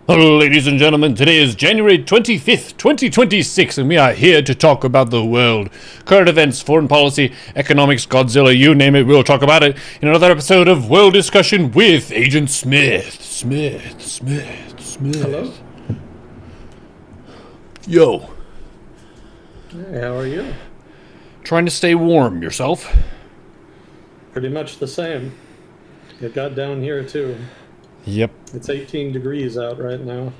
Hello, ladies and gentlemen, today is January 25th, 2026, and we are here to talk about the world. Current events, foreign policy, economics, Godzilla, you name it, we'll talk about it in another episode of World Discussion with Agent Smith. Hello? Yo. Hey, how are you? Trying to stay warm, yourself? Pretty much the same. It got down here too. Yep. It's 18 degrees out right now.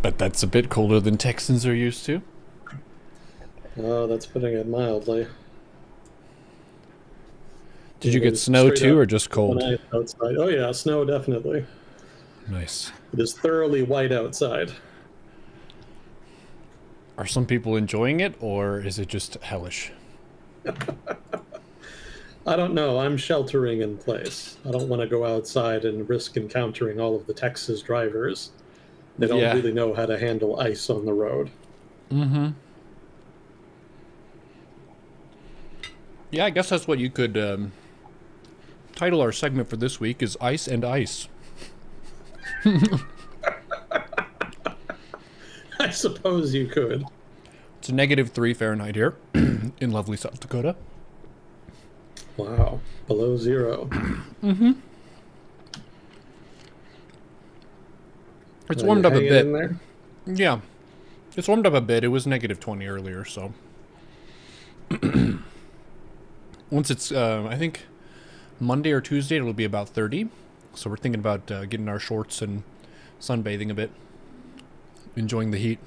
But that's a bit colder than Texans are used to. Oh, that's putting it mildly. Did you get snow too, or just cold? Outside. Oh yeah, snow definitely. Nice. It is thoroughly white outside. Are some people enjoying it, or is it just hellish? I don't know. I'm sheltering in place. I don't want to go outside and risk encountering all of the Texas drivers. They don't really know how to handle ice on the road. Mm-hmm. Yeah, I guess that's what you could title our segment for this week is Ice and Ice. I suppose you could. It's a -3 Fahrenheit here in lovely South Dakota. Wow. Below zero. Mm-hmm. It's warmed up a bit. In there? Yeah. It's warmed up a bit. It was -20 earlier, so. Once it's, I think, Monday or Tuesday, it'll be about 30. So we're thinking about getting our shorts and sunbathing a bit. Enjoying the heat.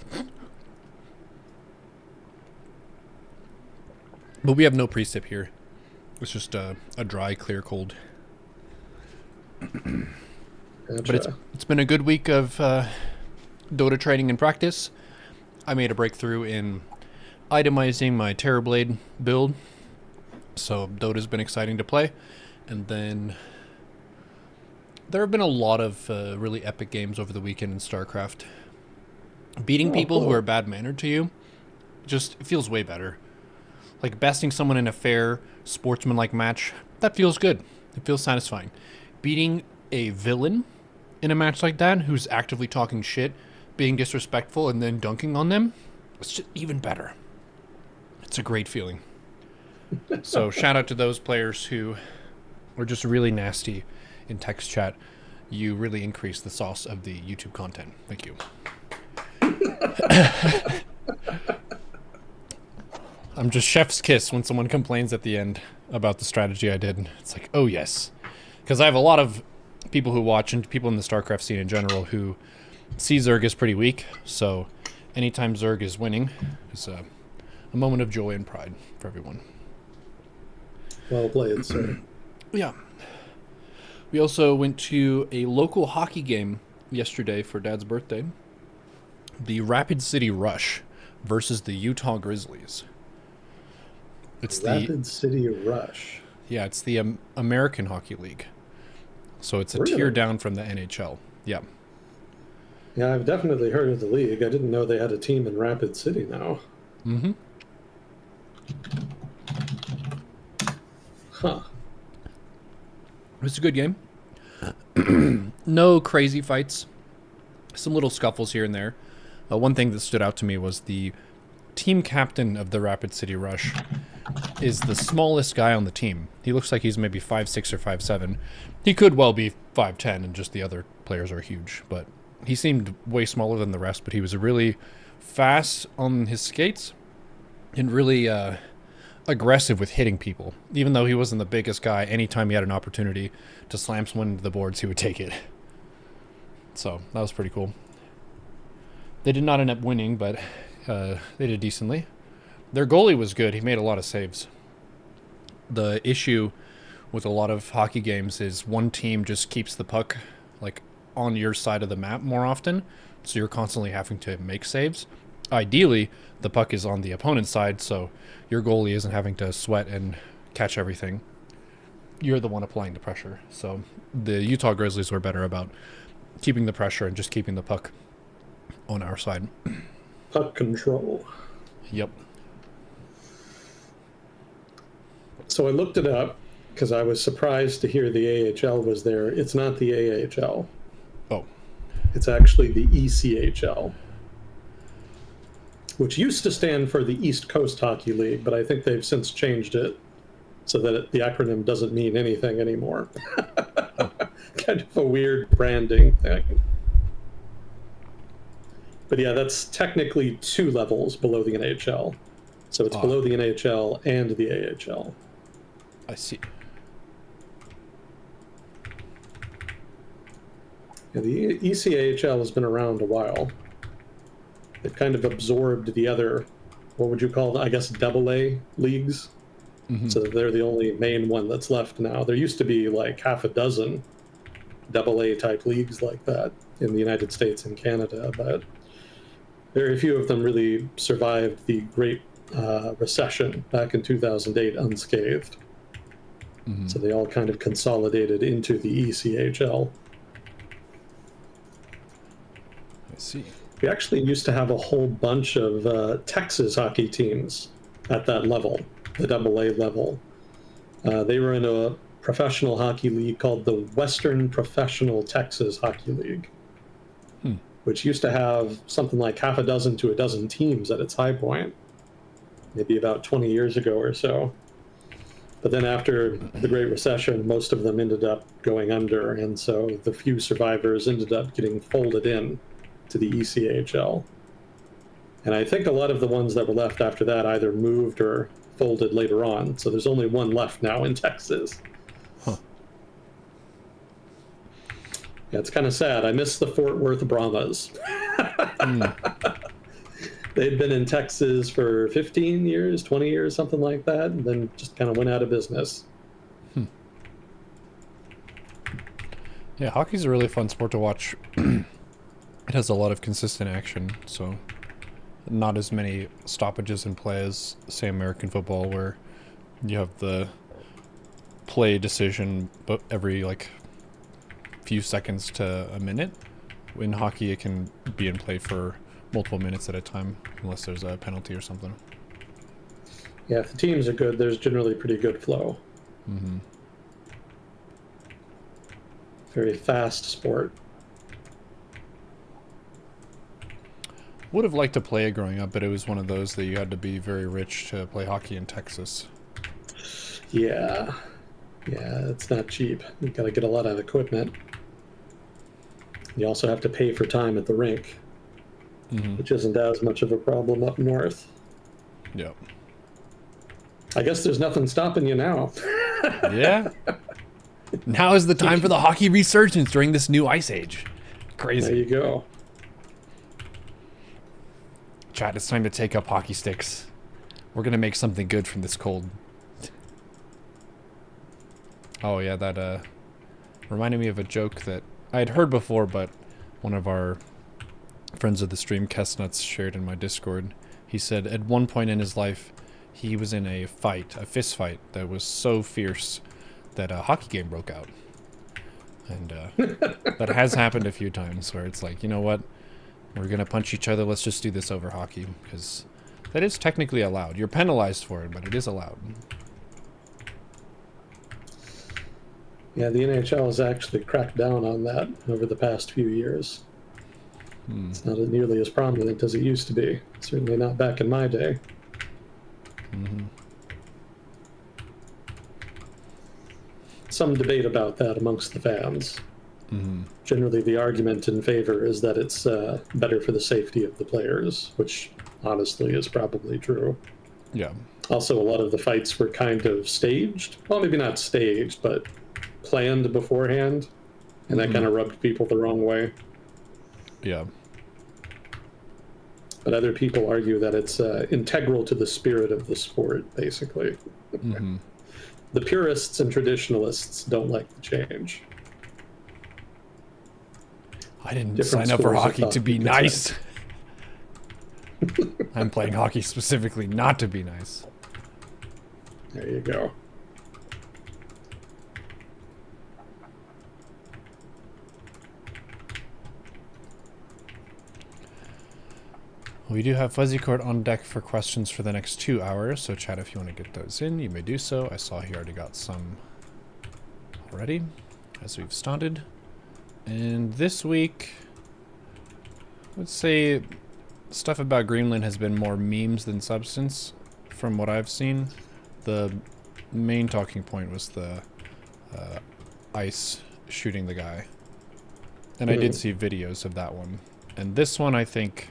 But we have no precip here. It's just a dry, clear cold. Gotcha. But it's been a good week of Dota training and practice. I made a breakthrough in itemizing my Terrorblade build. So Dota's been exciting to play. And then there have been a lot of really epic games over the weekend in StarCraft. Beating people who are bad-mannered to you just feels way better. Like besting someone in a fair, sportsmanlike match, that feels good. It feels satisfying. Beating a villain in a match like that, who's actively talking shit, being disrespectful, and then dunking on them, it's just even better. It's a great feeling. So shout out to those players who are just really nasty in text chat. You really increase the sauce of the YouTube content. Thank you. I'm just chef's kiss when someone complains at the end about the strategy I did. It's like, oh yes. Because I have a lot of people who watch and people in the StarCraft scene in general who see Zerg as pretty weak. So anytime Zerg is winning is a moment of joy and pride for everyone. Well played, sir. Yeah. We also went to a local hockey game yesterday for Dad's birthday. The Rapid City Rush versus the Utah Grizzlies. It's Rapid City Rush. Yeah, it's the American Hockey League. So it's a tier down from the NHL. Yeah. Yeah, I've definitely heard of the league. I didn't know they had a team in Rapid City now. Mm-hmm. Huh. It's a good game. No crazy fights. Some little scuffles here and there. One thing that stood out to me was the team captain of the Rapid City Rush is the smallest guy on the team. He looks like he's maybe 5'6" or 5'7". He could well be 5'10", and just the other players are huge. But he seemed way smaller than the rest, but he was really fast on his skates and really aggressive with hitting people. Even though he wasn't the biggest guy, anytime he had an opportunity to slam someone into the boards, he would take it. So that was pretty cool. They did not end up winning, but they did decently. Their goalie was good. He made a lot of saves. The issue with a lot of hockey games is one team just keeps the puck like on your side of the map more often, so you're constantly having to make saves. Ideally, the puck is on the opponent's side, so your goalie isn't having to sweat and catch everything. You're the one applying the pressure. So the Utah Grizzlies were better about keeping the pressure and just keeping the puck on our side. Puck control. Yep. So I looked it up because I was surprised to hear the AHL was there. It's not the AHL. Oh. It's actually the ECHL, which used to stand for the East Coast Hockey League, but I think they've since changed it so that the acronym doesn't mean anything anymore. Kind of a weird branding thing. But yeah, that's technically 2 levels below the NHL. So it's below the NHL and the AHL. I see. Yeah, the ECAHL has been around a while. They've kind of absorbed the other, what would you call them? I guess AA leagues. Mm-hmm. So they're the only main one that's left now. There used to be like half a dozen AA type leagues like that in the United States and Canada, but very few of them really survived the Great Recession back in 2008 unscathed. Mm-hmm. So they all kind of consolidated into the ECHL. I see. We actually used to have a whole bunch of Texas hockey teams at that level, the AA level. They were in a professional hockey league called the Western Professional Texas Hockey League, which used to have something like half a dozen to a dozen teams at its high point, maybe about 20 years ago or so. But then after the Great Recession, most of them ended up going under, and so the few survivors ended up getting folded in to the ECHL. And I think a lot of the ones that were left after that either moved or folded later on. So there's only one left now in Texas. Huh. Yeah, it's kind of sad. I miss the Fort Worth Brahmas. They'd been in Texas for 15 years, 20 years, something like that, and then just kind of went out of business. Yeah, hockey's a really fun sport to watch. It has a lot of consistent action, so not as many stoppages in play as, say, American football, where you have the play decision but every, like, few seconds to a minute. In hockey, it can be in play for multiple minutes at a time, unless there's a penalty or something. Yeah, if the teams are good, there's generally pretty good flow. Mm-hmm. Very fast sport. Would have liked to play it growing up, but it was one of those that you had to be very rich to play hockey in Texas. Yeah, it's not cheap. You got to get a lot of equipment. You also have to pay for time at the rink, which isn't as much of a problem up north. Yep. I guess there's nothing stopping you now. Yeah. Now is the time for the hockey resurgence during this new ice age. Crazy. There you go. Chat, it's time to take up hockey sticks. We're gonna make something good from this cold. Oh yeah, that reminded me of a joke that I had heard before, but one of our friends of the stream, Kessnuts, shared in my Discord. He said at one point in his life, he was in a fist fight that was so fierce that a hockey game broke out. And that has happened a few times where it's like, you know what? We're going to punch each other. Let's just do this over hockey, because that is technically allowed. You're penalized for it, but it is allowed. Yeah, the NHL has actually cracked down on that over the past few years. It's not nearly as prominent as it used to be. Certainly not back in my day. Some debate about that amongst the fans. Generally, the argument in favor is that it's better for the safety of the players, which honestly is probably true. Yeah. Also, a lot of the fights were kind of staged. Well, maybe not staged, but planned beforehand, and that kind of rubbed people the wrong way. Yeah. But other people argue that it's integral to the spirit of the sport, basically. The purists and traditionalists don't like the change. I didn't sign up for hockey to be nice. I'm playing hockey specifically not to be nice. There you go. We do have Fuzzy Court on deck for questions for the next 2 hours, so chat, if you want to get those in, you may do so. I saw he already got some already, as we've started. And this week, would say stuff about Greenland has been more memes than substance, from what I've seen. The main talking point was the ice shooting the guy. And I did see videos of that one. And this one, I think...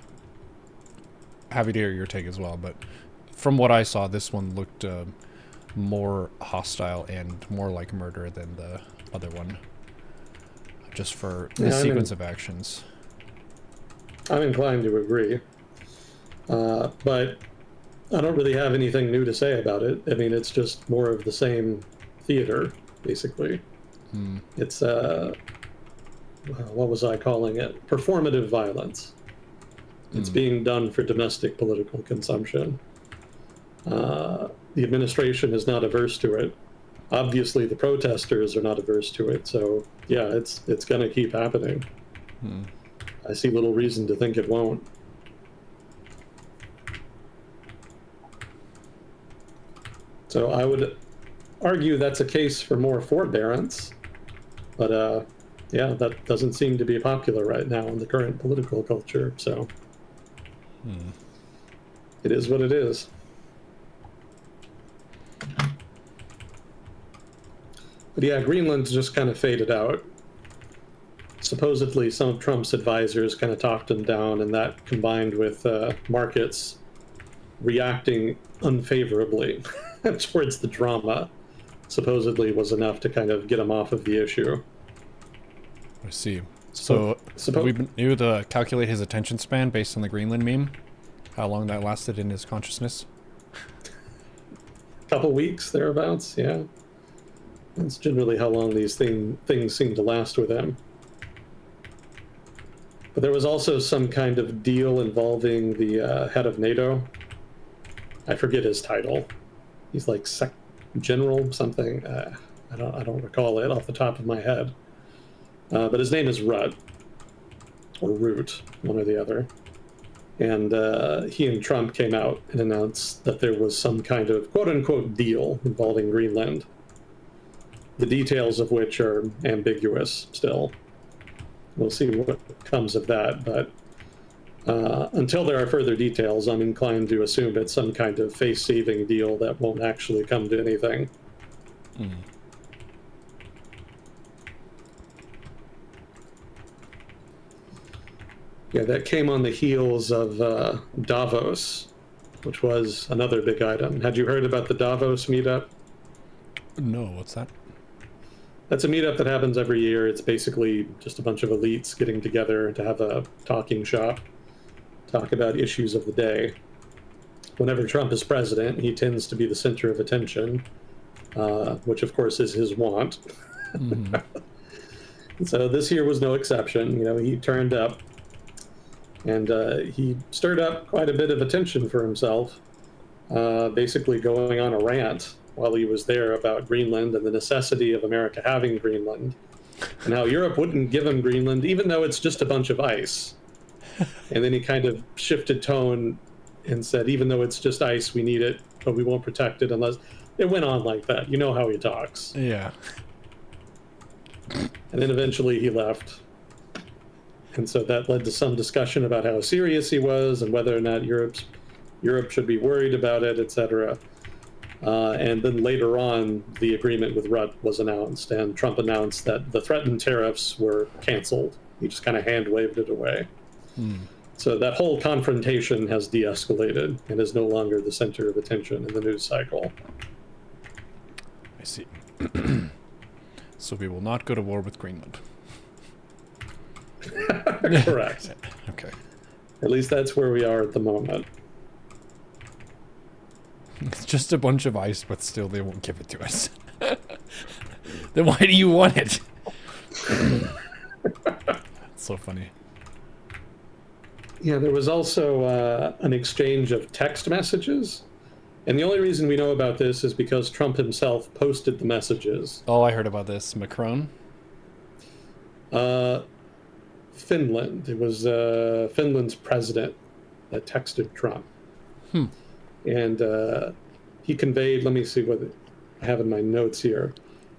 Happy to hear your take as well, but from what I saw, this one looked more hostile and more like murder than the other one. Just for the sequence of actions. I'm inclined to agree. But I don't really have anything new to say about it. I mean, it's just more of the same theater, basically. It's, what was I calling it? Performative violence. It's being done for domestic political consumption. The administration is not averse to it. Obviously, the protesters are not averse to it. So, yeah, it's going to keep happening. I see little reason to think it won't. So I would argue that's a case for more forbearance. But, yeah, that doesn't seem to be popular right now in the current political culture. So it is what it is. But yeah, Greenland's just kind of faded out. Supposedly, some of Trump's advisors kind of talked him down, and that combined with markets reacting unfavorably towards the drama, supposedly was enough to kind of get him off of the issue. I see. So we've been able to calculate his attention span based on the Greenland meme? How long that lasted in his consciousness? Couple weeks, thereabouts, yeah. That's generally how long these things seem to last with him. But there was also some kind of deal involving the head of NATO. I forget his title. He's like general something. I don't recall it off the top of my head. But his name is Rudd, or Root, one or the other. And he and Trump came out and announced that there was some kind of quote-unquote deal involving Greenland, the details of which are ambiguous still. We'll see what comes of that, but until there are further details, I'm inclined to assume it's some kind of face-saving deal that won't actually come to anything. Yeah, that came on the heels of Davos, which was another big item. Had you heard about the Davos meetup? No, what's that? That's a meetup that happens every year. It's basically just a bunch of elites getting together to have a talking shop, talk about issues of the day. Whenever Trump is president, he tends to be the center of attention, which of course is his want. So this year was no exception. You know, he turned up and he stirred up quite a bit of attention for himself, basically going on a rant while he was there about Greenland and the necessity of America having Greenland, and how Europe wouldn't give him Greenland, even though it's just a bunch of ice. And then he kind of shifted tone and said, even though it's just ice, we need it, but we won't protect it unless... It went on like that. You know how he talks. Yeah. And then eventually he left. And so that led to some discussion about how serious he was and whether or not Europe should be worried about it, etc. And then later on, the agreement with Rudd was announced, and Trump announced that the threatened tariffs were canceled. He just kind of hand-waved it away. So that whole confrontation has de-escalated and is no longer the center of attention in the news cycle. I see. So we will not go to war with Greenland. Correct. Okay. At least that's where we are at the moment. It's just a bunch of ice, but still they won't give it to us. Then why do you want it? It's so funny. Yeah, there was also an exchange of text messages. And the only reason we know about this is because Trump himself posted the messages. Oh, I heard about this. Macron? Finland. It was Finland's president that texted Trump. And he conveyed, let me see what I have in my notes here.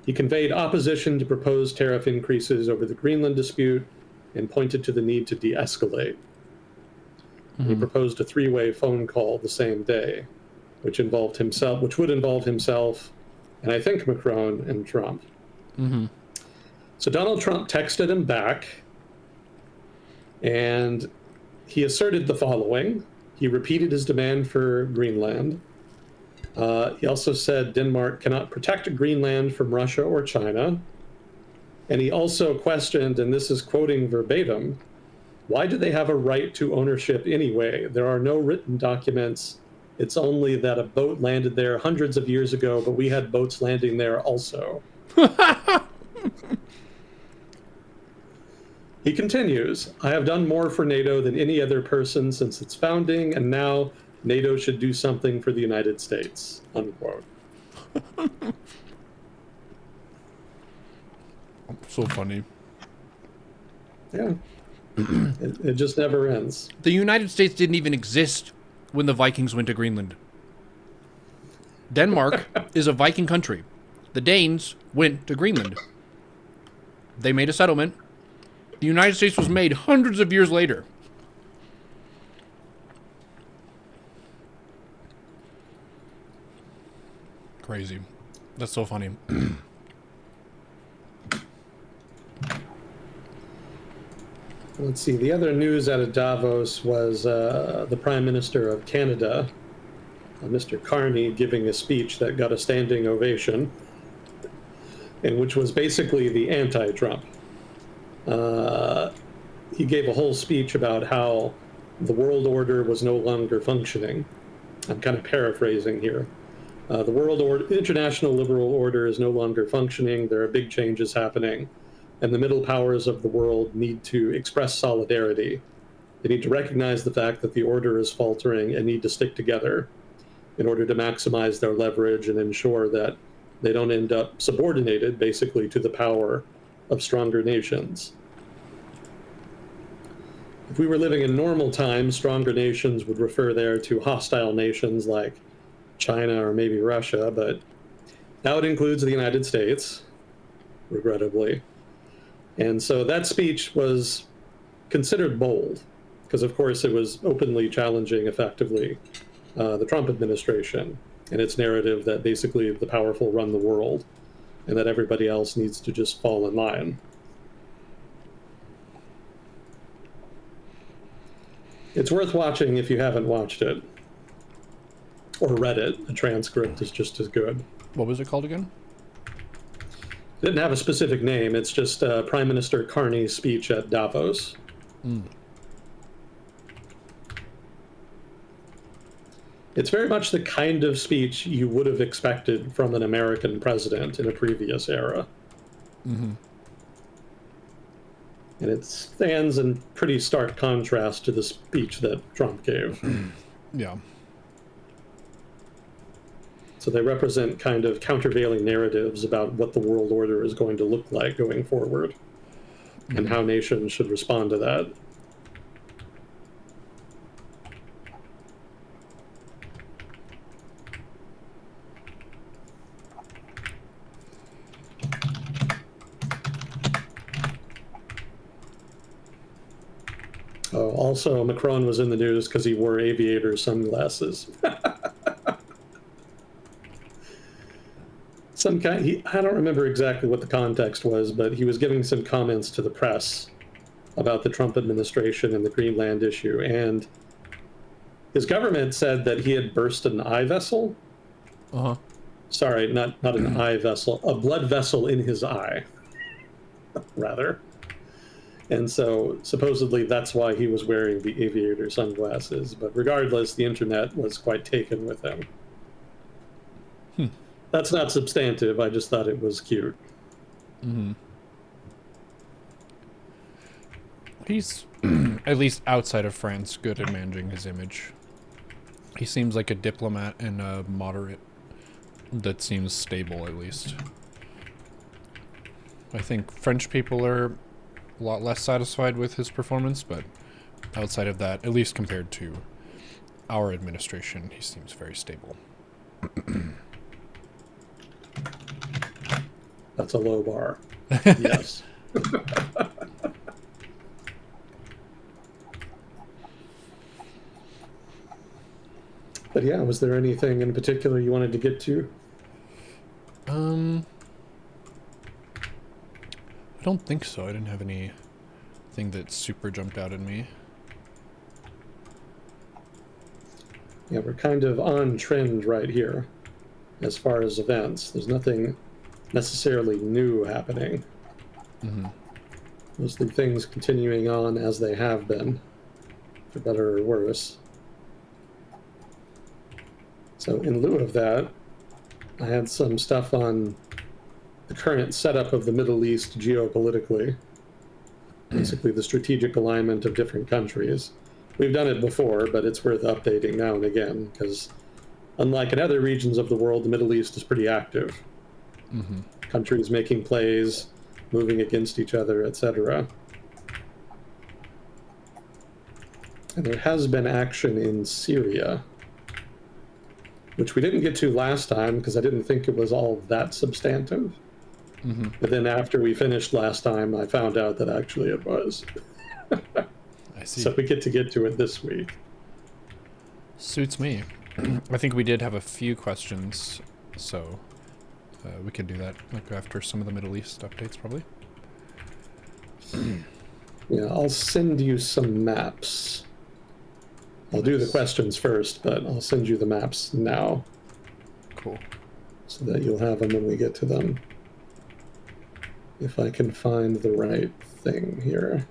He conveyed opposition to proposed tariff increases over the Greenland dispute and pointed to the need to de-escalate. He proposed a three-way phone call the same day, which would involve himself, and I think Macron and Trump. So Donald Trump texted him back, and he asserted the following. He repeated his demand for Greenland. He also said Denmark cannot protect Greenland from Russia or China. And he also questioned, and this is quoting verbatim, why do they have a right to ownership anyway? There are no written documents. It's only that a boat landed there hundreds of years ago, but we had boats landing there also. He continues, I have done more for NATO than any other person since its founding, and now NATO should do something for the United States, unquote. So funny. Yeah. It just never ends. The United States didn't even exist when the Vikings went to Greenland. Denmark is a Viking country. The Danes went to Greenland. They made a settlement. The United States was made hundreds of years later. Crazy. That's so funny. Let's see. The other news out of Davos was the Prime Minister of Canada, Mr. Carney, giving a speech that got a standing ovation, and which was basically the anti-Trump. He gave a whole speech about how the world order was no longer functioning. I'm kind of paraphrasing here. The international liberal order is no longer functioning. There are big changes happening, and the middle powers of the world need to express solidarity. They need to recognize the fact that the order is faltering and need to stick together in order to maximize their leverage and ensure that they don't end up subordinated, basically, to the power of stronger nations. If we were living in normal times, stronger nations would refer there to hostile nations like China or maybe Russia, but now it includes the United States, regrettably. And so that speech was considered bold, because of course it was openly challenging, effectively, the Trump administration and its narrative that basically the powerful run the world and that everybody else needs to just fall in line. It's worth watching if you haven't watched it or read it. The transcript is just as good. What was it called again? It didn't have a specific name. It's just Prime Minister Carney's speech at Davos. It's very much the kind of speech you would have expected from an American president in a previous era. And it stands in pretty stark contrast to the speech that Trump gave. Yeah. So they represent kind of countervailing narratives about what the world order is going to look like going forward and how nations should respond to that. Oh, also, Macron was in the news because he wore aviator sunglasses. I don't remember exactly what the context was, but he was giving some comments to the press about the Trump administration and the Greenland issue, and his government said that he had burst an eye vessel. Sorry, not an eye vessel, a blood vessel in his eye, rather. And so supposedly that's why he was wearing the aviator sunglasses. But regardless, the internet was quite taken with him. That's not substantive. I just thought it was cute. He's, at least outside of France, good at managing his image. He seems like a diplomat and a moderate that seems stable, at least. I think French people are a lot less satisfied with his performance, but outside of that, at least compared to our administration, he seems very stable. That's a low bar. Yes. But yeah, was there anything in particular you wanted to get to? I don't think so. I didn't have anything that super jumped out at me. Yeah, we're kind of on trend right here as far as events. There's nothing necessarily new happening. Mm-hmm. Mostly things continuing on as they have been, for better or worse. So in lieu of that, I had some stuff on the current setup of the Middle East geopolitically, basically the strategic alignment of different countries. We've done it before, but it's worth updating now and again, because unlike in other regions of the world, the Middle East is pretty active. Mm-hmm. Countries making plays, moving against each other, etc. And there has been action in Syria, which we didn't get to last time because I didn't think it was all that substantive. Mm-hmm. But then after we finished last time, I found out that actually it was. I see. So we get to it this week. Suits me. I think we did have a few questions, so we could do that like after some of the Middle East updates, probably. Yeah, I'll send you some maps. I'll do the questions first, but I'll send you the maps now. Cool. So that you'll have them when we get to them. If I can find the right thing here.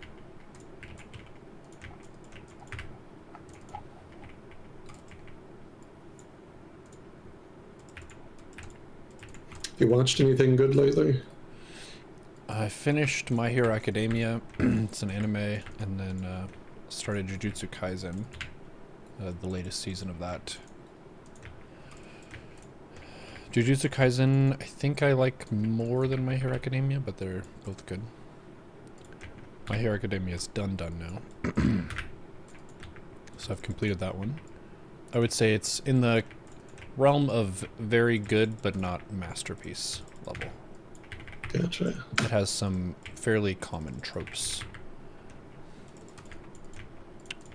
You watched anything good lately? I finished My Hero Academia. It's an anime, and then started Jujutsu Kaisen, the latest season of that. Jujutsu Kaisen, I think I like more than My Hero Academia, but they're both good. My Hero Academia is done now. So I've completed that one. I would say it's in the realm of very good, but not masterpiece level. Gotcha. It has some fairly common tropes.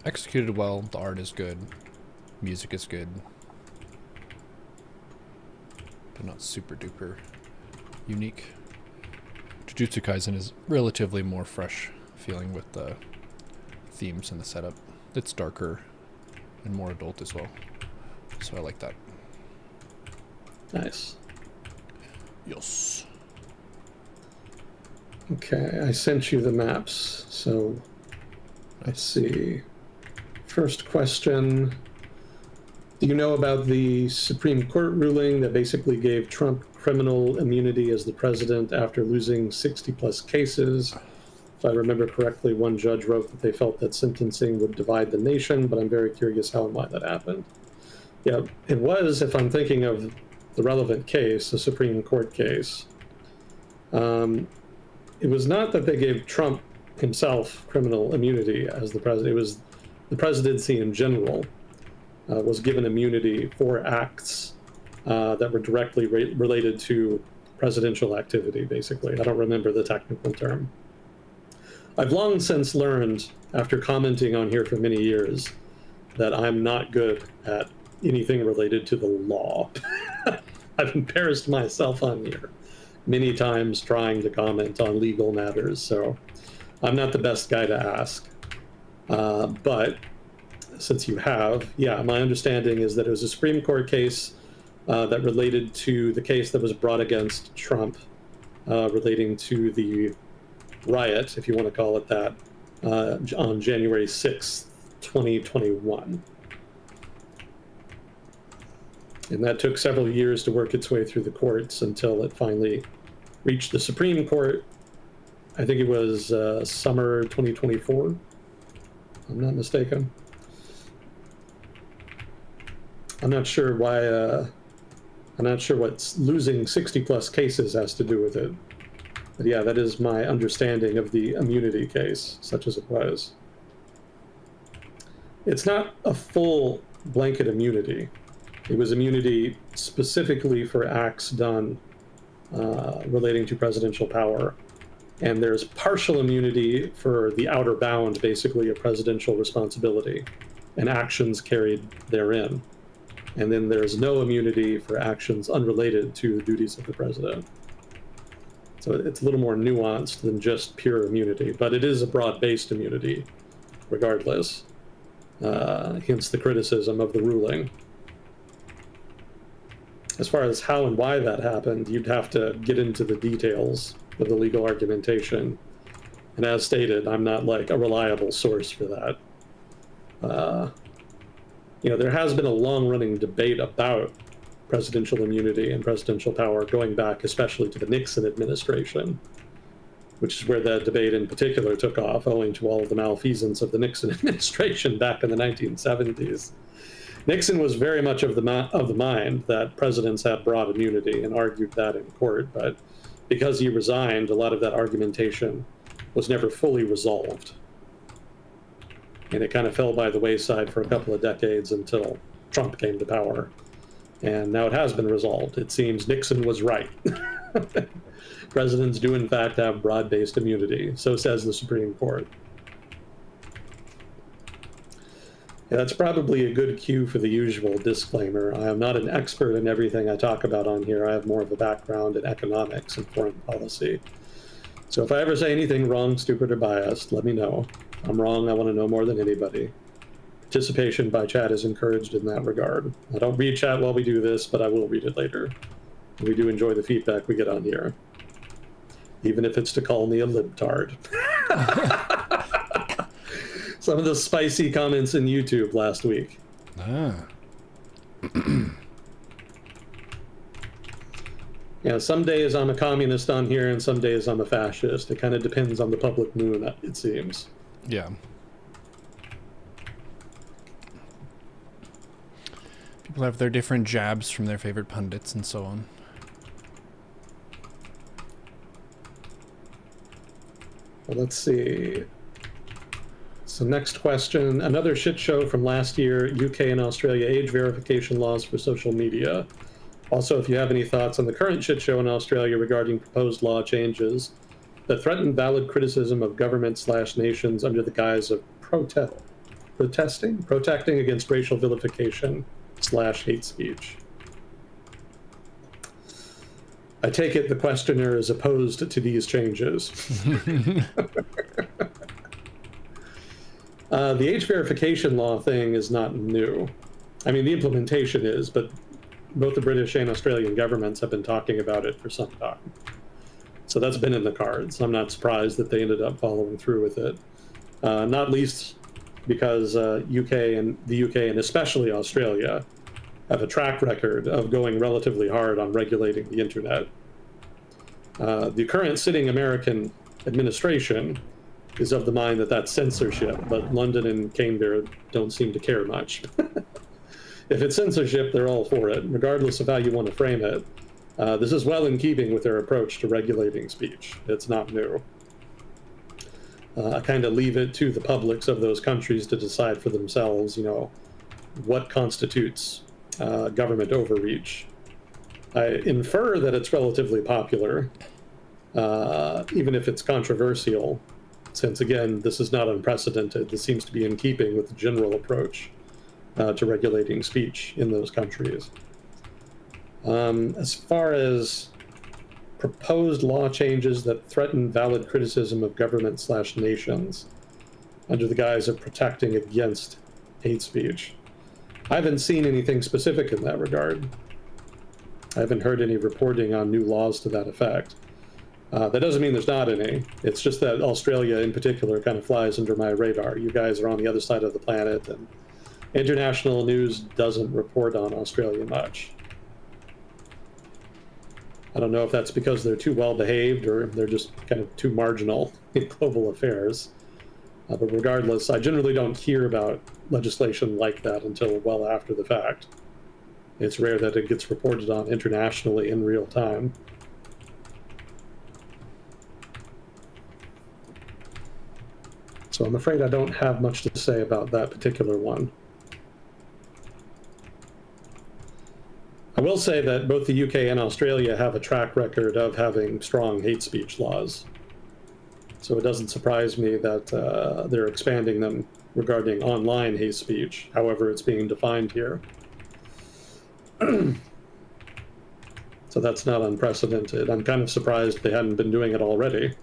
Executed well, the art is good, music is good, but not super duper unique. Jujutsu Kaisen is relatively more fresh feeling with the themes and the setup. It's darker and more adult as well, so I like that. Nice. Yes. Okay, I sent you the maps, so let's see. First question. Do you know about the Supreme Court ruling that basically gave Trump criminal immunity as the president after losing 60 plus cases? If I remember correctly, one judge wrote that they felt that sentencing would divide the nation, but I'm very curious how and why that happened. Yeah, it was, if I'm thinking of the relevant case, the Supreme Court case. It was not that they gave Trump himself criminal immunity as the president. It was the presidency in general was given immunity for acts that were directly related to presidential activity, basically. I don't remember the technical term. I've long since learned, after commenting on here for many years, that I'm not good at anything related to the law. I've embarrassed myself on here many times trying to comment on legal matters, so I'm not the best guy to ask. But since you have, yeah, my understanding is that it was a Supreme Court case that related to the case that was brought against Trump relating to the riot, if you want to call it that, on January 6th, 2021. And that took several years to work its way through the courts until it finally reached the Supreme Court. I think it was summer 2024, if I'm not mistaken. I'm not sure why, I'm not sure what losing 60 plus cases has to do with it. But yeah, that is my understanding of the immunity case, such as it was. It's not a full blanket immunity. It was immunity specifically for acts done relating to presidential power. And there's partial immunity for the outer bound, basically, of presidential responsibility and actions carried therein. And then there's no immunity for actions unrelated to the duties of the president. So it's a little more nuanced than just pure immunity, but it is a broad-based immunity, regardless. Hence the criticism of the ruling. As far as how and why that happened, you'd have to get into the details of the legal argumentation. And as stated, I'm not like a reliable source for that. There has been a long-running debate about presidential immunity and presidential power going back especially to the Nixon administration, which is where that debate in particular took off, owing to all of the malfeasance of the Nixon administration back in the 1970s. Nixon was very much of the mind that presidents had broad immunity and argued that in court, but because he resigned, a lot of that argumentation was never fully resolved. And it kind of fell by the wayside for a couple of decades until Trump came to power. And now it has been resolved. It seems Nixon was right. Presidents do, in fact, have broad-based immunity. So says the Supreme Court. Yeah, that's probably a good cue for the usual disclaimer. I am not an expert in everything I talk about on here. I have more of a background in economics and foreign policy. So if I ever say anything wrong, stupid, or biased, let me know. If I'm wrong, I want to know more than anybody. Participation by chat is encouraged in that regard. I don't read chat while we do this, but I will read it later. We do enjoy the feedback we get on here. Even if it's to call me a libtard. Some of the spicy comments in YouTube last week. Some days I'm a communist on here, and some days I'm a fascist. It kind of depends on the public mood, it seems. Yeah. People have their different jabs from their favorite pundits and so on. Well, let's see. So next question, another shit show from last year, UK and Australia age verification laws for social media. Also, if you have any thoughts on the current shit show in Australia regarding proposed law changes that threaten valid criticism of government/nations under the guise of protecting against racial vilification/hate speech. I take it the questioner is opposed to these changes. The age verification law thing is not new. I mean, the implementation is, but both the British and Australian governments have been talking about it for some time. So that's been in the cards. I'm not surprised that they ended up following through with it. Not least because the UK and especially Australia have a track record of going relatively hard on regulating the internet. The current sitting American administration is of the mind that that's censorship, but London and Canberra don't seem to care much. If it's censorship, they're all for it, regardless of how you want to frame it. This is well in keeping with their approach to regulating speech. It's not new. I kind of leave it to the publics of those countries to decide for themselves, what constitutes government overreach. I infer that it's relatively popular, even if it's controversial, since, again, this is not unprecedented. This seems to be in keeping with the general approach to regulating speech in those countries. As far as proposed law changes that threaten valid criticism of government/nations under the guise of protecting against hate speech, I haven't seen anything specific in that regard. I haven't heard any reporting on new laws to that effect. That doesn't mean there's not any. It's just that Australia in particular kind of flies under my radar. You guys are on the other side of the planet, and international news doesn't report on Australia much. I don't know if that's because they're too well behaved or they're just kind of too marginal in global affairs. But regardless, I generally don't hear about legislation like that until well after the fact. It's rare that it gets reported on internationally in real time. So I'm afraid I don't have much to say about that particular one. I will say that both the UK and Australia have a track record of having strong hate speech laws. So it doesn't surprise me that they're expanding them regarding online hate speech, however it's being defined here. So that's not unprecedented. I'm kind of surprised they hadn't been doing it already.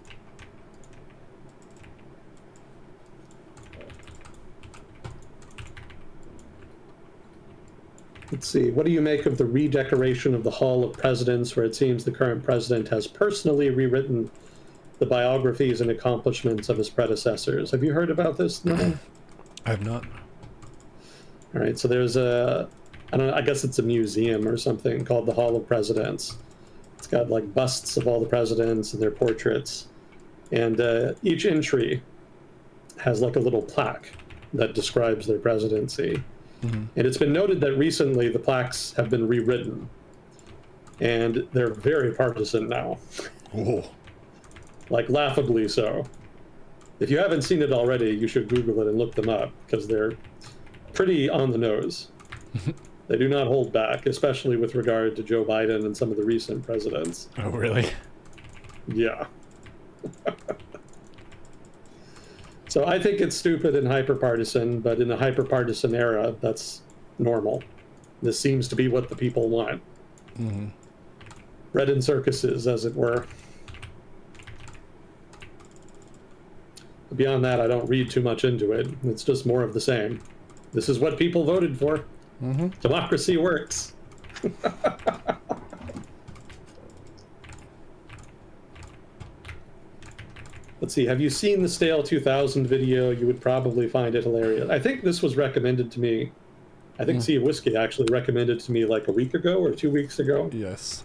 Let's see. What do you make of the redecoration of the Hall of Presidents, where it seems the current president has personally rewritten the biographies and accomplishments of his predecessors? Have you heard about this? No. I have not. All right. So there's a, I don't know, I guess it's a museum or something called the Hall of Presidents. It's got like busts of all the presidents and their portraits, and each entry has like a little plaque that describes their presidency. And it's been noted that recently the plaques have been rewritten, and they're very partisan now. Oh. Like laughably so. If you haven't seen it already, you should Google it and look them up, because they're pretty on the nose. They do not hold back, especially with regard to Joe Biden and some of the recent presidents. Oh, really? Yeah. So I think it's stupid and hyperpartisan, but in a hyperpartisan era, that's normal. This seems to be what the people want. Bread and circuses, as it were. Beyond that, I don't read too much into it. It's just more of the same. This is what people voted for. Democracy works. Let's see, have you seen the Stale 2000 video? You would probably find it hilarious. I think this was recommended to me. I think Sea of Whiskey actually recommended it to me like a week ago or 2 weeks ago. Yes.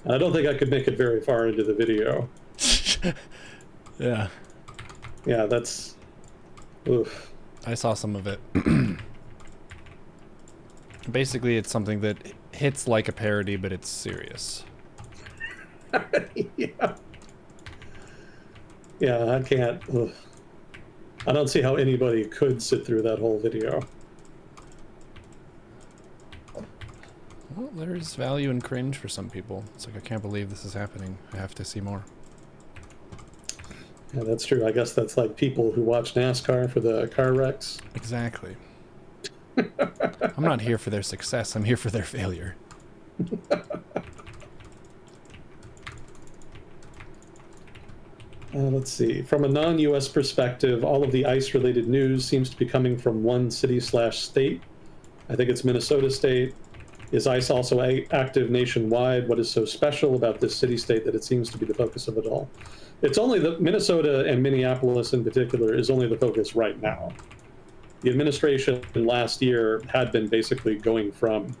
And I don't think I could make it very far into the video. Yeah. Yeah, that's... Oof. I saw some of it. Basically, it's something that hits like a parody, but it's serious. Yeah. Yeah, I can't... Ugh. I don't see how anybody could sit through that whole video. Well, there's value in cringe for some people. It's like, I can't believe this is happening. I have to see more. Yeah, that's true. I guess that's like people who watch NASCAR for the car wrecks. Exactly. I'm not here for their success. I'm here for their failure. Let's see. From a non-U.S. perspective, all of the ICE-related news seems to be coming from one city/state. I think it's Minnesota State. Is ICE also active nationwide? What is so special about this city-state that it seems to be the focus of it all? It's only the Minnesota and Minneapolis in particular is only the focus right now. The administration last year had been basically going from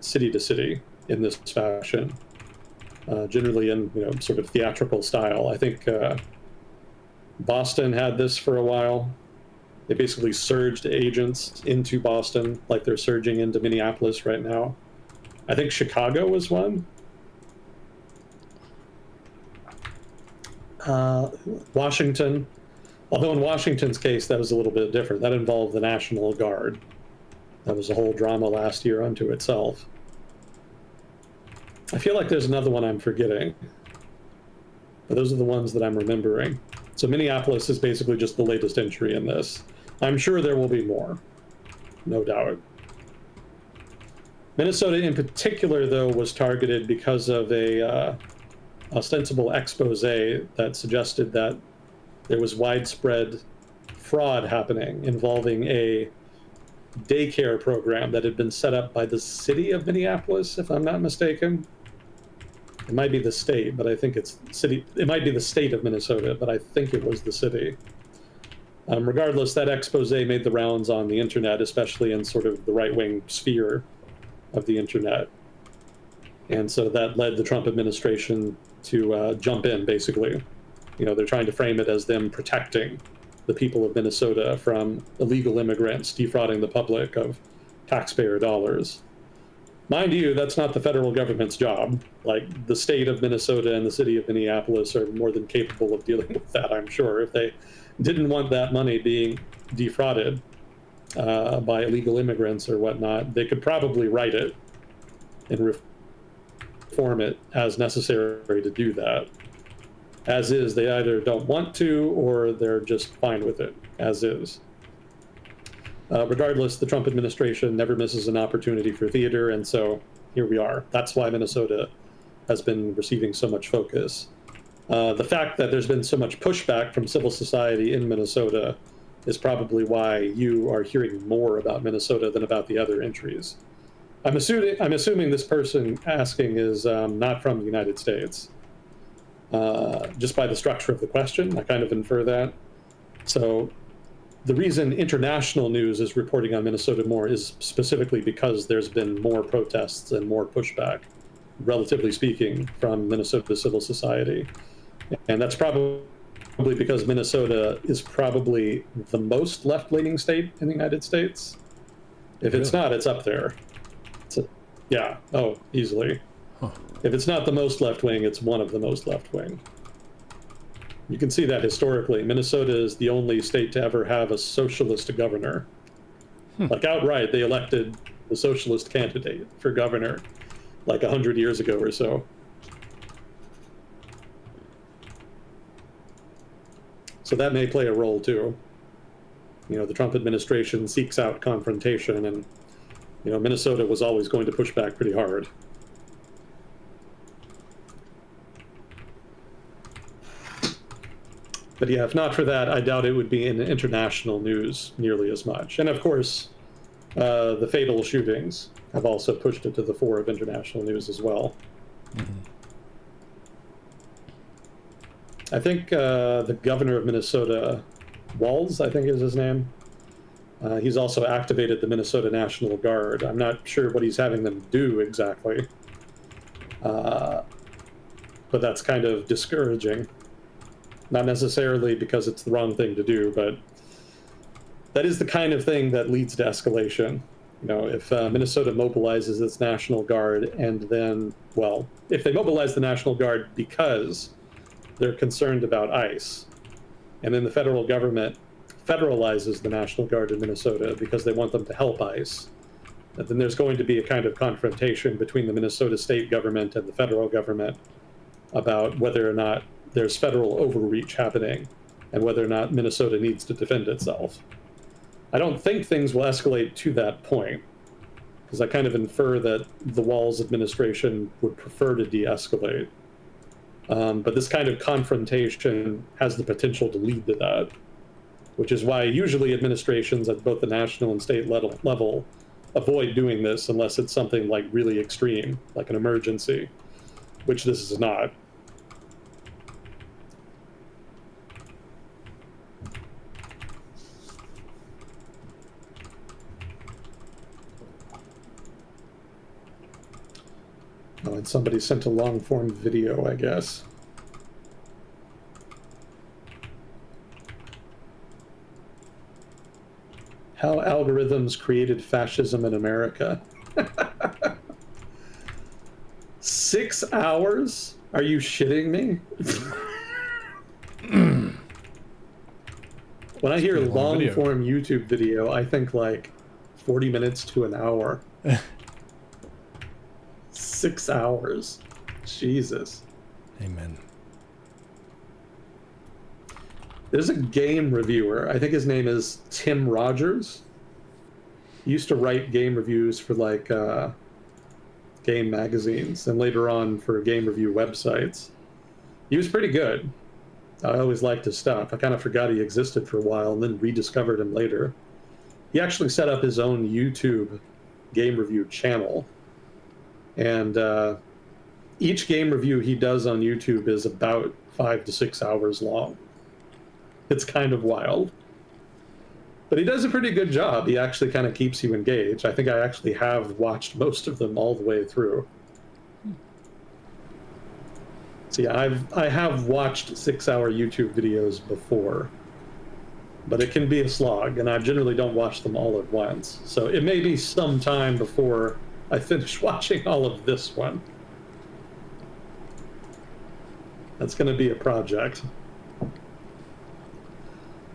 city to city in this fashion, generally in sort of theatrical style. I think Boston had this for a while. They basically surged agents into Boston like they're surging into Minneapolis right now. I think Chicago was one. Washington. Although in Washington's case, that was a little bit different. That involved the National Guard. That was a whole drama last year unto itself. I feel like there's another one I'm forgetting. But those are the ones that I'm remembering. So Minneapolis is basically just the latest entry in this. I'm sure there will be more. No doubt. Minnesota in particular, though, was targeted because of a ostensible expose that suggested that there was widespread fraud happening involving a daycare program that had been set up by the city of Minneapolis, if I'm not mistaken. It might be the state, but I think it's city. It might be the state of Minnesota, but I think it was the city. Regardless, that expose made the rounds on the internet, especially in sort of the right-wing sphere of the internet. And so that led the Trump administration to jump in, basically. They're trying to frame it as them protecting the people of Minnesota from illegal immigrants defrauding the public of taxpayer dollars. Mind you, that's not the federal government's job. Like, the state of Minnesota and the city of Minneapolis are more than capable of dealing with that, I'm sure. If they didn't want that money being defrauded by illegal immigrants or whatnot, they could probably write it and reform it as necessary to do that. As is, they either don't want to or they're just fine with it as is. Regardless, the Trump administration never misses an opportunity for theater, and so here we are. That's why Minnesota has been receiving so much focus. The fact that there's been so much pushback from civil society in Minnesota is probably why you are hearing more about Minnesota than about the other entries. I'm assuming this person asking is not from the United States. Just by the structure of the question, I kind of infer that. So the reason international news is reporting on Minnesota more is specifically because there's been more protests and more pushback, relatively speaking, from Minnesota civil society. And that's probably because Minnesota is probably the most left-leaning state in the United States. If it's not, it's up there. Yeah, oh, easily. Huh. If it's not the most left-wing, it's one of the most left-wing. You can see that historically. Minnesota is the only state to ever have a socialist governor. Like outright, they elected the socialist candidate for governor like 100 years ago or so. So that may play a role too. You know, the Trump administration seeks out confrontation, and you know, Minnesota was always going to push back pretty hard. But yeah, if not for that, I doubt it would be in international news nearly as much. And of course, the fatal shootings have also pushed it to the fore of international news as well. Mm-hmm. I think the governor of Minnesota, Walz, I think is his name, he's also activated the Minnesota National Guard. I'm not sure what he's having them do exactly, but that's kind of discouraging. Not necessarily because it's the wrong thing to do, but that is the kind of thing that leads to escalation. You know, if Minnesota mobilizes its National Guard and then, well, if they mobilize the National Guard because they're concerned about ICE, and then the federal government federalizes the National Guard in Minnesota because they want them to help ICE, then there's going to be a kind of confrontation between the Minnesota state government and the federal government about whether or not there's federal overreach happening and whether or not Minnesota needs to defend itself. I don't think things will escalate to that point, because I kind of infer that the Walz administration would prefer to de-escalate. But this kind of confrontation has the potential to lead to that, which is why usually administrations at both the national and state level avoid doing this unless it's something like really extreme, like an emergency, which this is not. Oh, and somebody sent a long-form video, I guess. How algorithms created fascism in America. 6 hours? Are you shitting me? When I hear long-form YouTube video, I think like 40 minutes to an hour. 6 hours. Jesus. Amen. There's a game reviewer. I think his name is Tim Rogers. He used to write game reviews for like game magazines and later on for game review websites. He was pretty good. I always liked his stuff. I kind of forgot he existed for a while and then rediscovered him later. He actually set up his own YouTube game review channel. And each game review he does on YouTube is about 5 to 6 hours long. It's kind of wild. But he does a pretty good job. He actually kind of keeps you engaged. I think I actually have watched most of them all the way through. So yeah, I have watched 6-hour YouTube videos before. But it can be a slog, and I generally don't watch them all at once. So it may be some time before I finish watching all of this one. That's going to be a project.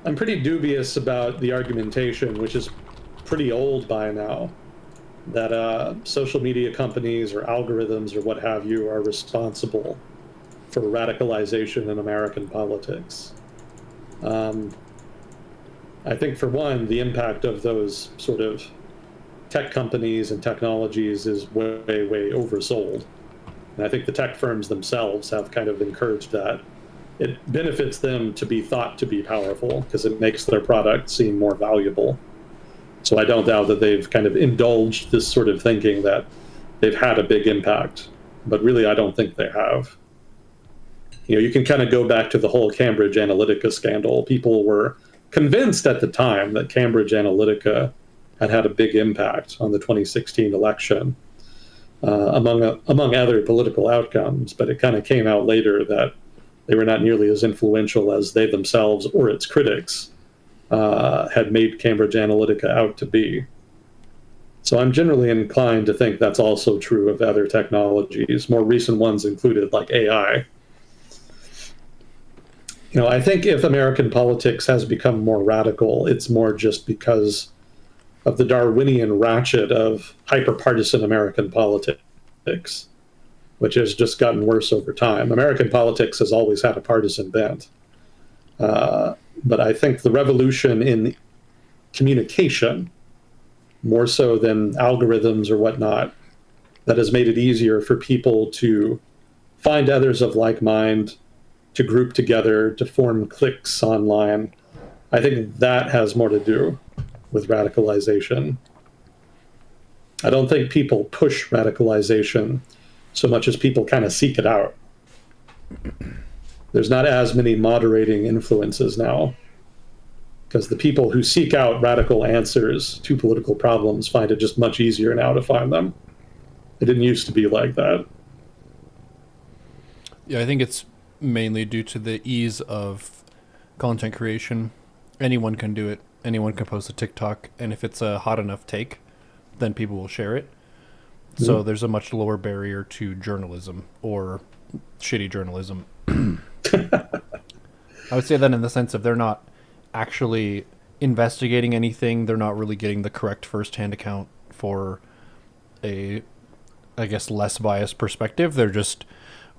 I'm pretty dubious about the argumentation, which is pretty old by now, that social media companies or algorithms or what have you are responsible for radicalization in American politics. I think, for one, the impact of those sort of tech companies and technologies is way, way oversold. And I think the tech firms themselves have kind of encouraged that. It benefits them to be thought to be powerful because it makes their product seem more valuable. So I don't doubt that they've kind of indulged this sort of thinking that they've had a big impact. But really, I don't think they have. You can kind of go back to the whole Cambridge Analytica scandal. People were convinced at the time that Cambridge Analytica had had a big impact on the 2016 election, among other political outcomes. But it kind of came out later that they were not nearly as influential as they themselves or its critics had made Cambridge Analytica out to be. So I'm generally inclined to think that's also true of other technologies, more recent ones included, like AI. I think if American politics has become more radical, it's more just because of the Darwinian ratchet of hyper-partisan American politics, which has just gotten worse over time. American politics has always had a partisan bent. But I think the revolution in communication, more so than algorithms or whatnot, that has made it easier for people to find others of like mind, to group together, to form cliques online. I think that has more to do with radicalization. I don't think people push radicalization so much as people kind of seek it out. There's not as many moderating influences now because the people who seek out radical answers to political problems find it just much easier now to find them. It didn't used to be like that. Yeah, I think it's mainly due to the ease of content creation. Anyone can do it. Anyone can post a TikTok, and if it's a hot enough take, then people will share it. So there's a much lower barrier to journalism or shitty journalism. I would say that in the sense of they're not actually investigating anything. They're not really getting the correct first-hand account for a, I guess, less biased perspective. They're just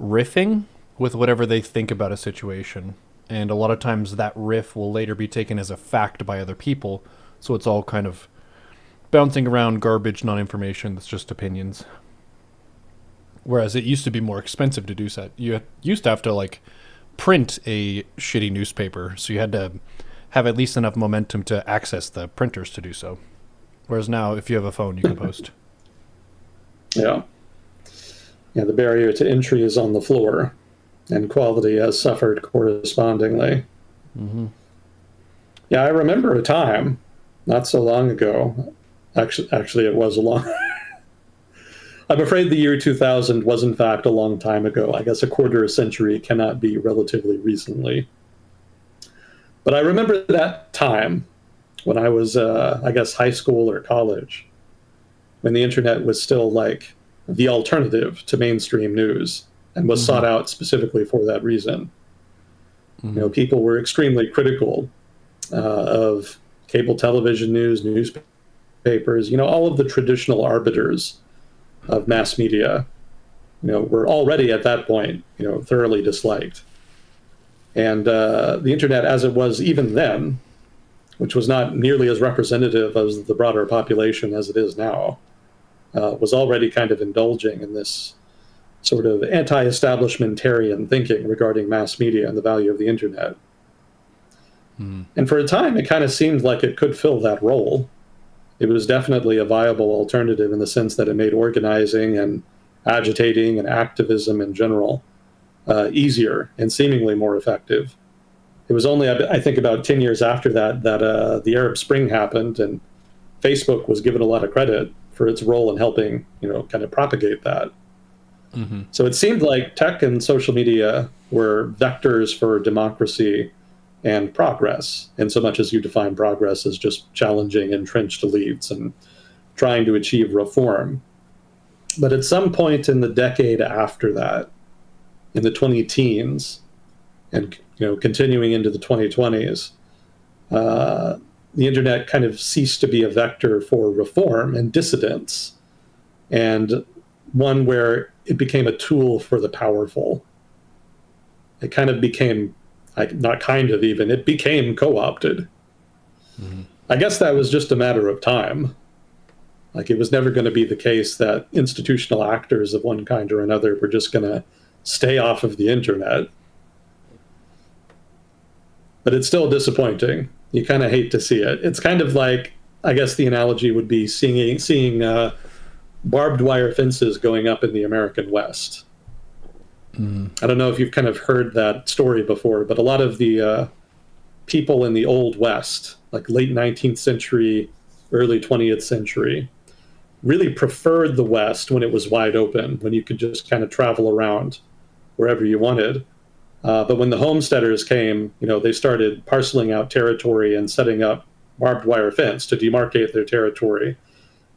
riffing with whatever they think about a situation. And a lot of times that riff will later be taken as a fact by other people. So it's all kind of bouncing around garbage, non-information that's just opinions. Whereas it used to be more expensive to do that. You used to have to print a shitty newspaper, so you had to have at least enough momentum to access the printers to do so. Whereas now, if you have a phone, you can post. Yeah. Yeah, the barrier to entry is on the floor, and quality has suffered correspondingly. Mm-hmm. Yeah, I remember a time, not so long ago. Actually, it was a long. I'm afraid the year 2000 was in fact a long time ago. I guess a quarter of a century cannot be relatively recently. But I remember that time when I was, I guess, high school or college, when the internet was still like the alternative to mainstream news and was sought out specifically for that reason. People were extremely critical of cable television news, newspapers, all of the traditional arbiters of mass media, were already at that point, thoroughly disliked. And the internet, as it was even then, which was not nearly as representative as the broader population as it is now, was already kind of indulging in this sort of anti-establishmentarian thinking regarding mass media and the value of the internet. And for a time, it kind of seemed like it could fill that role. It was definitely a viable alternative in the sense that it made organizing and agitating and activism in general easier and seemingly more effective. It was only, I think, about 10 years after that the Arab Spring happened, and Facebook was given a lot of credit for its role in helping, kind of propagate that. So it seemed like tech and social media were vectors for democracy and progress, in so much as you define progress as just challenging entrenched elites and trying to achieve reform. But at some point in the decade after that, in the 20-teens, and continuing into the 2020s, the internet kind of ceased to be a vector for reform and dissidence, and one where it became a tool for the powerful. It kind of became, not kind of even, it became co-opted. I guess that was just a matter of time. Like, it was never going to be the case that institutional actors of one kind or another were just going to stay off of the internet. But it's still disappointing. You kind of hate to see it. It's kind of like, I guess the analogy would be seeing barbed wire fences going up in the American West. I don't know if you've kind of heard that story before, but a lot of the people in the Old West, like late 19th century, early 20th century, really preferred the West when it was wide open, when you could just kind of travel around wherever you wanted. But when the homesteaders came, they started parceling out territory and setting up barbed wire fence to demarcate their territory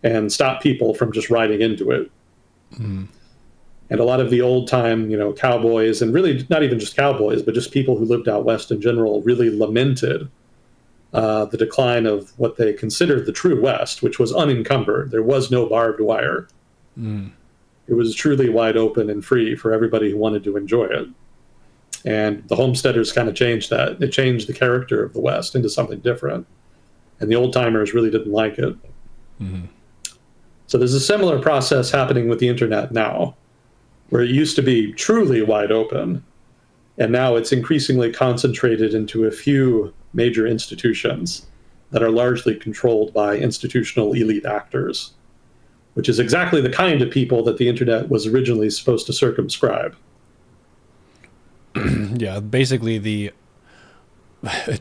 and stop people from just riding into it. And a lot of the old time, cowboys, and really not even just cowboys, but just people who lived out west in general, really lamented the decline of what they considered the true West, which was unencumbered. There was no barbed wire. It was truly wide open and free for everybody who wanted to enjoy it. And the homesteaders kind of changed that. It changed the character of the West into something different. And the old timers really didn't like it. So there's a similar process happening with the internet now, where it used to be truly wide open, and now it's increasingly concentrated into a few major institutions that are largely controlled by institutional elite actors, which is exactly the kind of people that the internet was originally supposed to circumscribe. Yeah, basically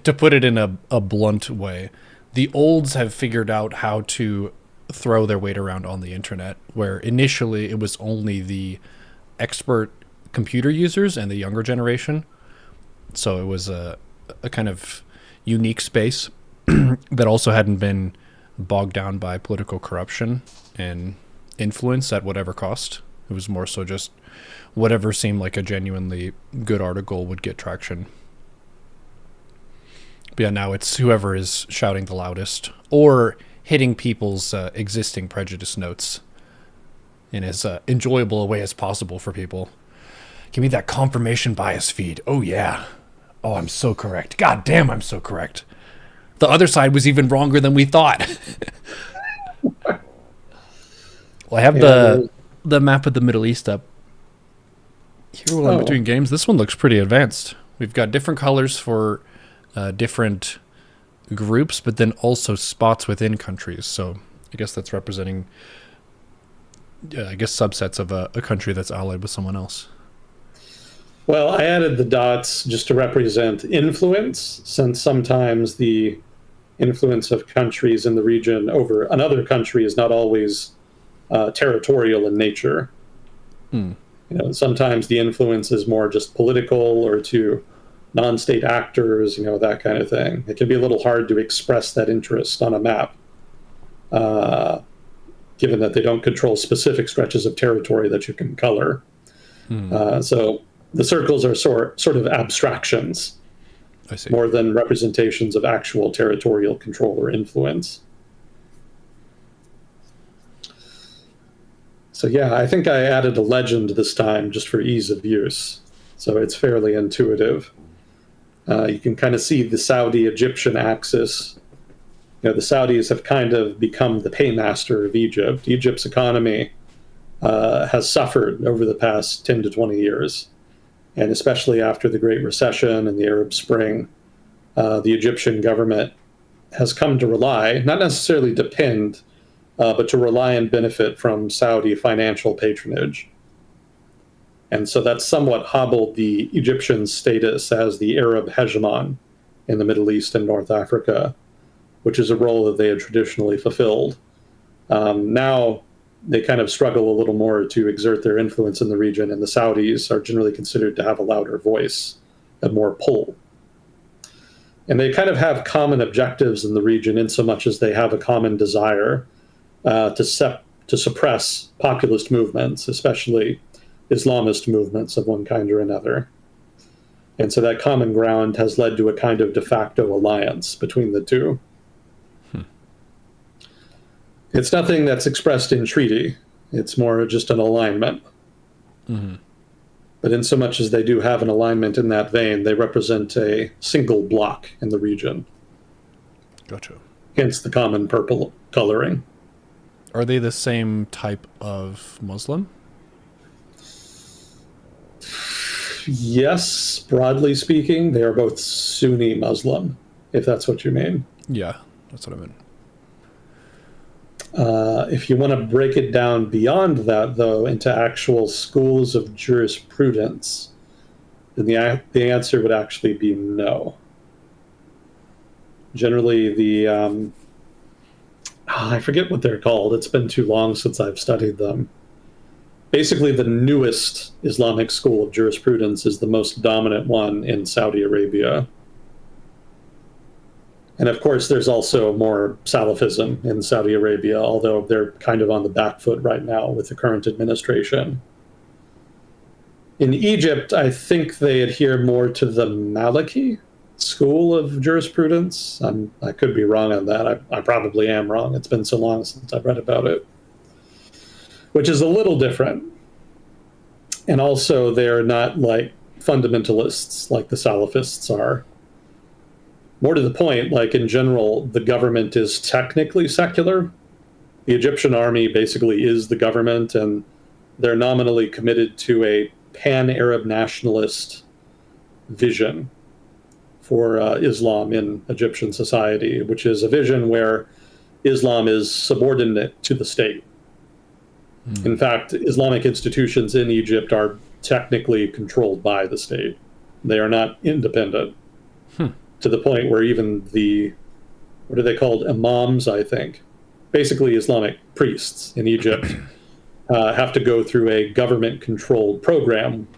to put it in a blunt way, the olds have figured out how to throw their weight around on the internet, where initially it was only the expert computer users and the younger generation. So it was a kind of unique space that also hadn't been bogged down by political corruption and influence at whatever cost. It was more so just whatever seemed like a genuinely good article would get traction. But yeah, now it's whoever is shouting the loudest or hitting people's existing prejudice notes in as enjoyable a way as possible for people. Give me that confirmation bias feed. Oh, yeah. Oh, I'm so correct. God damn, I'm so correct. The other side was even wronger than we thought. Well, I have the map of the Middle East up here while I'm between games. This one looks pretty advanced. We've got different colors for different groups, but then also spots within countries. So I guess that's representing, subsets of a country that's allied with someone else. Well, I added the dots just to represent influence, since sometimes the influence of countries in the region over another country is not always territorial in nature. Sometimes the influence is more just political or to non-state actors, that kind of thing. It can be a little hard to express that interest on a map, given that they don't control specific stretches of territory that you can color. So the circles are sort of abstractions, I see, more than representations of actual territorial control or influence. So yeah, I think I added a legend this time just for ease of use. So it's fairly intuitive. You can kind of see the Saudi-Egyptian axis. The Saudis have kind of become the paymaster of Egypt. Egypt's economy has suffered over the past 10 to 20 years. And especially after the Great Recession and the Arab Spring, the Egyptian government has come to rely, not necessarily depend, but to rely and benefit from Saudi financial patronage. And so that's somewhat hobbled the Egyptian status as the Arab hegemon in the Middle East and North Africa, which is a role that they had traditionally fulfilled. Now they kind of struggle a little more to exert their influence in the region, and the Saudis are generally considered to have a louder voice and more pull. And they kind of have common objectives in the region in so much as they have a common desire to suppress populist movements, especially Islamist movements of one kind or another. And so that common ground has led to a kind of de facto alliance between the two. It's nothing that's expressed in treaty. It's more just an alignment. But in so much as they do have an alignment in that vein, they represent a single block in the region. Gotcha. hence the common purple coloring. Are they the same type of Muslim? Yes, broadly speaking, they are both Sunni Muslim, if that's what you mean. Yeah, that's what I meant. If you want to break it down beyond that, though, into actual schools of jurisprudence, then the answer would actually be no. Generally, I forget what they're called. It's been too long since I've studied them. Basically, the newest Islamic school of jurisprudence is the most dominant one in Saudi Arabia. And of course, there's also more Salafism in Saudi Arabia, although they're kind of on the back foot right now with the current administration. In Egypt, I think they adhere more to the Maliki school of jurisprudence. I could be wrong on that. I probably am wrong. It's been so long since I've read about it, which is a little different. And also, they're not like fundamentalists like the Salafists are. More to the point, like in general, the government is technically secular. The Egyptian army basically is the government, and they're nominally committed to a pan-Arab nationalist vision for Islam in Egyptian society, which is a vision where Islam is subordinate to the state. In fact, Islamic institutions in Egypt are technically controlled by the state. They are not independent. To the point where even what are they called? Imams, I think. Basically, Islamic priests in Egypt have to go through a government-controlled program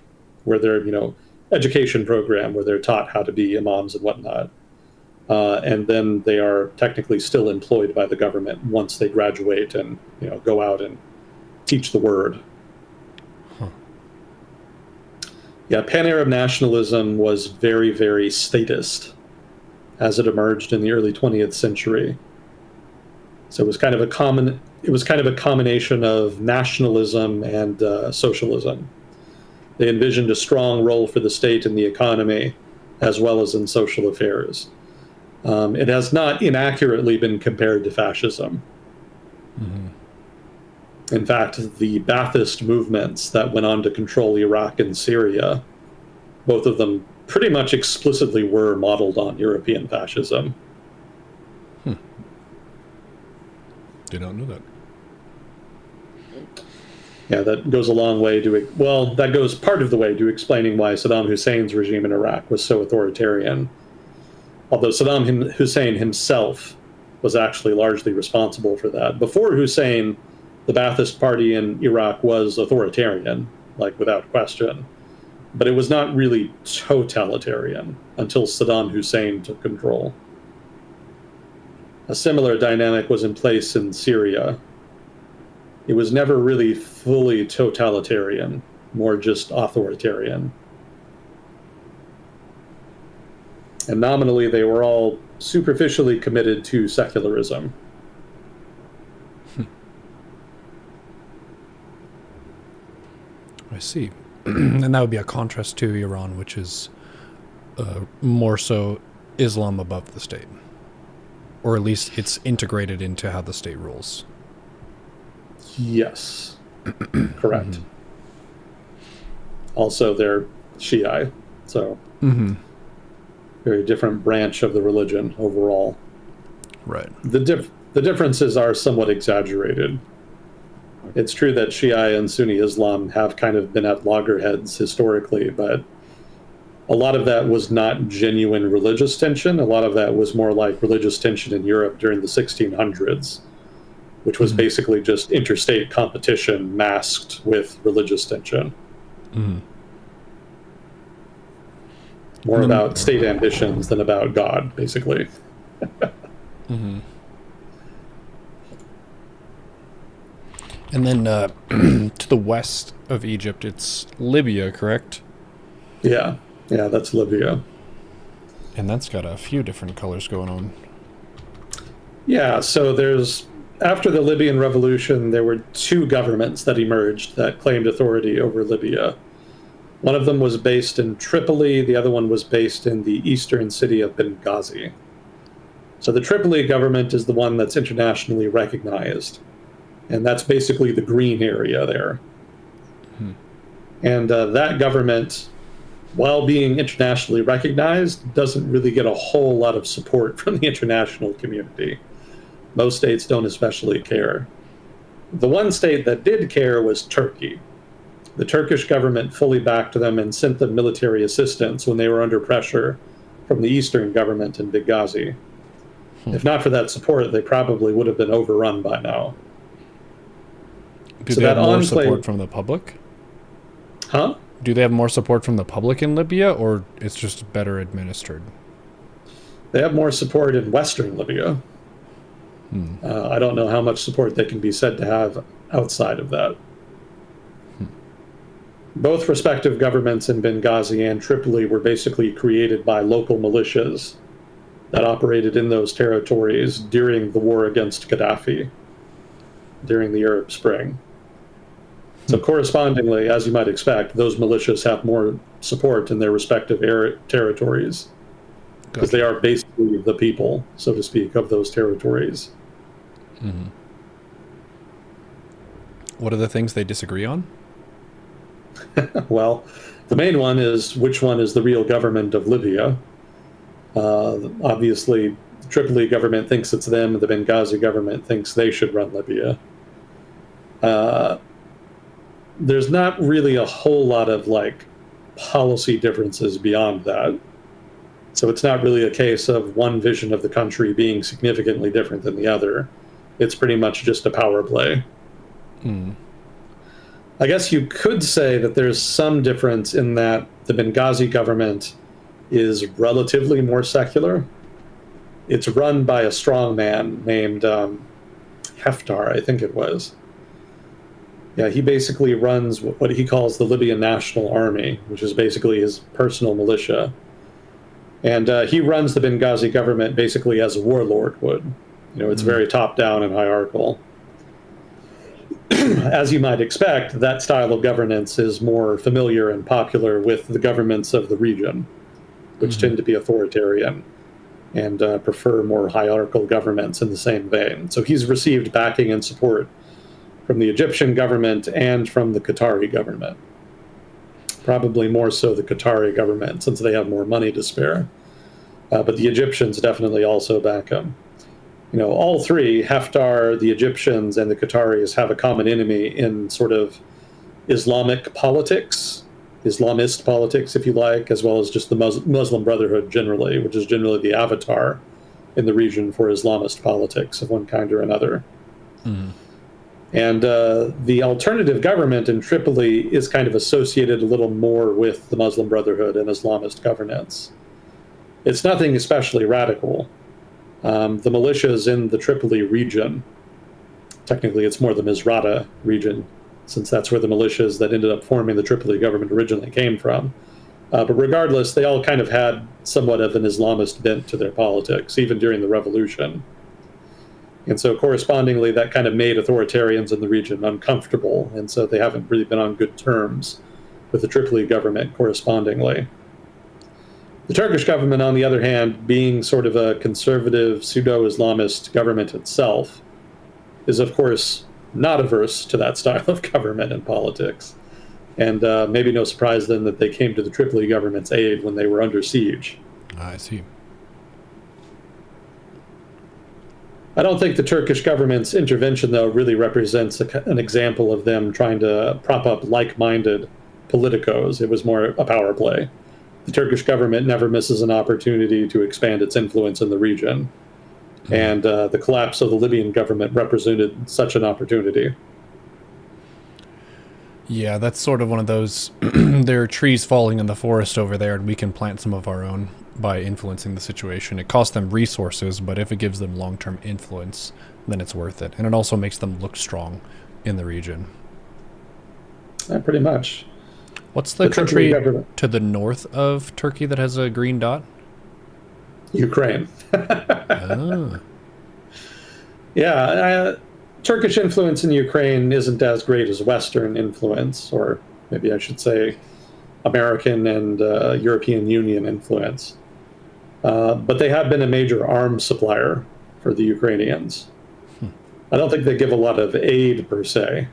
where they're, education program where they're taught how to be imams and whatnot. And then they are technically still employed by the government once they graduate and, go out and teach the word. Yeah, pan-Arab nationalism was very, very statist as it emerged in the early 20th century. So it was kind of a combination of nationalism and socialism. They envisioned a strong role for the state in the economy as well as in social affairs. It has not inaccurately been compared to fascism. In fact, the Ba'athist movements that went on to control Iraq and Syria, both of them pretty much explicitly were modeled on European fascism. Did not know that. Yeah, that goes a long way that goes part of the way to explaining why Saddam Hussein's regime in Iraq was so authoritarian. Although Saddam Hussein himself was actually largely responsible for that. Before Hussein, the Ba'athist Party in Iraq was authoritarian, like without question. But it was not really totalitarian until Saddam Hussein took control. A similar dynamic was in place in Syria. It was never really fully totalitarian, more just authoritarian. And nominally, they were all superficially committed to secularism. I see. And that would be a contrast to Iran, which is more so Islam above the state. Or at least it's integrated into how the state rules. Yes, correct. Also, they're Shiite, so very different branch of the religion overall. Right. The differences are somewhat exaggerated. It's true that Shia and Sunni Islam have kind of been at loggerheads historically, but a lot of that was not genuine religious tension. A lot of that was more like religious tension in Europe during the 1600s, which was basically just interstate competition masked with religious tension. More about state ambitions than about God, basically. And then to the west of Egypt, it's Libya, correct? Yeah, that's Libya. And that's got a few different colors going on. Yeah, so after the Libyan revolution, there were two governments that emerged that claimed authority over Libya. One of them was based in Tripoli, the other one was based in the eastern city of Benghazi. So the Tripoli government is the one that's internationally recognized. And that's basically the green area there. And that government, while being internationally recognized, doesn't really get a whole lot of support from the international community. Most states don't especially care. The one state that did care was Turkey. The Turkish government fully backed them and sent them military assistance when they were under pressure from the Eastern government in Benghazi. If not for that support, they probably would have been overrun by now. Do they have more support from the public? Huh? Do they have more support from the public in Libya, or it's just better administered? They have more support in Western Libya. I don't know how much support they can be said to have outside of that. Both respective governments in Benghazi and Tripoli were basically created by local militias that operated in those territories during the war against Gaddafi, during the Arab Spring. So correspondingly, as you might expect, those militias have more support in their respective territories because they are basically the people, so to speak, of those territories. What are the things they disagree on? Well, the main one is which one is the real government of Libya. Obviously, the Tripoli government thinks it's them, and the Benghazi government thinks they should run Libya. There's not really a whole lot of policy differences beyond that. So it's not really a case of one vision of the country being significantly different than the other. It's pretty much just a power play. I guess you could say that there's some difference in that the Benghazi government is relatively more secular. It's run by a strongman named Haftar, I think it was. Yeah, he basically runs what he calls the Libyan National Army, which is basically his personal militia. And he runs the Benghazi government basically as a warlord would. It's very top-down and hierarchical. As you might expect, that style of governance is more familiar and popular with the governments of the region, which tend to be authoritarian and prefer more hierarchical governments in the same vein. So he's received backing and support from the Egyptian government and from the Qatari government. Probably more so the Qatari government, since they have more money to spare. But the Egyptians definitely also back him. All three, Haftar, the Egyptians, and the Qataris, have a common enemy in sort of Islamic politics, Islamist politics, if you like, as well as just the Muslim Brotherhood generally, which is generally the avatar in the region for Islamist politics of one kind or another. And the alternative government in Tripoli is kind of associated a little more with the Muslim Brotherhood and Islamist governance. It's nothing especially radical. The militias in the Tripoli region, technically it's more the Misrata region, since that's where the militias that ended up forming the Tripoli government originally came from. But regardless, they all kind of had somewhat of an Islamist bent to their politics, even during the revolution. And so correspondingly, that kind of made authoritarians in the region uncomfortable, and so they haven't really been on good terms with the Tripoli government correspondingly. The Turkish government, on the other hand, being sort of a conservative, pseudo-Islamist government itself, is of course not averse to that style of government and politics. And maybe no surprise then that they came to the Tripoli government's aid when they were under siege. I see. I don't think the Turkish government's intervention, though, really represents an example of them trying to prop up like-minded politicos. It was more a power play. The Turkish government never misses an opportunity to expand its influence in the region. And the collapse of the Libyan government represented such an opportunity. Yeah, that's sort of one of those, there are trees falling in the forest over there, and we can plant some of our own by influencing the situation. It costs them resources, but if it gives them long-term influence, then it's worth it. And it also makes them look strong in the region. Pretty much. What's the country to the north of Turkey that has a green dot? Ukraine. Yeah, Turkish influence in Ukraine isn't as great as Western influence, or maybe I should say American and European Union influence. But they have been a major arms supplier for the Ukrainians. I don't think they give a lot of aid per se,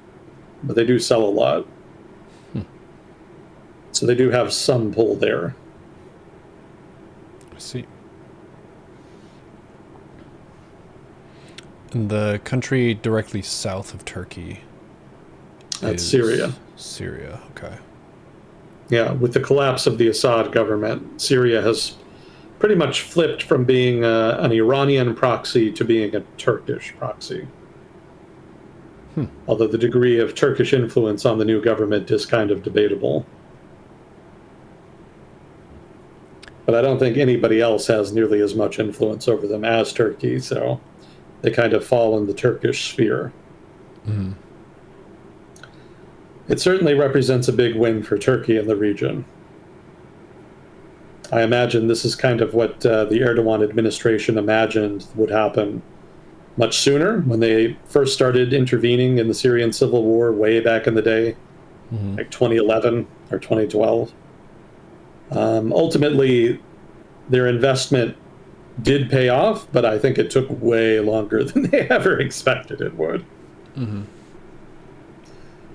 but they do sell a lot. So they do have some pull there. I see. And the country directly south of Turkey That's is Syria. Syria, okay. Yeah, with the collapse of the Assad government, Syria has pretty much flipped from being an Iranian proxy to being a Turkish proxy. Although the degree of Turkish influence on the new government is kind of debatable. But I don't think anybody else has nearly as much influence over them as Turkey, so they kind of fall in the Turkish sphere. It certainly represents a big win for Turkey in the region. I imagine this is kind of what the Erdogan administration imagined would happen much sooner when they first started intervening in the Syrian civil war way back in the day, like 2011 or 2012. Ultimately, their investment did pay off, but I think it took way longer than they ever expected it would.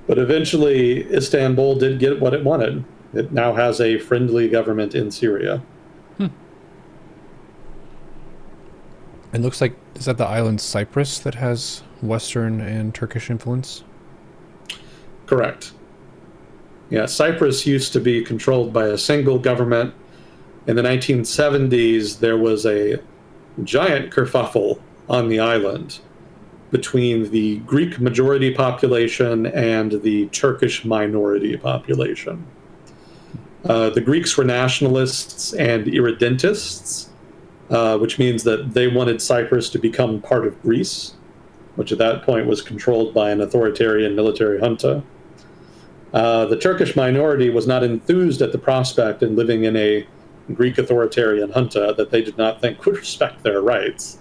But eventually, Istanbul did get what it wanted. It now has a friendly government in Syria. It looks like, is that the island Cyprus that has Western and Turkish influence? Correct. Yeah, Cyprus used to be controlled by a single government. In the 1970s, there was a giant kerfuffle on the island between the Greek majority population and the Turkish minority population. The Greeks were nationalists and irredentists, which means that they wanted Cyprus to become part of Greece, which at that point was controlled by an authoritarian military junta. The Turkish minority was not enthused at the prospect in living in a Greek authoritarian junta that they did not think would respect their rights.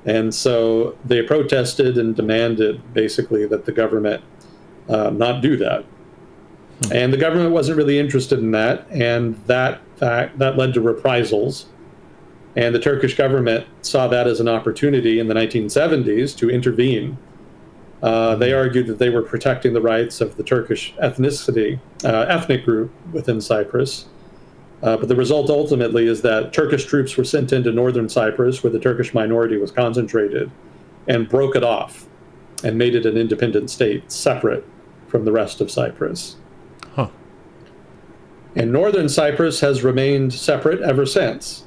And so they protested and demanded basically that the government not do that. And the government wasn't really interested in that, and that led to reprisals. And the Turkish government saw that as an opportunity in the 1970s to intervene. They argued that they were protecting the rights of the Turkish ethnic group within Cyprus. But the result ultimately is that Turkish troops were sent into northern Cyprus, where the Turkish minority was concentrated, and broke it off and made it an independent state separate from the rest of Cyprus. And northern Cyprus has remained separate ever since.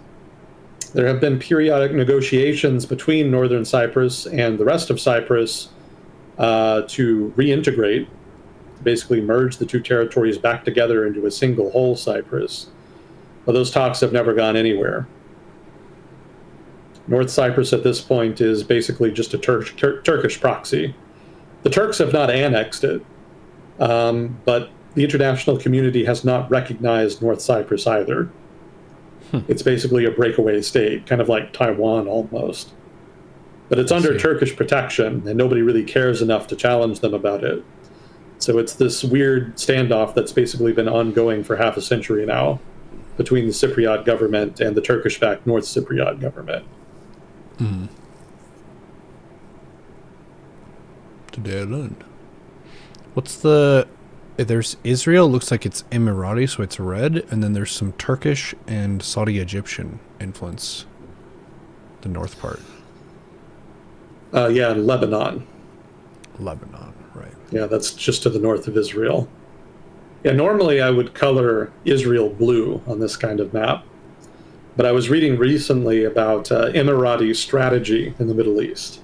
There have been periodic negotiations between northern Cyprus and the rest of Cyprus to reintegrate, basically merge the two territories back together into a single whole Cyprus. But those talks have never gone anywhere. North Cyprus at this point is basically just a Turkish proxy. The Turks have not annexed it, but the international community has not recognized North Cyprus either. It's basically a breakaway state, kind of like Taiwan almost. But it's under Turkish protection, and nobody really cares enough to challenge them about it. So it's this weird standoff that's basically been ongoing for half a century now between the Cypriot government and the Turkish-backed North Cypriot government. Today I learned. There's Israel, looks like it's Emirati, so it's red, and then there's some Turkish and Saudi Egyptian influence. The north part. Yeah, Lebanon. Lebanon, right. Yeah, that's just to the north of Israel. Yeah, normally I would color Israel blue on this kind of map, but I was reading recently about Emirati strategy in the Middle East.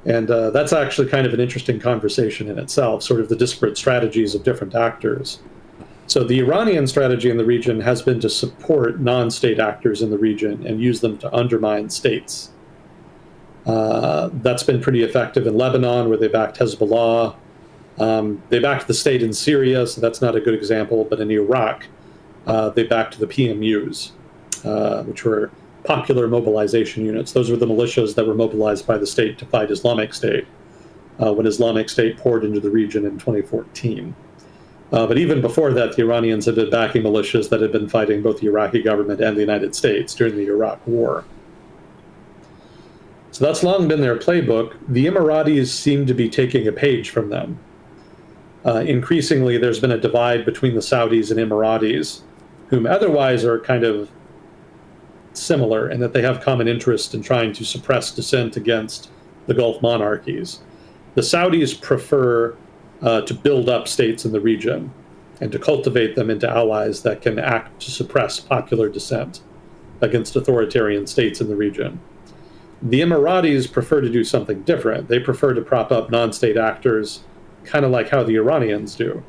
And that's actually kind of an interesting conversation in itself, sort of the disparate strategies of different actors. So the Iranian strategy in the region has been to support non-state actors in the region and use them to undermine states. That's been pretty effective in Lebanon, where they backed Hezbollah. They backed the state in Syria, so that's not a good example. But in Iraq, they backed the PMUs, which were Popular Mobilization Units. Those were the militias that were mobilized by the state to fight Islamic State when Islamic State poured into the region in 2014. But even before that, the Iranians had been backing militias that had been fighting both the Iraqi government and the United States during the Iraq War. So that's long been their playbook. The Emiratis seem to be taking a page from them. Increasingly, there's been a divide between the Saudis and Emiratis, whom otherwise are kind of similar in that they have common interest in trying to suppress dissent against the Gulf monarchies. The Saudis prefer to build up states in the region and to cultivate them into allies that can act to suppress popular dissent against authoritarian states in the region. The Emiratis prefer to do something different. They prefer to prop up non-state actors, kind of like how the Iranians do.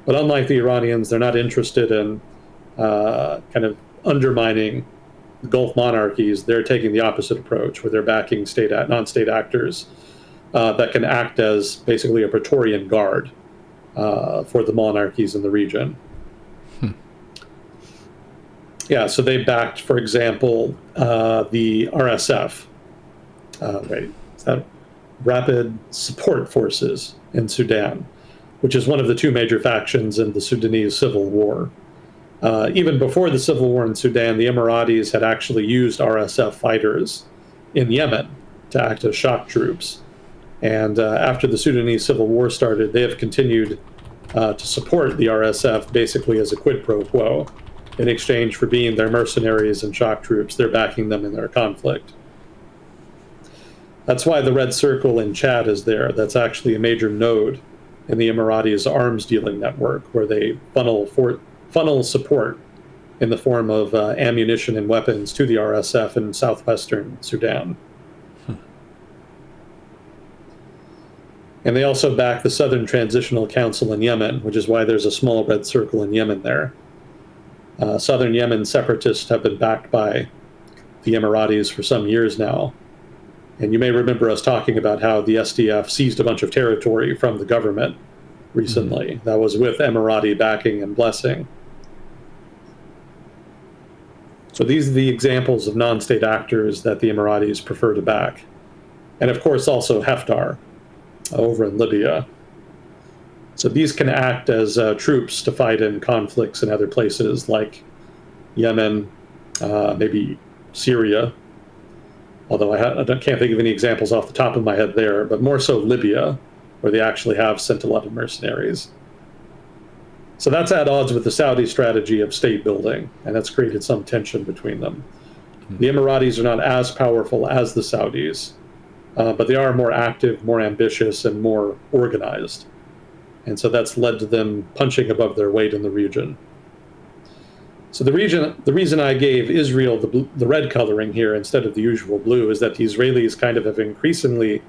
But unlike the Iranians, they're not interested in kind of undermining Gulf monarchies. They're taking the opposite approach, where they're backing non-state actors that can act as basically a Praetorian guard for the monarchies in the region. Yeah, so they backed, for example, the RSF, is that Rapid Support Forces in Sudan, which is one of the two major factions in the Sudanese civil war. Even before the civil war in Sudan, the Emiratis had actually used RSF fighters in Yemen to act as shock troops. And after the Sudanese civil war started, they have continued to support the RSF basically as a quid pro quo. In exchange for being their mercenaries and shock troops, they're backing them in their conflict. That's why the red circle in Chad is there. That's actually a major node in the Emiratis' arms dealing network, where they funnel support in the form of ammunition and weapons to the RSF in southwestern Sudan. And they also back the Southern Transitional Council in Yemen, which is why there's a small red circle in Yemen there. Southern Yemen separatists have been backed by the Emiratis for some years now. And you may remember us talking about how the SDF seized a bunch of territory from the government recently. That was with Emirati backing and blessing. So these are the examples of non-state actors that the Emiratis prefer to back. And of course also Haftar over in Libya. So these can act as troops to fight in conflicts in other places like Yemen, maybe Syria, although I can't think of any examples off the top of my head there, but more so Libya, where they actually have sent a lot of mercenaries. So that's at odds with the Saudi strategy of state building, and that's created some tension between them. The Emiratis are not as powerful as the Saudis, but they are more active, more ambitious, and more organized. And so that's led to them punching above their weight in the region. So the reason I gave Israel the red coloring here instead of the usual blue is that the Israelis kind of have increasingly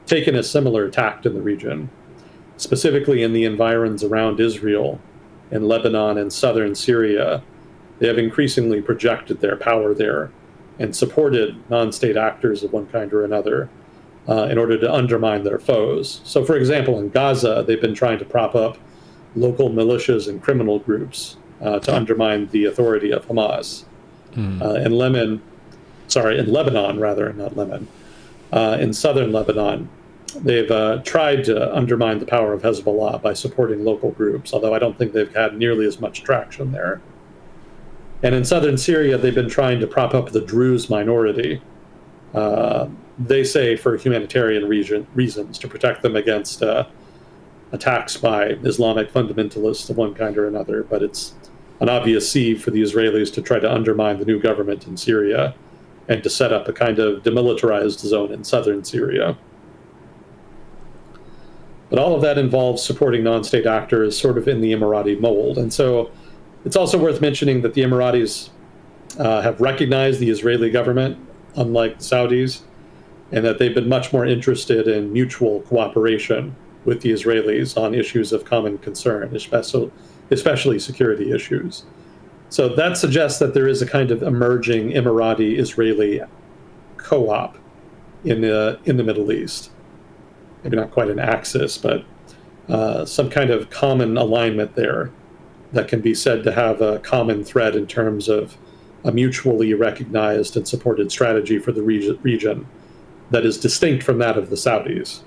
taken a similar tact in the region, specifically in the environs around Israel, in Lebanon and southern Syria. They have increasingly projected their power there and supported non-state actors of one kind or another in order to undermine their foes. So, for example, in Gaza, they've been trying to prop up local militias and criminal groups to undermine the authority of Hamas. In Lebanon, rather, not Lemon. In southern Lebanon, they've tried to undermine the power of Hezbollah by supporting local groups, although I don't think they've had nearly as much traction there. And in southern Syria, they've been trying to prop up the Druze minority. They say for humanitarian reasons, to protect them against attacks by Islamic fundamentalists of one kind or another. But it's an obvious sieve for the Israelis to try to undermine the new government in Syria and to set up a kind of demilitarized zone in southern Syria. But all of that involves supporting non-state actors sort of in the Emirati mold. And so it's also worth mentioning that the Emiratis have recognized the Israeli government, unlike the Saudis, and that they've been much more interested in mutual cooperation with the Israelis on issues of common concern, especially security issues. So that suggests that there is a kind of emerging Emirati-Israeli co-op in the Middle East. Maybe not quite an axis, but some kind of common alignment there that can be said to have a common thread in terms of a mutually recognized and supported strategy for the region that is distinct from that of the Saudis.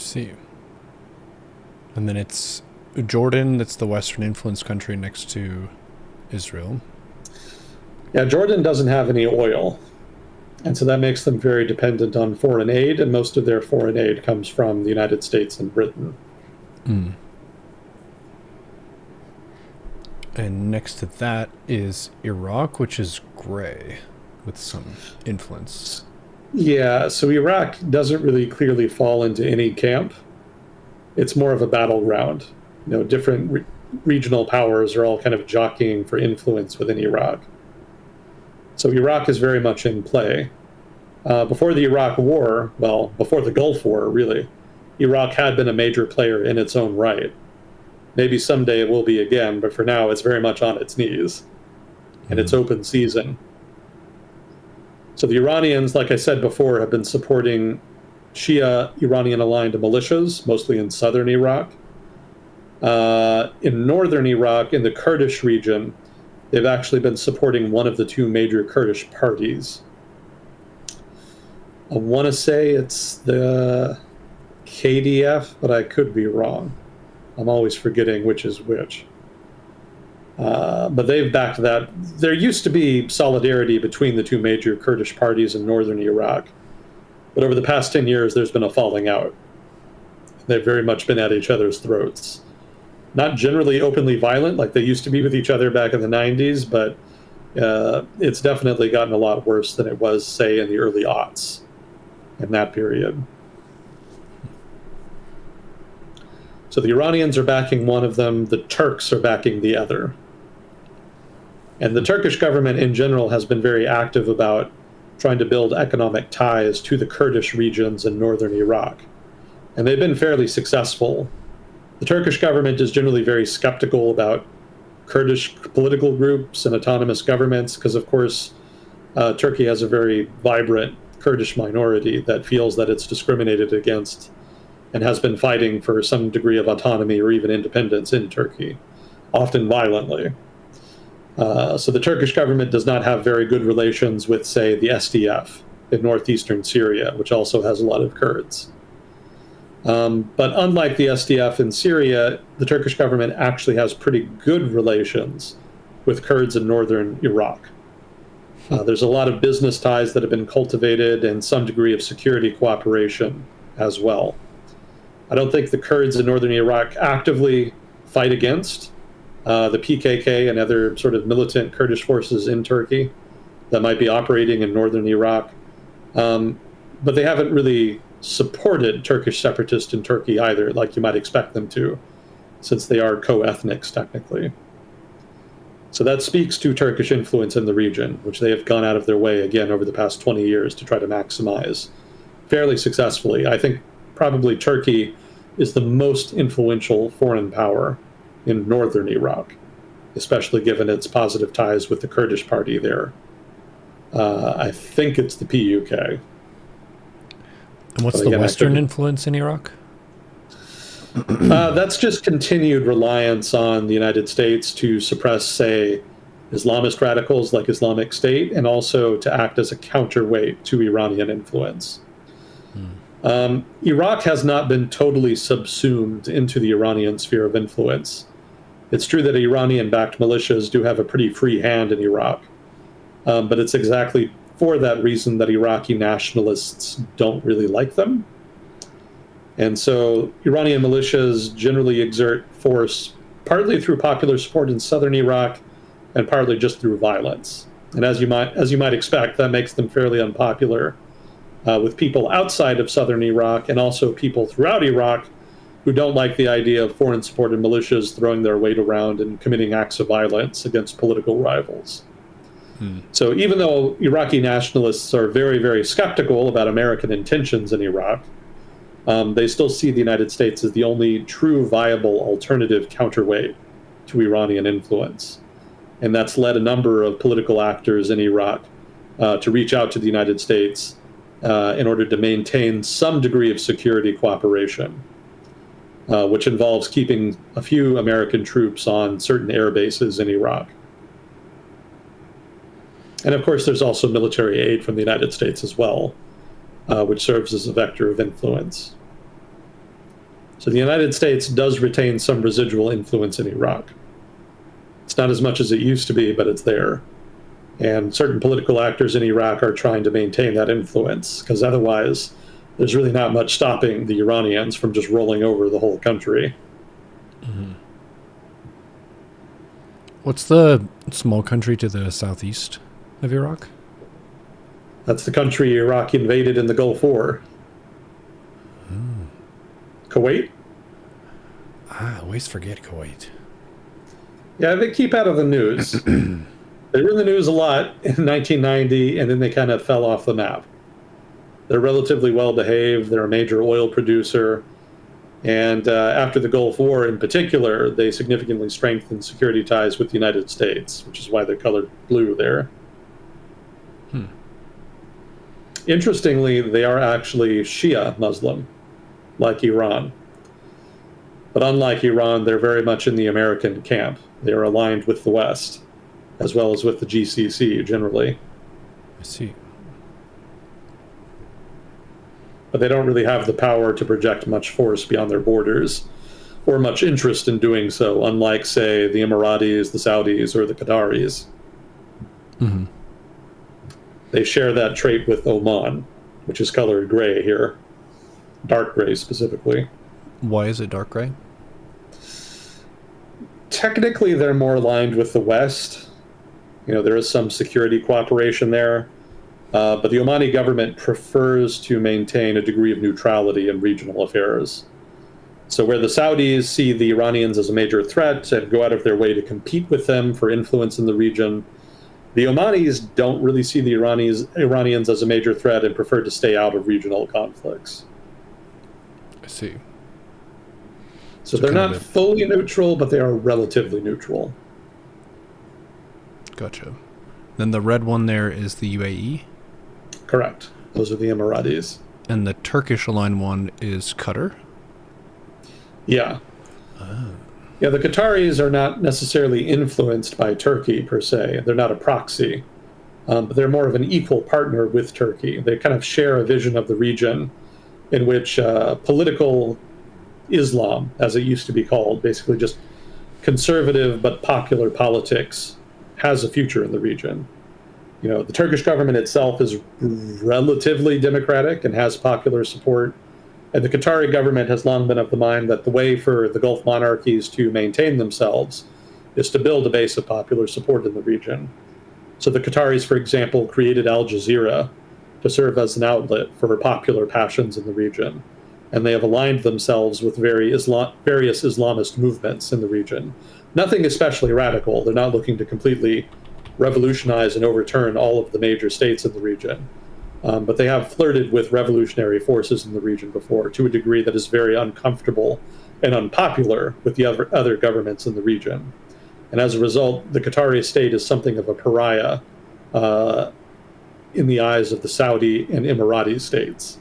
see. And then it's Jordan, that's the Western influence country next to Israel. Yeah, Jordan doesn't have any oil. And so that makes them very dependent on foreign aid, and most of their foreign aid comes from the United States and Britain. Mm. And next to that is Iraq, which is gray with some influence. Yeah, so Iraq doesn't really clearly fall into any camp. It's more of a battleground. Different regional powers are all kind of jockeying for influence within Iraq. So Iraq is very much in play. Before the Iraq War, well, before the Gulf War, really, Iraq had been a major player in its own right. Maybe someday it will be again, but for now it's very much on its knees. And it's open season. So the Iranians, like I said before, have been supporting Shia Iranian-aligned militias, mostly in southern Iraq. In northern Iraq, in the Kurdish region, they've actually been supporting one of the two major Kurdish parties. I want to say it's the KDF, but I could be wrong. I'm always forgetting which is which. But they've backed that. There used to be solidarity between the two major Kurdish parties in northern Iraq. But over the past 10 years, there's been a falling out. They've very much been at each other's throats. Not generally openly violent like they used to be with each other back in the 90s, but it's definitely gotten a lot worse than it was, say, in the early aughts in that period. So the Iranians are backing one of them, the Turks are backing the other. And the Turkish government in general has been very active about trying to build economic ties to the Kurdish regions in northern Iraq. And they've been fairly successful. The Turkish government is generally very skeptical about Kurdish political groups and autonomous governments because, of course, Turkey has a very vibrant Kurdish minority that feels that it's discriminated against and has been fighting for some degree of autonomy or even independence in Turkey, often violently. So the Turkish government does not have very good relations with, say, the SDF in northeastern Syria, which also has a lot of Kurds. But unlike the SDF in Syria, the Turkish government actually has pretty good relations with Kurds in northern Iraq. There's a lot of business ties that have been cultivated and some degree of security cooperation as well. I don't think the Kurds in northern Iraq actively fight against the PKK and other sort of militant Kurdish forces in Turkey that might be operating in northern Iraq. But they haven't really supported Turkish separatists in Turkey either, like you might expect them to, since they are co-ethnics technically. So that speaks to Turkish influence in the region, which they have gone out of their way again over the past 20 years to try to maximize fairly successfully. I think probably Turkey is the most influential foreign power in northern Iraq, especially given its positive ties with the Kurdish party there. I think it's the PUK. And what's the Western influence in Iraq? That's just continued reliance on the United States to suppress, say, Islamist radicals like Islamic State, and also to act as a counterweight to Iranian influence. Iraq has not been totally subsumed into the Iranian sphere of influence. It's true that Iranian-backed militias do have a pretty free hand in Iraq, but it's exactly for that reason that Iraqi nationalists don't really like them. And so Iranian militias generally exert force partly through popular support in southern Iraq and partly just through violence. And as you might expect, that makes them fairly unpopular with people outside of southern Iraq and also people throughout Iraq who don't like the idea of foreign-supported militias throwing their weight around and committing acts of violence against political rivals. So even though Iraqi nationalists are very, very skeptical about American intentions in Iraq, they still see the United States as the only true viable alternative counterweight to Iranian influence. And that's led a number of political actors in Iraq to reach out to the United States in order to maintain some degree of security cooperation, which involves keeping a few American troops on certain air bases in Iraq. And of course, there's also military aid from the United States as well, which serves as a vector of influence. So the United States does retain some residual influence in Iraq. It's not as much as it used to be, but it's there. And certain political actors in Iraq are trying to maintain that influence, because otherwise there's really not much stopping the Iranians from just rolling over the whole country. Mm-hmm. What's the small country to the southeast of Iraq? That's the country Iraq invaded in the Gulf War. Kuwait? I always forget Kuwait. Yeah, they keep out of the news. They were in the news a lot in 1990, and then they kind of fell off the map. They're relatively well behaved. They're a major oil producer. And after the Gulf War in particular, they significantly strengthened security ties with the United States, which is why they're colored blue there. Interestingly, they are actually Shia Muslim, like Iran. But unlike Iran, they're very much in the American camp. They are aligned with the West, as well as with the GCC generally. I see. But they don't really have the power to project much force beyond their borders, or much interest in doing so, unlike, say, the Emiratis, the Saudis, or the Qataris. Mm-hmm. They share that trait with Oman, which is colored gray here, dark gray specifically. Why is it dark gray? Technically, they're more aligned with the West. You know, there is some security cooperation there. But the Omani government prefers to maintain a degree of neutrality in regional affairs. So where the Saudis see the Iranians as a major threat and go out of their way to compete with them for influence in the region, the Omanis don't really see the Iranians as a major threat and prefer to stay out of regional conflicts. I see. So they're not fully neutral, but they are relatively neutral. Gotcha. Then the red one there is the UAE? Correct. Those are the Emiratis. And the Turkish aligned one is Qatar? Yeah. Yeah, the Qataris are not necessarily influenced by Turkey, per se. They're not a proxy. But they're more of an equal partner with Turkey. They kind of share a vision of the region in which political Islam, as it used to be called, basically just conservative but popular politics, has a future in the region. You know, the Turkish government itself is relatively democratic and has popular support. And the Qatari government has long been of the mind that the way for the Gulf monarchies to maintain themselves is to build a base of popular support in the region. So the Qataris, for example, created Al Jazeera to serve as an outlet for popular passions in the region. And they have aligned themselves with various Islamist movements in the region. Nothing especially radical. They're not looking to completely revolutionize and overturn all of the major states in the region. But they have flirted with revolutionary forces in the region before, to a degree that is very uncomfortable and unpopular with the other governments in the region. And as a result, the Qatari state is something of a pariah in the eyes of the Saudi and Emirati states.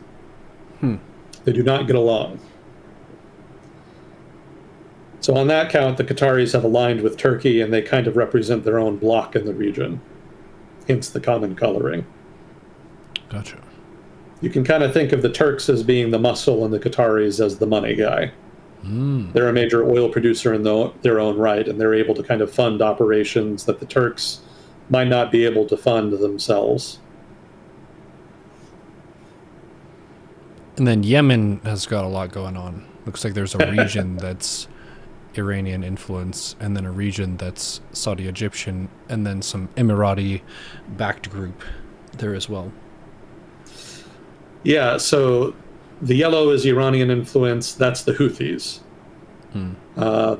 They do not get along. So on that count, the Qataris have aligned with Turkey, and they kind of represent their own bloc in the region, hence the common coloring. Gotcha. You can kind of think of the Turks as being the muscle and the Qataris as the money guy. They're a major oil producer in their own right, and they're able to kind of fund operations that the Turks might not be able to fund themselves. And then Yemen has got a lot going on. Looks like there's a region that's Iranian influence, and then a region that's Saudi Egyptian, and then some Emirati-backed group there as well. Yeah, so the yellow is Iranian influence. That's the Houthis.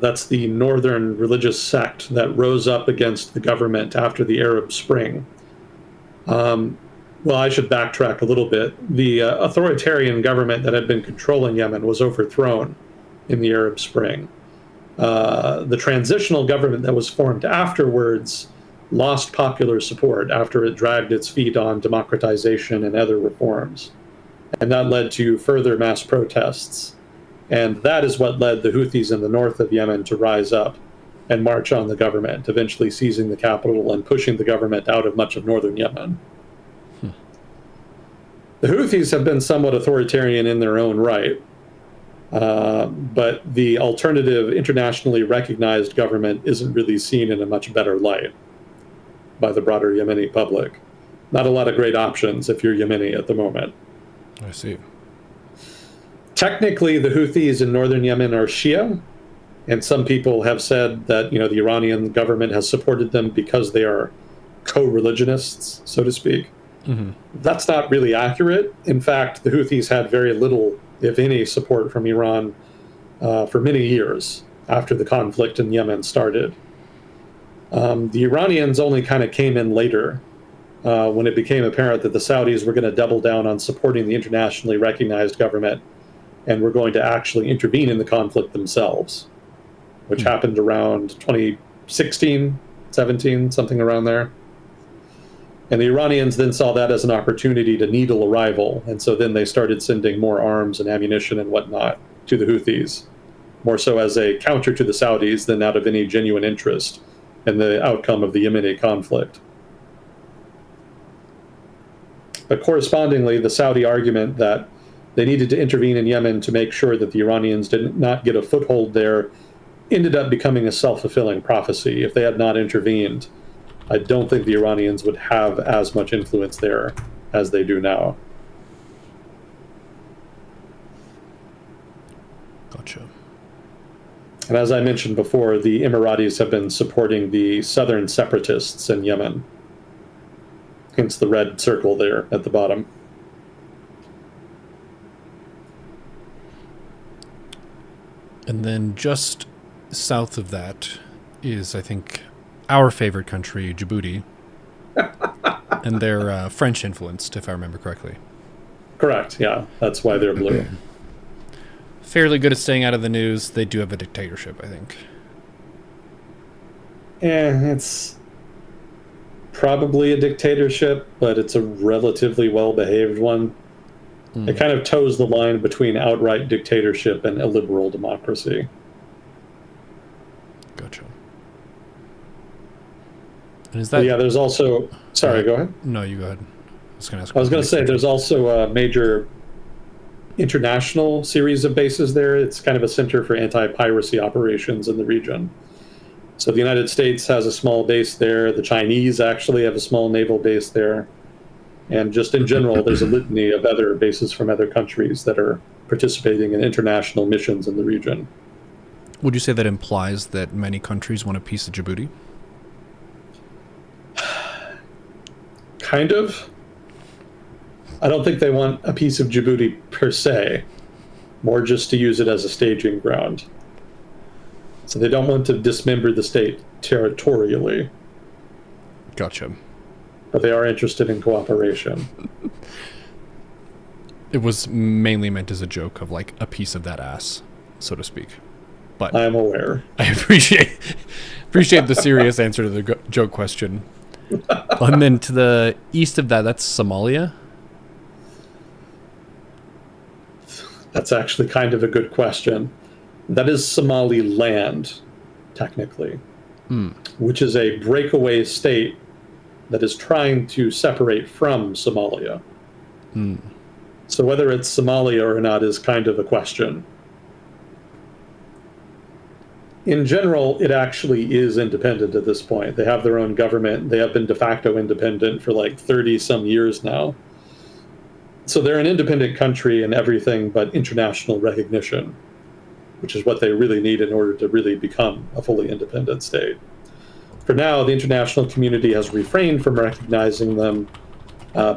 That's the northern religious sect that rose up against the government after the Arab Spring. Well, I should backtrack a little bit. The authoritarian government that had been controlling Yemen was overthrown in the Arab Spring. The transitional government that was formed afterwards lost popular support after it dragged its feet on democratization and other reforms. And that led to further mass protests. And that is what led the Houthis in the north of Yemen to rise up and march on the government, eventually seizing the capital and pushing the government out of much of northern Yemen. The Houthis have been somewhat authoritarian in their own right. But the alternative, internationally recognized government isn't really seen in a much better light by the broader Yemeni public. Not a lot of great options if you're Yemeni at the moment. I see. Technically, the Houthis in northern Yemen are Shia, and some people have said that the Iranian government has supported them because they are co-religionists, so to speak. Mm-hmm. That's not really accurate. In fact, the Houthis had very little, if any, support from Iran for many years after the conflict in Yemen started. The Iranians only kind of came in later when it became apparent that the Saudis were going to double down on supporting the internationally recognized government and were going to actually intervene in the conflict themselves, which happened around 2016, 17, something around there. And the Iranians then saw that as an opportunity to needle a rival, and so then they started sending more arms and ammunition and whatnot to the Houthis, more so as a counter to the Saudis than out of any genuine interest in the outcome of the Yemeni conflict. But correspondingly, the Saudi argument that they needed to intervene in Yemen to make sure that the Iranians did not get a foothold there ended up becoming a self-fulfilling prophecy. If they had not intervened, I don't think the Iranians would have as much influence there as they do now. Gotcha. And as I mentioned before, the Emiratis have been supporting the southern separatists in Yemen. Hence the red circle there at the bottom. And then just south of that is, I think, our favorite country, Djibouti. And they're French influenced, if I remember correctly. Correct, yeah. That's why they're blue. Fairly good at staying out of the news. They do have a dictatorship, I think. It's probably a dictatorship, but it's a relatively well-behaved one. It kind of toes the line between outright dictatorship and illiberal democracy. Gotcha. And is that... Yeah, there's also... Sorry, go ahead. No, you go ahead. I was going to say, there's also a major international series of bases there. It's kind of a center for anti-piracy operations in the region. So the United States has a small base there. The Chinese actually have a small naval base there. And just in general, there's a litany of other bases from other countries that are participating in international missions in the region. Would you say that implies that many countries want a piece of Djibouti? Kind of. I don't think they want a piece of Djibouti per se, more just to use it as a staging ground. So they don't want to dismember the state territorially. Gotcha. But they are interested in cooperation. It was mainly meant as a joke of like a piece of that ass, so to speak. But I am aware. I appreciate the serious answer to the joke question. And then to the east of that, that's Somalia. That's actually kind of a good question. That is Somaliland, technically, which is a breakaway state that is trying to separate from Somalia. So whether it's Somalia or not is kind of a question. In general, it actually is independent at this point. They have their own government. They have been de facto independent for like 30 some years now. So they're an independent country in everything but international recognition, which is what they really need in order to really become a fully independent state. For now, the international community has refrained from recognizing them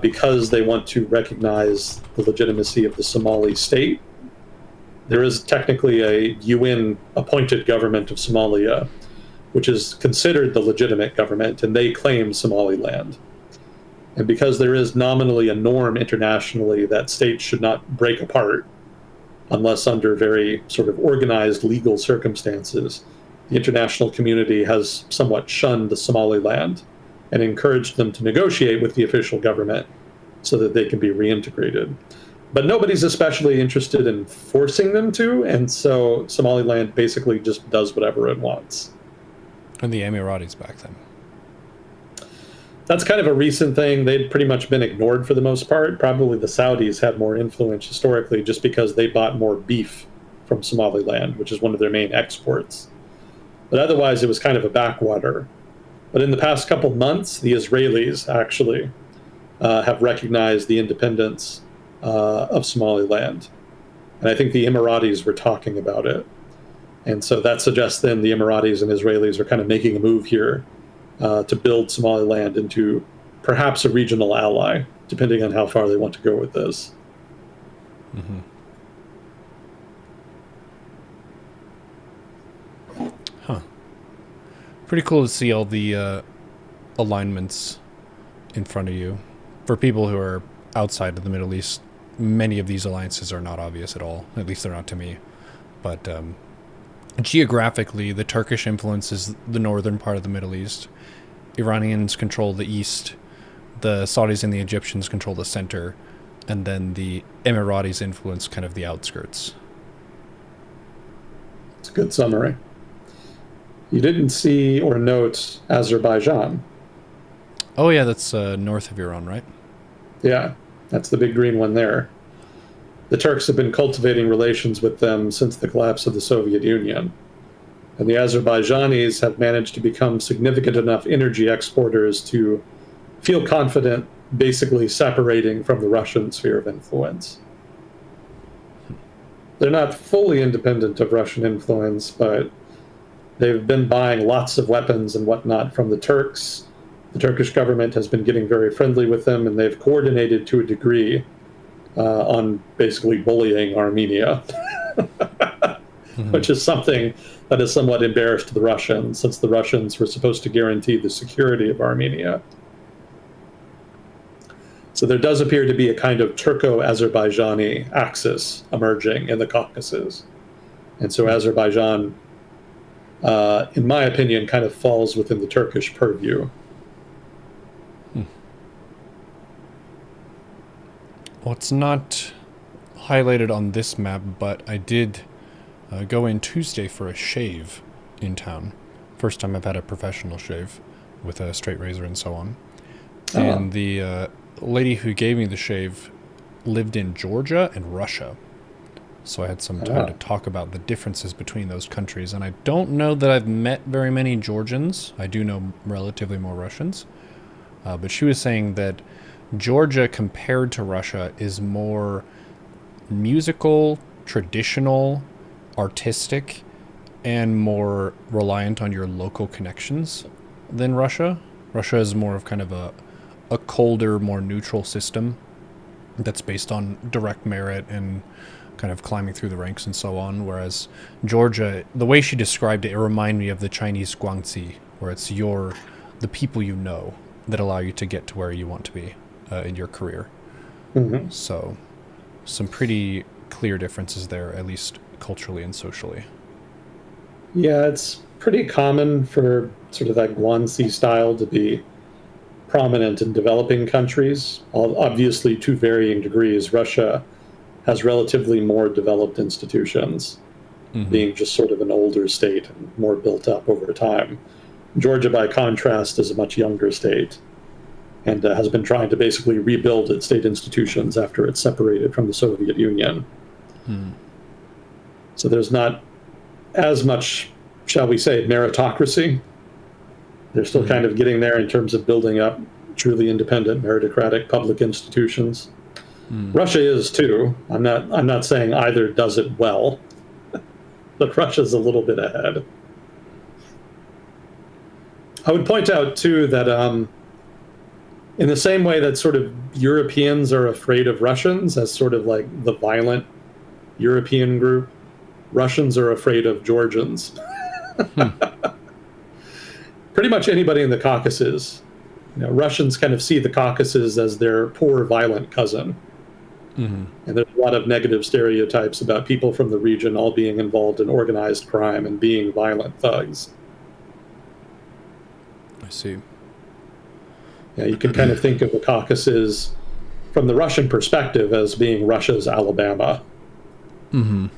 because they want to recognize the legitimacy of the Somali state. There is technically a UN-appointed government of Somalia, which is considered the legitimate government, and they claim Somaliland. And because there is nominally a norm internationally that states should not break apart unless under very sort of organized legal circumstances, the international community has somewhat shunned the Somaliland and encouraged them to negotiate with the official government so that they can be reintegrated. But nobody's especially interested in forcing them to, and so Somaliland basically just does whatever it wants. And the Emiratis back then. That's kind of a recent thing. They'd pretty much been ignored for the most part. Probably the Saudis had more influence historically just because they bought more beef from Somaliland, which is one of their main exports. But otherwise, it was kind of a backwater. But in the past couple months, the Israelis actually have recognized the independence of Somaliland. And I think the Emiratis were talking about it. And so that suggests then the Emiratis and Israelis are kind of making a move here to build Somaliland into perhaps a regional ally, depending on how far they want to go with this. Mm-hmm. Huh. Pretty cool to see all the alignments in front of you. For people who are outside of the Middle East, many of these alliances are not obvious at all. At least they're not to me. But geographically, the Turkish influence is the northern part of the Middle East. Iranians control the east. The Saudis and the Egyptians control the center. And then the Emiratis influence kind of the outskirts. It's a good summary. You didn't see or note Azerbaijan. Oh, yeah, that's north of Iran, right? Yeah, that's the big green one there. The Turks have been cultivating relations with them since the collapse of the Soviet Union. And the Azerbaijanis have managed to become significant enough energy exporters to feel confident basically separating from the Russian sphere of influence. They're not fully independent of Russian influence, but they've been buying lots of weapons and whatnot from the Turks. The Turkish government has been getting very friendly with them, and they've coordinated to a degree on basically bullying Armenia, which is something that has somewhat embarrassed the Russians, since the Russians were supposed to guarantee the security of Armenia. So there does appear to be a kind of Turco-Azerbaijani axis emerging in the Caucasus. And so Azerbaijan, in my opinion, kind of falls within the Turkish purview. Well, it's not highlighted on this map, but I did go in Tuesday for a shave in town. First time I've had a professional shave with a straight razor and so on. And the lady who gave me the shave lived in Georgia and Russia. So I had some time to talk about the differences between those countries. And I don't know that I've met very many Georgians. I do know relatively more Russians. But she was saying that Georgia, compared to Russia, is more musical, traditional, artistic, and more reliant on your local connections than Russia. Russia is more of kind of a colder, more neutral system that's based on direct merit and kind of climbing through the ranks and so on. Whereas Georgia, the way she described it, it reminded me of the Chinese guangxi, where it's the people you know that allow you to get to where you want to be in your career. Mm-hmm. So some pretty clear differences there, at least culturally and socially. Yeah, it's pretty common for sort of that Guanxi style to be prominent in developing countries, obviously to varying degrees. Russia has relatively more developed institutions, being just sort of an older state and more built up over time. Georgia, by contrast, is a much younger state and has been trying to basically rebuild its state institutions after it separated from the Soviet Union. So there's not as much, shall we say, meritocracy. They're still kind of getting there in terms of building up truly independent, meritocratic public institutions. Russia is too. I'm not saying either does it well, but Russia's a little bit ahead. I would point out too that in the same way that sort of Europeans are afraid of Russians as sort of like the violent European group, Russians are afraid of Georgians. Pretty much anybody in the Caucasus. Russians kind of see the Caucasus as their poor, violent cousin. And there's a lot of negative stereotypes about people from the region all being involved in organized crime and being violent thugs. I see. Yeah, you can kind of think of the Caucasus from the Russian perspective as being Russia's Alabama. Kind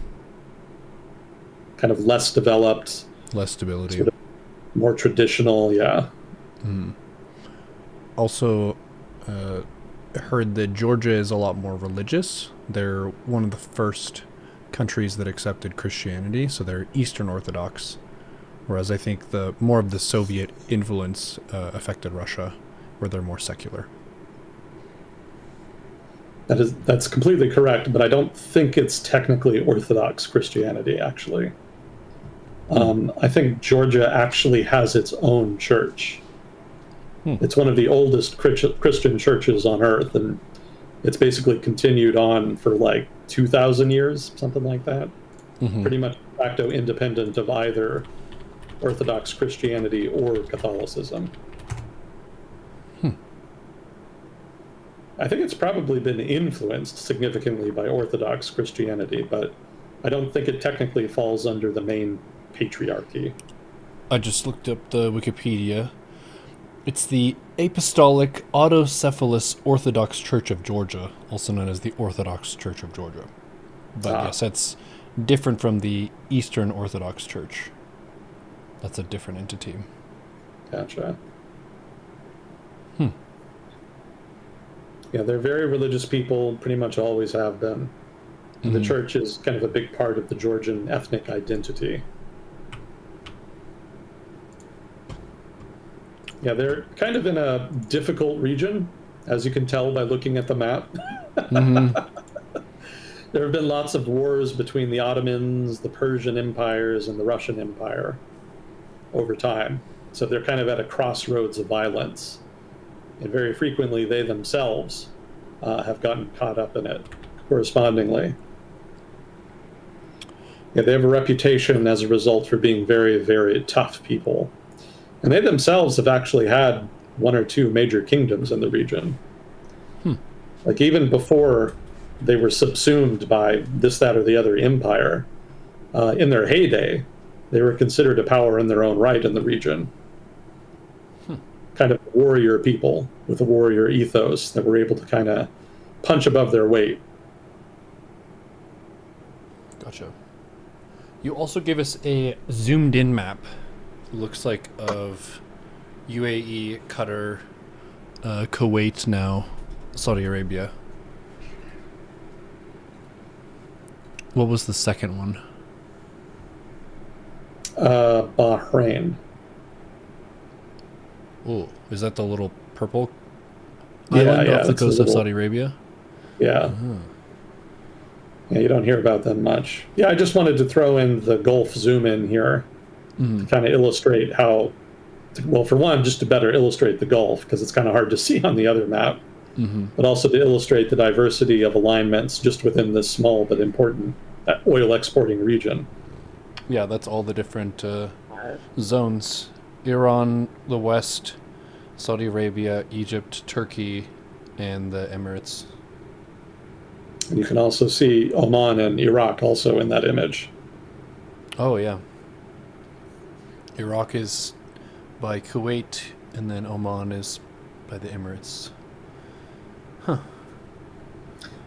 of less developed. Less stability. Sort of more traditional, yeah. Also, heard that Georgia is a lot more religious. They're one of the first countries that accepted Christianity, so they're Eastern Orthodox. Whereas I think the more of the Soviet influence affected Russia, where they're more secular. That's completely correct, but I don't think it's technically Orthodox Christianity, actually. I think Georgia actually has its own church. It's one of the oldest Christian churches on earth, and it's basically continued on for like 2,000 years, something like that. Pretty much de facto independent of either Orthodox Christianity or Catholicism. I think it's probably been influenced significantly by Orthodox Christianity, but I don't think it technically falls under the main patriarchy. I just looked up the Wikipedia. It's the Apostolic Autocephalous Orthodox Church of Georgia, also known as the Orthodox Church of Georgia. But yes, that's different from the Eastern Orthodox Church. That's a different entity. Gotcha. Yeah, they're very religious people, pretty much always have been. The church is kind of a big part of the Georgian ethnic identity. Yeah, they're kind of in a difficult region, as you can tell by looking at the map. There have been lots of wars between the Ottomans, the Persian empires, and the Russian Empire over time. So they're kind of at a crossroads of violence. And very frequently, they themselves have gotten caught up in it correspondingly. Yeah, they have a reputation as a result for being very, very tough people. And they themselves have actually had one or two major kingdoms in the region. Like even before they were subsumed by this, that, or the other empire, in their heyday, they were considered a power in their own right in the region. Kind of warrior people with a warrior ethos that were able to kind of punch above their weight. Gotcha. You also gave us a zoomed in map. Looks like of UAE, Qatar, Kuwait now, Saudi Arabia. What was the second one? Bahrain. Oh, is that the little purple Yeah, island yeah, off the it's a coast of little- Saudi Arabia? Yeah. Yeah, you don't hear about them much. Yeah, I just wanted to throw in the Gulf zoom in here to kind of illustrate how, well, for one, just to better illustrate the Gulf, because it's kind of hard to see on the other map, but also to illustrate the diversity of alignments just within this small but important oil exporting region. Yeah, that's all the different zones. Iran, the West, Saudi Arabia, Egypt, Turkey, and the Emirates. And you can also see Oman and Iraq also in that image. Oh, yeah. Iraq is by Kuwait, and then Oman is by the Emirates.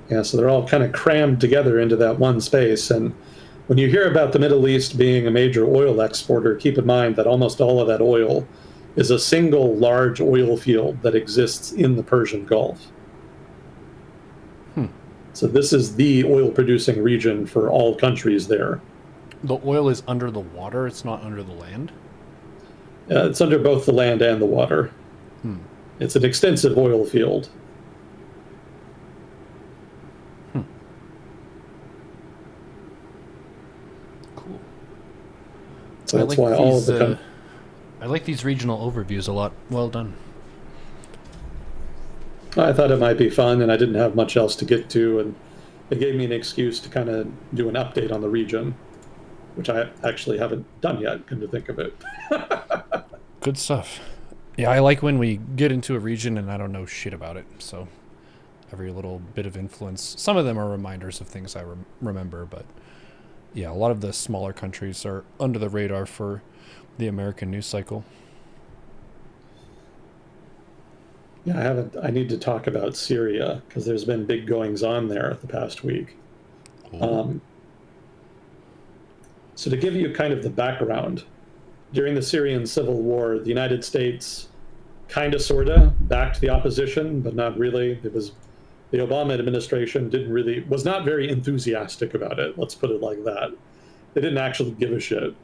Yeah, so they're all kind of crammed together into that one space. And when you hear about the Middle East being a major oil exporter, keep in mind that almost all of that oil is a single large oil field that exists in the Persian Gulf. So this is the oil producing region for all countries there. The oil is under the water, it's not under the land? It's under both the land and the water. It's an extensive oil field. Cool. So that's why all of the I like these regional overviews a lot. Well done. I thought it might be fun, and I didn't have much else to get to, and it gave me an excuse to kind of do an update on the region, which I actually haven't done yet, come to think of it. Good stuff. Yeah, I like when we get into a region and I don't know shit about it, so every little bit of influence. Some of them are reminders of things I remember, but yeah, a lot of the smaller countries are under the radar for the American news cycle. Yeah, I need to talk about Syria, because there's been big goings on there the past week. So to give you kind of the background, during the Syrian civil war, the United States kind of, sort of, backed the opposition, but not really. It was The Obama administration was not very enthusiastic about it. Let's put it like that. They didn't actually give a shit,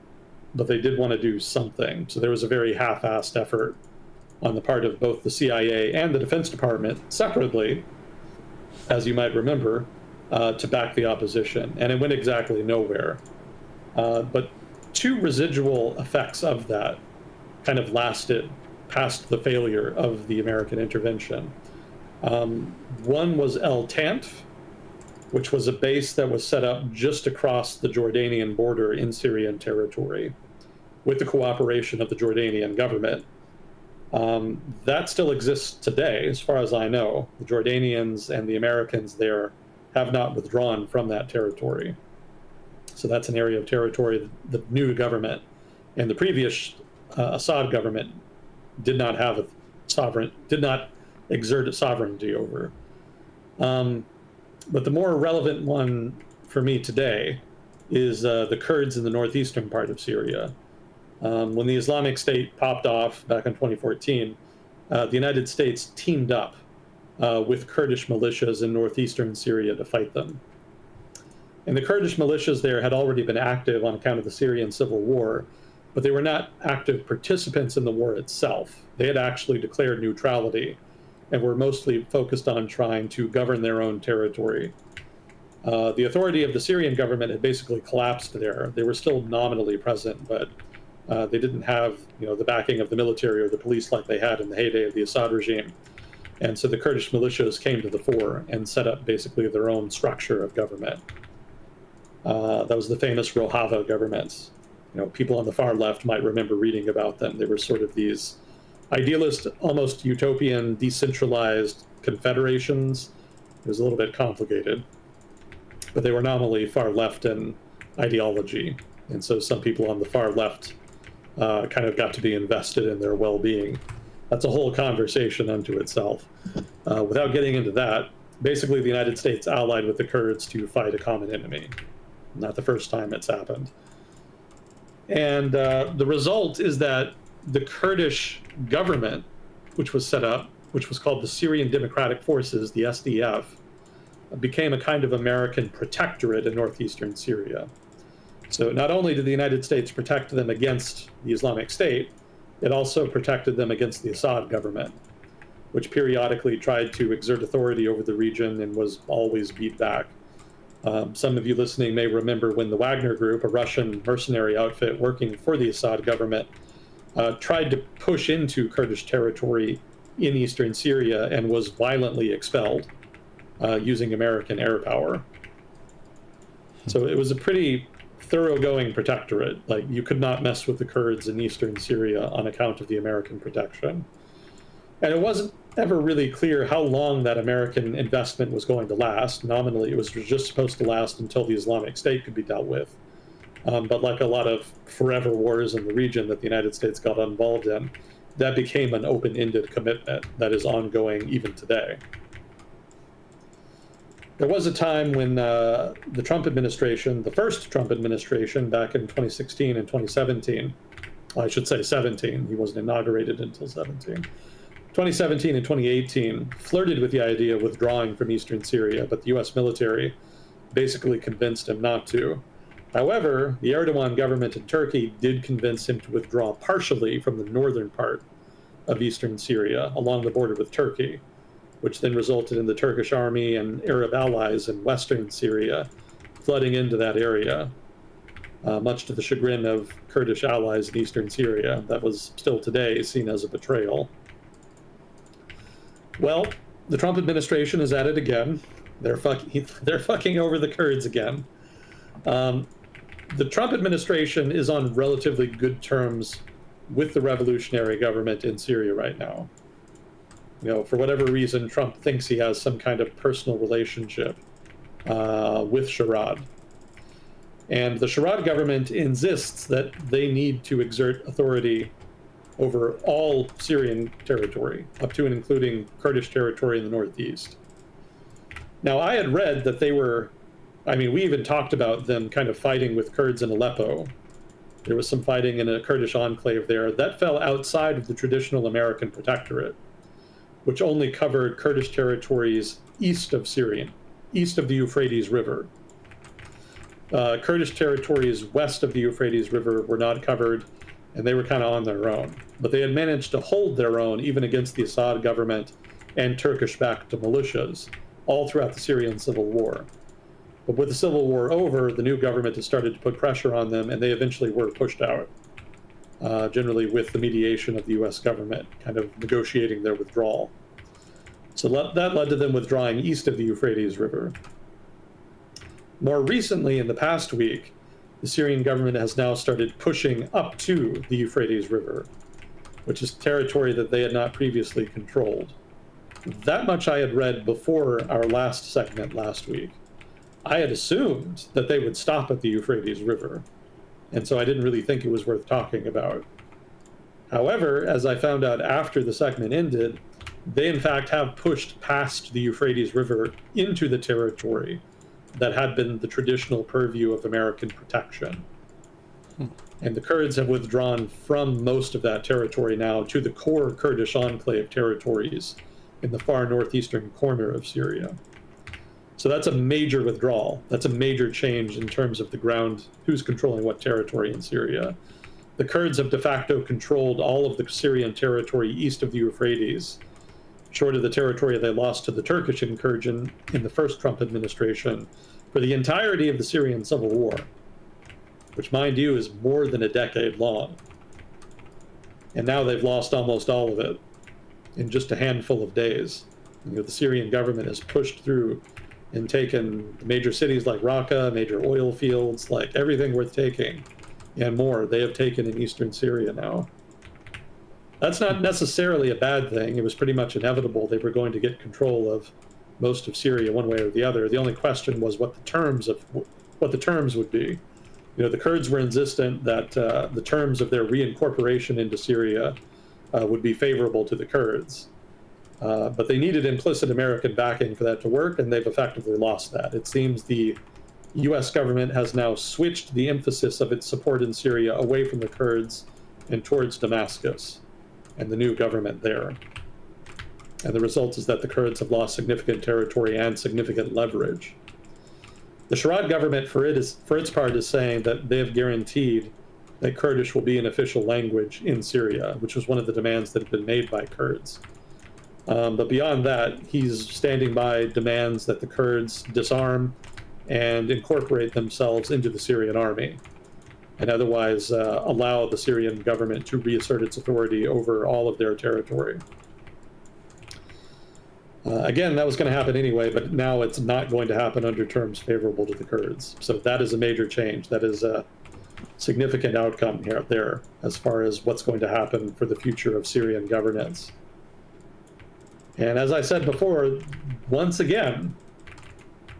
but they did want to do something. So there was a very half-assed effort on the part of both the CIA and the Defense Department separately, as you might remember, to back the opposition. And it went exactly nowhere. But two residual effects of that kind of lasted past the failure of the American intervention. One was El Tanf, which was a base that was set up just across the Jordanian border in Syrian territory with the cooperation of the Jordanian government. That still exists today, as far as I know. The Jordanians and the Americans there have not withdrawn from that territory. So that's an area of territory the new government and the previous Assad government did not exert a sovereignty over. But the more relevant one for me today is the Kurds in the northeastern part of Syria. When the Islamic State popped off back in 2014, the United States teamed up with Kurdish militias in northeastern Syria to fight them. And the Kurdish militias there had already been active on account of the Syrian civil war, but they were not active participants in the war itself. They had actually declared neutrality and were mostly focused on trying to govern their own territory. The authority of the Syrian government had basically collapsed there. They were still nominally present, but they didn't have, the backing of the military or the police like they had in the heyday of the Assad regime. And so the Kurdish militias came to the fore and set up basically their own structure of government. That was the famous Rojava governments. People on the far left might remember reading about them. They were sort of these idealist, almost utopian, decentralized confederations. It was a little bit complicated, but they were nominally far left in ideology. And so some people on the far left kind of got to be invested in their well-being. That's a whole conversation unto itself. Without getting into that, basically the United States allied with the Kurds to fight a common enemy. Not the first time it's happened. And the result is that the Kurdish government, which was set up, which was called the Syrian Democratic Forces, the SDF, became a kind of American protectorate in northeastern Syria. So not only did the United States protect them against the Islamic State, it also protected them against the Assad government, which periodically tried to exert authority over the region and was always beat back. Some of you listening may remember when the Wagner Group, a Russian mercenary outfit working for the Assad government, tried to push into Kurdish territory in eastern Syria and was violently expelled using American air power. So it was a pretty thoroughgoing protectorate. Like, you could not mess with the Kurds in eastern Syria on account of the American protection. And it wasn't ever really clear how long that American investment was going to last. Nominally, it was just supposed to last until the Islamic State could be dealt with. But like a lot of forever wars in the region that the United States got involved in, that became an open-ended commitment that is ongoing even today. There was a time when the Trump administration, the first Trump administration back in 2016 and 2017, I should say 17, he wasn't inaugurated until 17, 2017 and 2018 flirted with the idea of withdrawing from eastern Syria, but the US military basically convinced him not to. However, the Erdogan government in Turkey did convince him to withdraw partially from the northern part of eastern Syria along the border with Turkey, which then resulted in the Turkish army and Arab allies in western Syria flooding into that area, much to the chagrin of Kurdish allies in eastern Syria. That was still today seen as a betrayal. Well, the Trump administration is at it again. They're fucking over the Kurds again. The Trump administration is on relatively good terms with the revolutionary government in Syria right now. For whatever reason, Trump thinks he has some kind of personal relationship with Sharad. And the Sharad government insists that they need to exert authority over all Syrian territory, up to and including Kurdish territory in the northeast. Now, I had read that we even talked about them kind of fighting with Kurds in Aleppo. There was some fighting in a Kurdish enclave there. That fell outside of the traditional American protectorate, which only covered Kurdish territories east of Syria, east of the Euphrates River. Kurdish territories west of the Euphrates River were not covered, and they were kind of on their own. But they had managed to hold their own even against the Assad government and Turkish-backed militias all throughout the Syrian civil war. But with the civil war over, the new government has started to put pressure on them, and they eventually were pushed out, generally with the mediation of the U.S. government, kind of negotiating their withdrawal. So that led to them withdrawing east of the Euphrates River. More recently, in the past week, the Syrian government has now started pushing up to the Euphrates River, which is territory that they had not previously controlled. That much I had read before our last segment last week. I had assumed that they would stop at the Euphrates River, and so I didn't really think it was worth talking about. However, as I found out after the segment ended, they in fact have pushed past the Euphrates River into the territory that had been the traditional purview of American protection. And the Kurds have withdrawn from most of that territory now to the core Kurdish enclave territories in the far northeastern corner of Syria. So that's a major withdrawal. That's a major change in terms of the ground, who's controlling what territory in Syria. The Kurds have de facto controlled all of the Syrian territory east of the Euphrates, short of the territory they lost to the Turkish incursion in the first Trump administration, for the entirety of the Syrian civil war, which, mind you, is more than a decade long. And now they've lost almost all of it in just a handful of days. The Syrian government has pushed through and taken major cities like Raqqa, major oil fields, like everything worth taking, and more they have taken in eastern Syria now. That's not necessarily a bad thing. It was pretty much inevitable they were going to get control of most of Syria one way or the other. The only question was what the terms would be. The Kurds were insistent that the terms of their reincorporation into Syria would be favorable to the Kurds. But they needed implicit American backing for that to work, and they've effectively lost that. It seems the U.S. government has now switched the emphasis of its support in Syria away from the Kurds and towards Damascus and the new government there. And the result is that the Kurds have lost significant territory and significant leverage. The Sharad government, for its part, is saying that they have guaranteed that Kurdish will be an official language in Syria, which was one of the demands that had been made by Kurds. But beyond that, he's standing by demands that the Kurds disarm and incorporate themselves into the Syrian army, and otherwise allow the Syrian government to reassert its authority over all of their territory. Again, that was going to happen anyway, but now it's not going to happen under terms favorable to the Kurds. So that is a major change. That is a significant outcome there as far as what's going to happen for the future of Syrian governance. And as I said before, once again,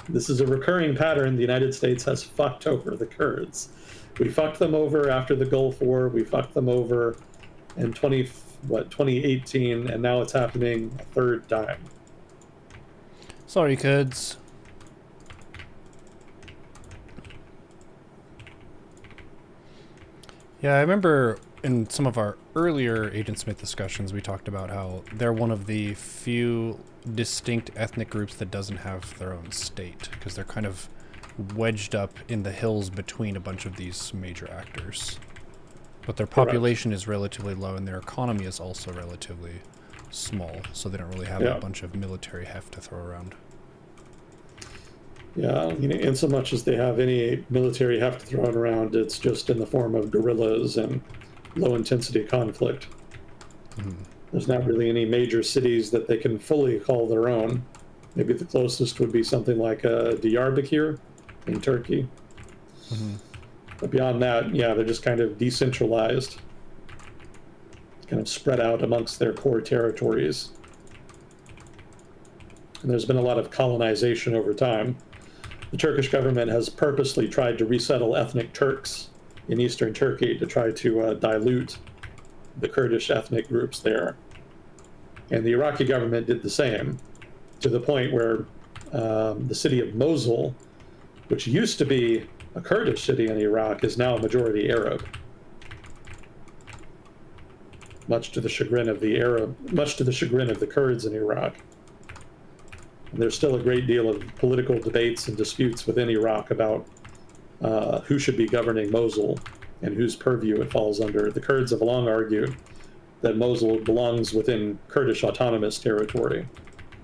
this is a recurring pattern. The United States has fucked over the Kurds. We fucked them over after the Gulf War. We fucked them over in 2018, and now it's happening a third time. Sorry, Kurds. Yeah, I remember in some of our earlier Agent Smith discussions, we talked about how they're one of the few distinct ethnic groups that doesn't have their own state, because they're kind of wedged up in the hills between a bunch of these major actors. But their population is relatively low, and their economy is also relatively small, so they don't really have a bunch of military heft to throw around. Yeah, in so much as they have any military heft thrown around, it's just in the form of guerrillas and low-intensity conflict. There's not really any major cities that they can fully call their own. Maybe the closest would be something like Diyarbakir in Turkey. But beyond that, yeah, they're just kind of decentralized, kind of spread out amongst their core territories. And there's been a lot of colonization over time. The Turkish government has purposely tried to resettle ethnic Turks in eastern Turkey to try to dilute the Kurdish ethnic groups there. And the Iraqi government did the same, to the point where the city of Mosul, which used to be a Kurdish city in Iraq, is now a majority Arab. Much to the chagrin of the Kurds in Iraq. And there's still a great deal of political debates and disputes within Iraq about who should be governing Mosul and whose purview it falls under. The Kurds have long argued that Mosul belongs within Kurdish autonomous territory,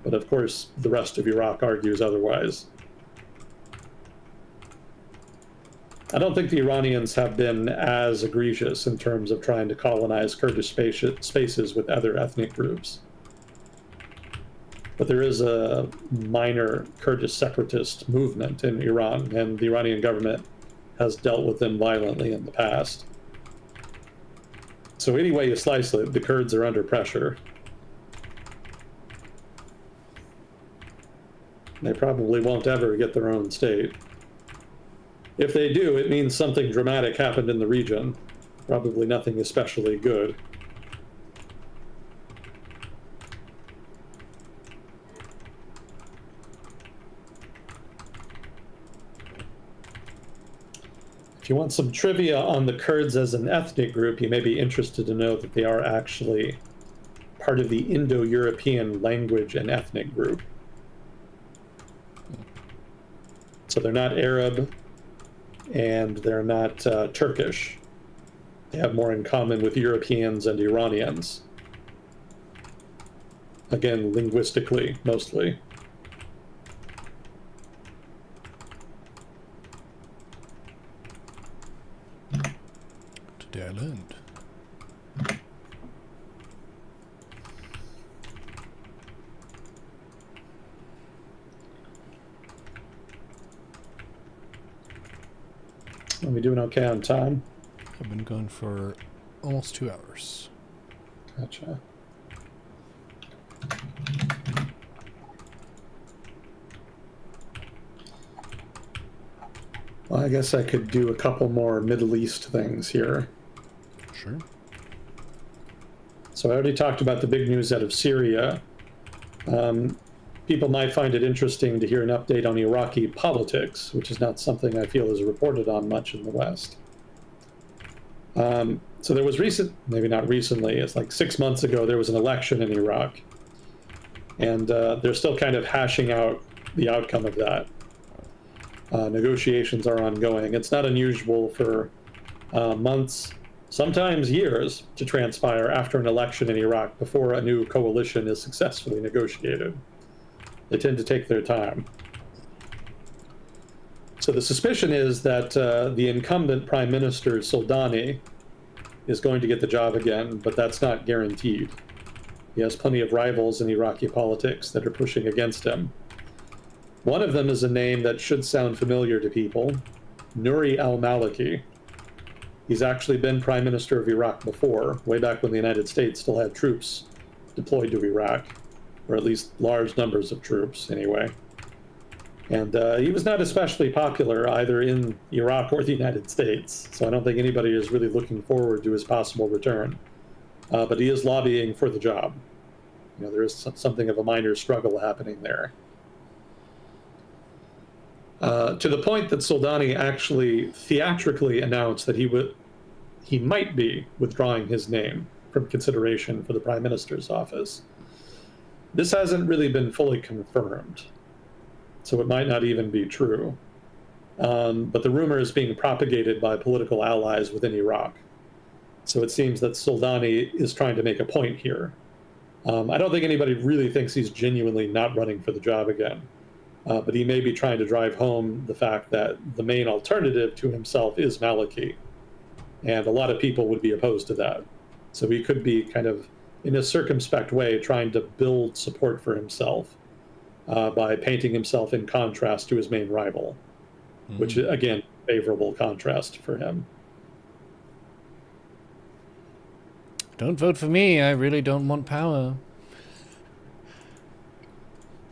but of course the rest of Iraq argues otherwise. I don't think the Iranians have been as egregious in terms of trying to colonize Kurdish spaces with other ethnic groups. But there is a minor Kurdish separatist movement in Iran, and the Iranian government has dealt with them violently in the past. So any way you slice it, the Kurds are under pressure. They probably won't ever get their own state. If they do, it means something dramatic happened in the region. Probably nothing especially good. If you want some trivia on the Kurds as an ethnic group, you may be interested to know that they are actually part of the Indo-European language and ethnic group. So they're not Arab, and they're not Turkish. They have more in common with Europeans and Iranians. Again, linguistically, mostly. Today I learned. Are we doing okay on time? I've been going for almost 2 hours. Gotcha. Well, I guess I could do a couple more Middle East things here. Sure. So I already talked about the big news out of Syria. People might find it interesting to hear an update on Iraqi politics, which is not something I feel is reported on much in the West. So there was maybe not recently, it's like 6 months ago, there was an election in Iraq. And they're still kind of hashing out the outcome of that. Negotiations are ongoing. It's not unusual for months, sometimes years, to transpire after an election in Iraq before a new coalition is successfully negotiated. They tend to take their time. So the suspicion is that the incumbent Prime Minister, Soldani, is going to get the job again, but that's not guaranteed. He has plenty of rivals in Iraqi politics that are pushing against him. One of them is a name that should sound familiar to people, Nouri al-Maliki. He's actually been Prime Minister of Iraq before, way back when the United States still had troops deployed to Iraq, or at least large numbers of troops, anyway. And he was not especially popular either in Iraq or the United States, so I don't think anybody is really looking forward to his possible return. But he is lobbying for the job. You know, there is something of a minor struggle happening there. To the point that Soldani actually theatrically announced that he might be withdrawing his name from consideration for the Prime Minister's office. This hasn't really been fully confirmed, so it might not even be true. But the rumor is being propagated by political allies within Iraq. So it seems that Soldani is trying to make a point here. I don't think anybody really thinks he's genuinely not running for the job again. But he may be trying to drive home the fact that the main alternative to himself is Maliki. And a lot of people would be opposed to that. So he could be kind of, in a circumspect way, trying to build support for himself by painting himself in contrast to his main rival, which, again, favorable contrast for him. Don't vote for me. I really don't want power.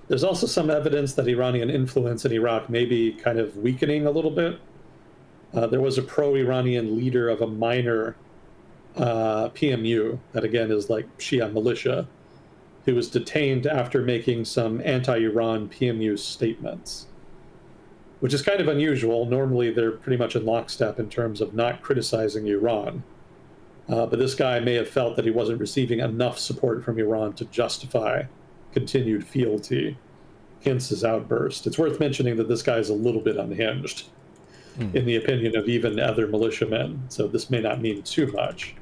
There's also some evidence that Iranian influence in Iraq may be kind of weakening a little bit. There was a pro-Iranian leader of a minor PMU, that again is like Shia militia, who was detained after making some anti-Iran PMU statements, which is kind of unusual. Normally they're pretty much in lockstep in terms of not criticizing Iran. But this guy may have felt that he wasn't receiving enough support from Iran to justify continued fealty. hence his outburst. It's worth mentioning that this guy is a little bit unhinged, in the opinion of even other militiamen, so this may not mean too much.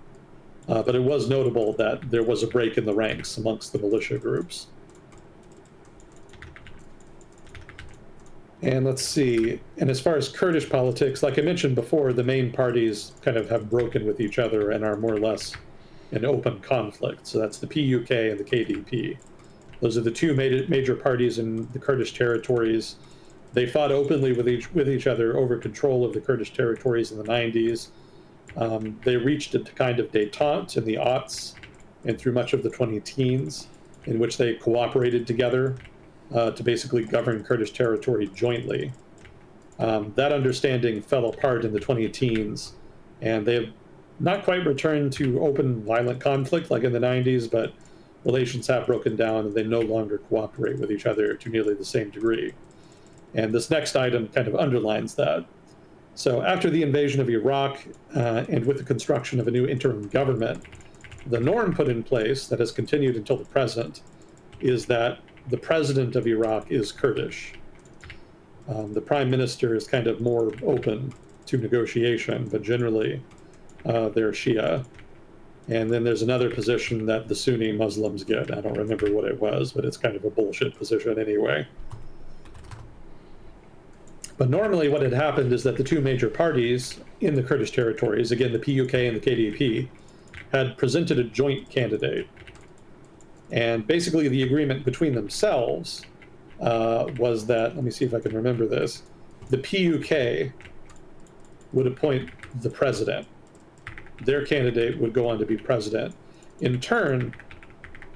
But it was notable that there was a break in the ranks amongst the militia groups. And let's see, and as far as Kurdish politics, like I mentioned before, the main parties kind of have broken with each other and are more or less in open conflict. So that's the PUK and the KDP. Those are the two major parties in the Kurdish territories. They fought openly with each other over control of the Kurdish territories in the 90s. They reached a kind of détente in the aughts and through much of the 2010s, in which they cooperated together to basically govern Kurdish territory jointly. That understanding fell apart in the 2010s, and they have not quite returned to open violent conflict like in the 90s, but relations have broken down and they no longer cooperate with each other to nearly the same degree. And this next item kind of underlines that. So after the invasion of Iraq and with the construction of a new interim government, the norm put in place that has continued until the present is that the president of Iraq is Kurdish. The prime minister is kind of more open to negotiation, but generally they're Shia. And then there's another position that the Sunni Muslims get. I don't remember what it was, but it's kind of a bullshit position anyway. But normally what had happened is that the two major parties in the Kurdish territories, again, the PUK and the KDP, had presented a joint candidate. And basically the agreement between themselves was that, let me see if I can remember this, the PUK would appoint the president. Their candidate would go on to be president. In turn,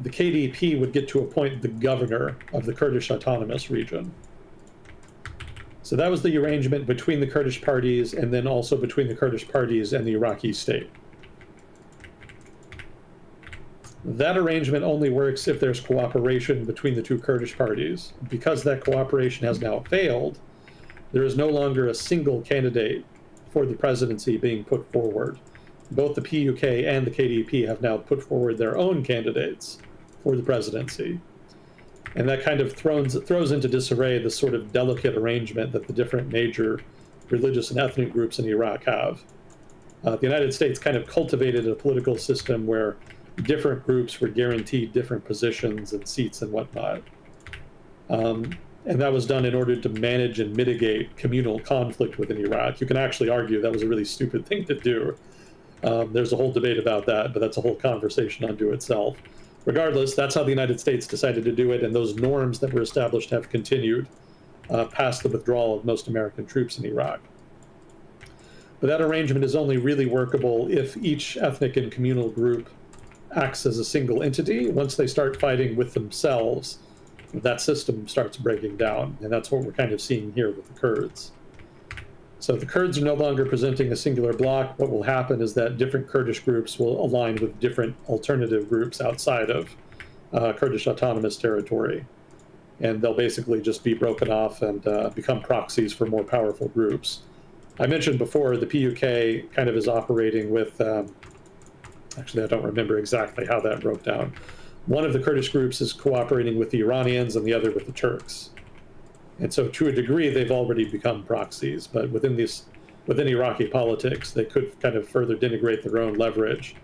the KDP would get to appoint the governor of the Kurdish Autonomous Region. So that was the arrangement between the Kurdish parties and then also between the Kurdish parties and the Iraqi state. That arrangement only works if there's cooperation between the two Kurdish parties. Because that cooperation has now failed, there is no longer a single candidate for the presidency being put forward. Both the PUK and the KDP have now put forward their own candidates for the presidency. And that kind of throws into disarray the sort of delicate arrangement that the different major religious and ethnic groups in Iraq have. The United States kind of cultivated a political system where different groups were guaranteed different positions and seats and whatnot. And that was done in order to manage and mitigate communal conflict within Iraq. You can actually argue that was a really stupid thing to do. There's a whole debate about that, but that's a whole conversation unto itself. Regardless, that's how the United States decided to do it, and those norms that were established have continued past the withdrawal of most American troops in Iraq. But that arrangement is only really workable if each ethnic and communal group acts as a single entity. Once they start fighting with themselves, that system starts breaking down, and that's what we're kind of seeing here with the Kurds. So the Kurds are no longer presenting a singular bloc. What will happen is that different Kurdish groups will align with different alternative groups outside of Kurdish autonomous territory. And they'll basically just be broken off and become proxies for more powerful groups. I mentioned before the PUK kind of is operating with, actually I don't remember exactly how that broke down. One of the Kurdish groups is cooperating with the Iranians and the other with the Turks. And so to a degree, they've already become proxies, but within Iraqi politics, they could kind of further denigrate their own leverage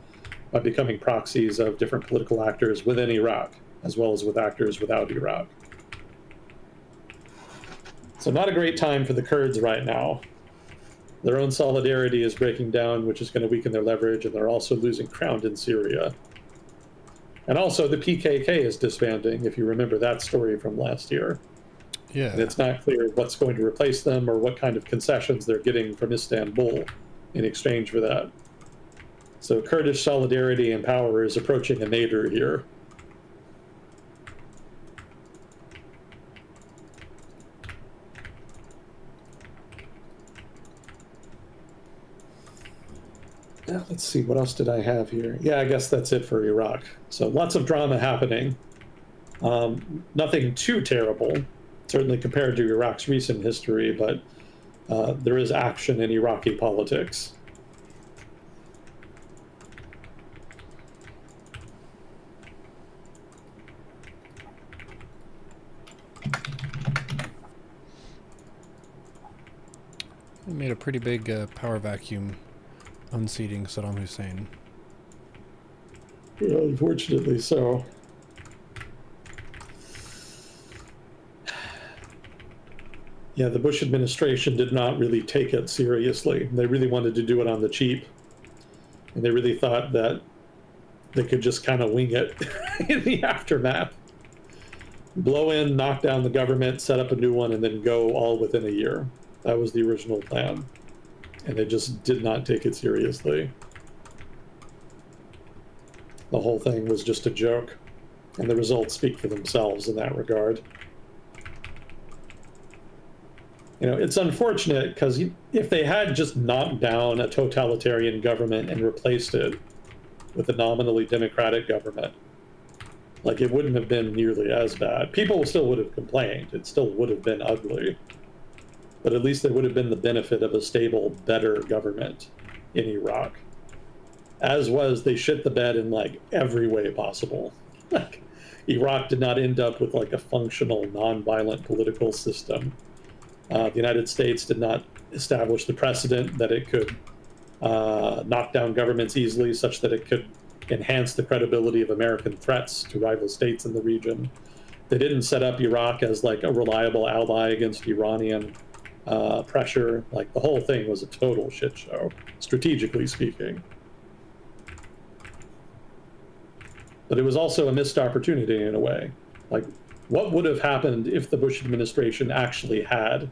by becoming proxies of different political actors within Iraq, as well as with actors without Iraq. So not a great time for the Kurds right now. Their own solidarity is breaking down, which is going to weaken their leverage, and they're also losing ground in Syria. And also the PKK is disbanding, if you remember that story from last year. Yeah. And it's not clear what's going to replace them or what kind of concessions they're getting from Istanbul in exchange for that. So Kurdish solidarity and power is approaching a nadir here. Now, let's see, what else did I have here? Yeah, I guess that's it for Iraq. So lots of drama happening. Nothing too terrible, certainly compared to Iraq's recent history, but there is action in Iraqi politics. We made a pretty big power vacuum unseating Saddam Hussein. Yeah, unfortunately so. Yeah, the Bush administration did not really take it seriously. They really wanted to do it on the cheap. And they really thought that they could just kind of wing it in the aftermath. Blow in, knock down the government, set up a new one, and then go all within a year. That was the original plan. And they just did not take it seriously. The whole thing was just a joke. And the results speak for themselves in that regard. You know, it's unfortunate because if they had just knocked down a totalitarian government and replaced it with a nominally democratic government, like it wouldn't have been nearly as bad. People still would have complained. It still would have been ugly. But at least there would have been the benefit of a stable, better government in Iraq. As was, they shit the bed in like every way possible. Like Iraq did not end up with like a functional, non-violent political system. The United States did not establish the precedent that it could knock down governments easily, such that it could enhance the credibility of American threats to rival states in the region. They didn't set up Iraq as like a reliable ally against Iranian pressure. Like the whole thing was a total shit show, strategically speaking. But it was also a missed opportunity in a way. Like, what would have happened if the Bush administration actually had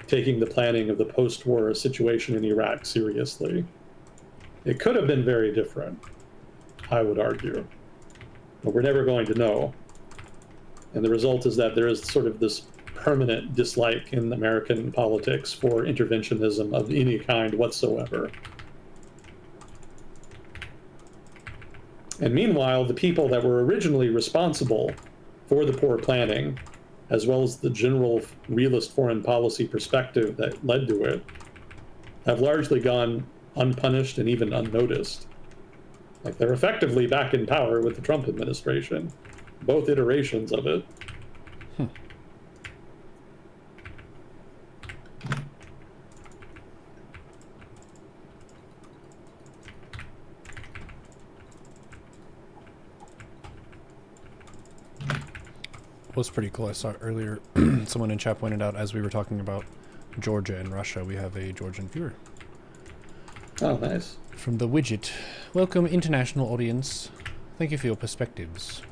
taken the planning of the post-war situation in Iraq seriously? It could have been very different, I would argue. But we're never going to know. And the result is that there is sort of this permanent dislike in American politics for interventionism of any kind whatsoever. And meanwhile, the people that were originally responsible for the poor planning, as well as the general realist foreign policy perspective that led to it, have largely gone unpunished and even unnoticed. Like they're effectively back in power with the Trump administration, both iterations of it. Was pretty cool. I saw earlier someone in chat pointed out as we were talking about Georgia and Russia, we have a Georgian viewer. Oh, nice. From the widget. Welcome, international audience. Thank you for your perspectives.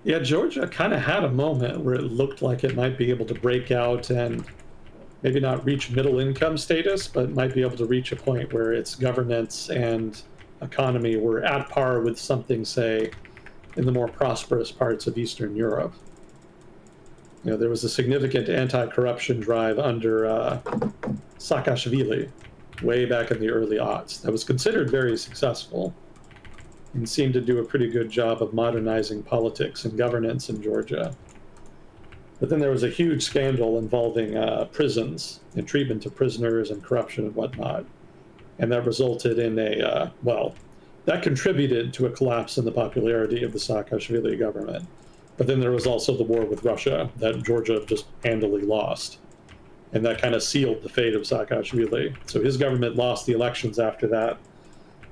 Yeah, Georgia kind of had a moment where it looked like it might be able to break out and maybe not reach middle income status, but might be able to reach a point where its governance and economy were at par with something, say, in the more prosperous parts of Eastern Europe. You know, there was a significant anti-corruption drive under Saakashvili way back in the early aughts that was considered very successful and seemed to do a pretty good job of modernizing politics and governance in Georgia. But then there was a huge scandal involving prisons and treatment of prisoners and corruption and whatnot. And that resulted in that contributed to a collapse in the popularity of the Saakashvili government. But then there was also the war with Russia that Georgia just handily lost. And that kind of sealed the fate of Saakashvili. So his government lost the elections after that.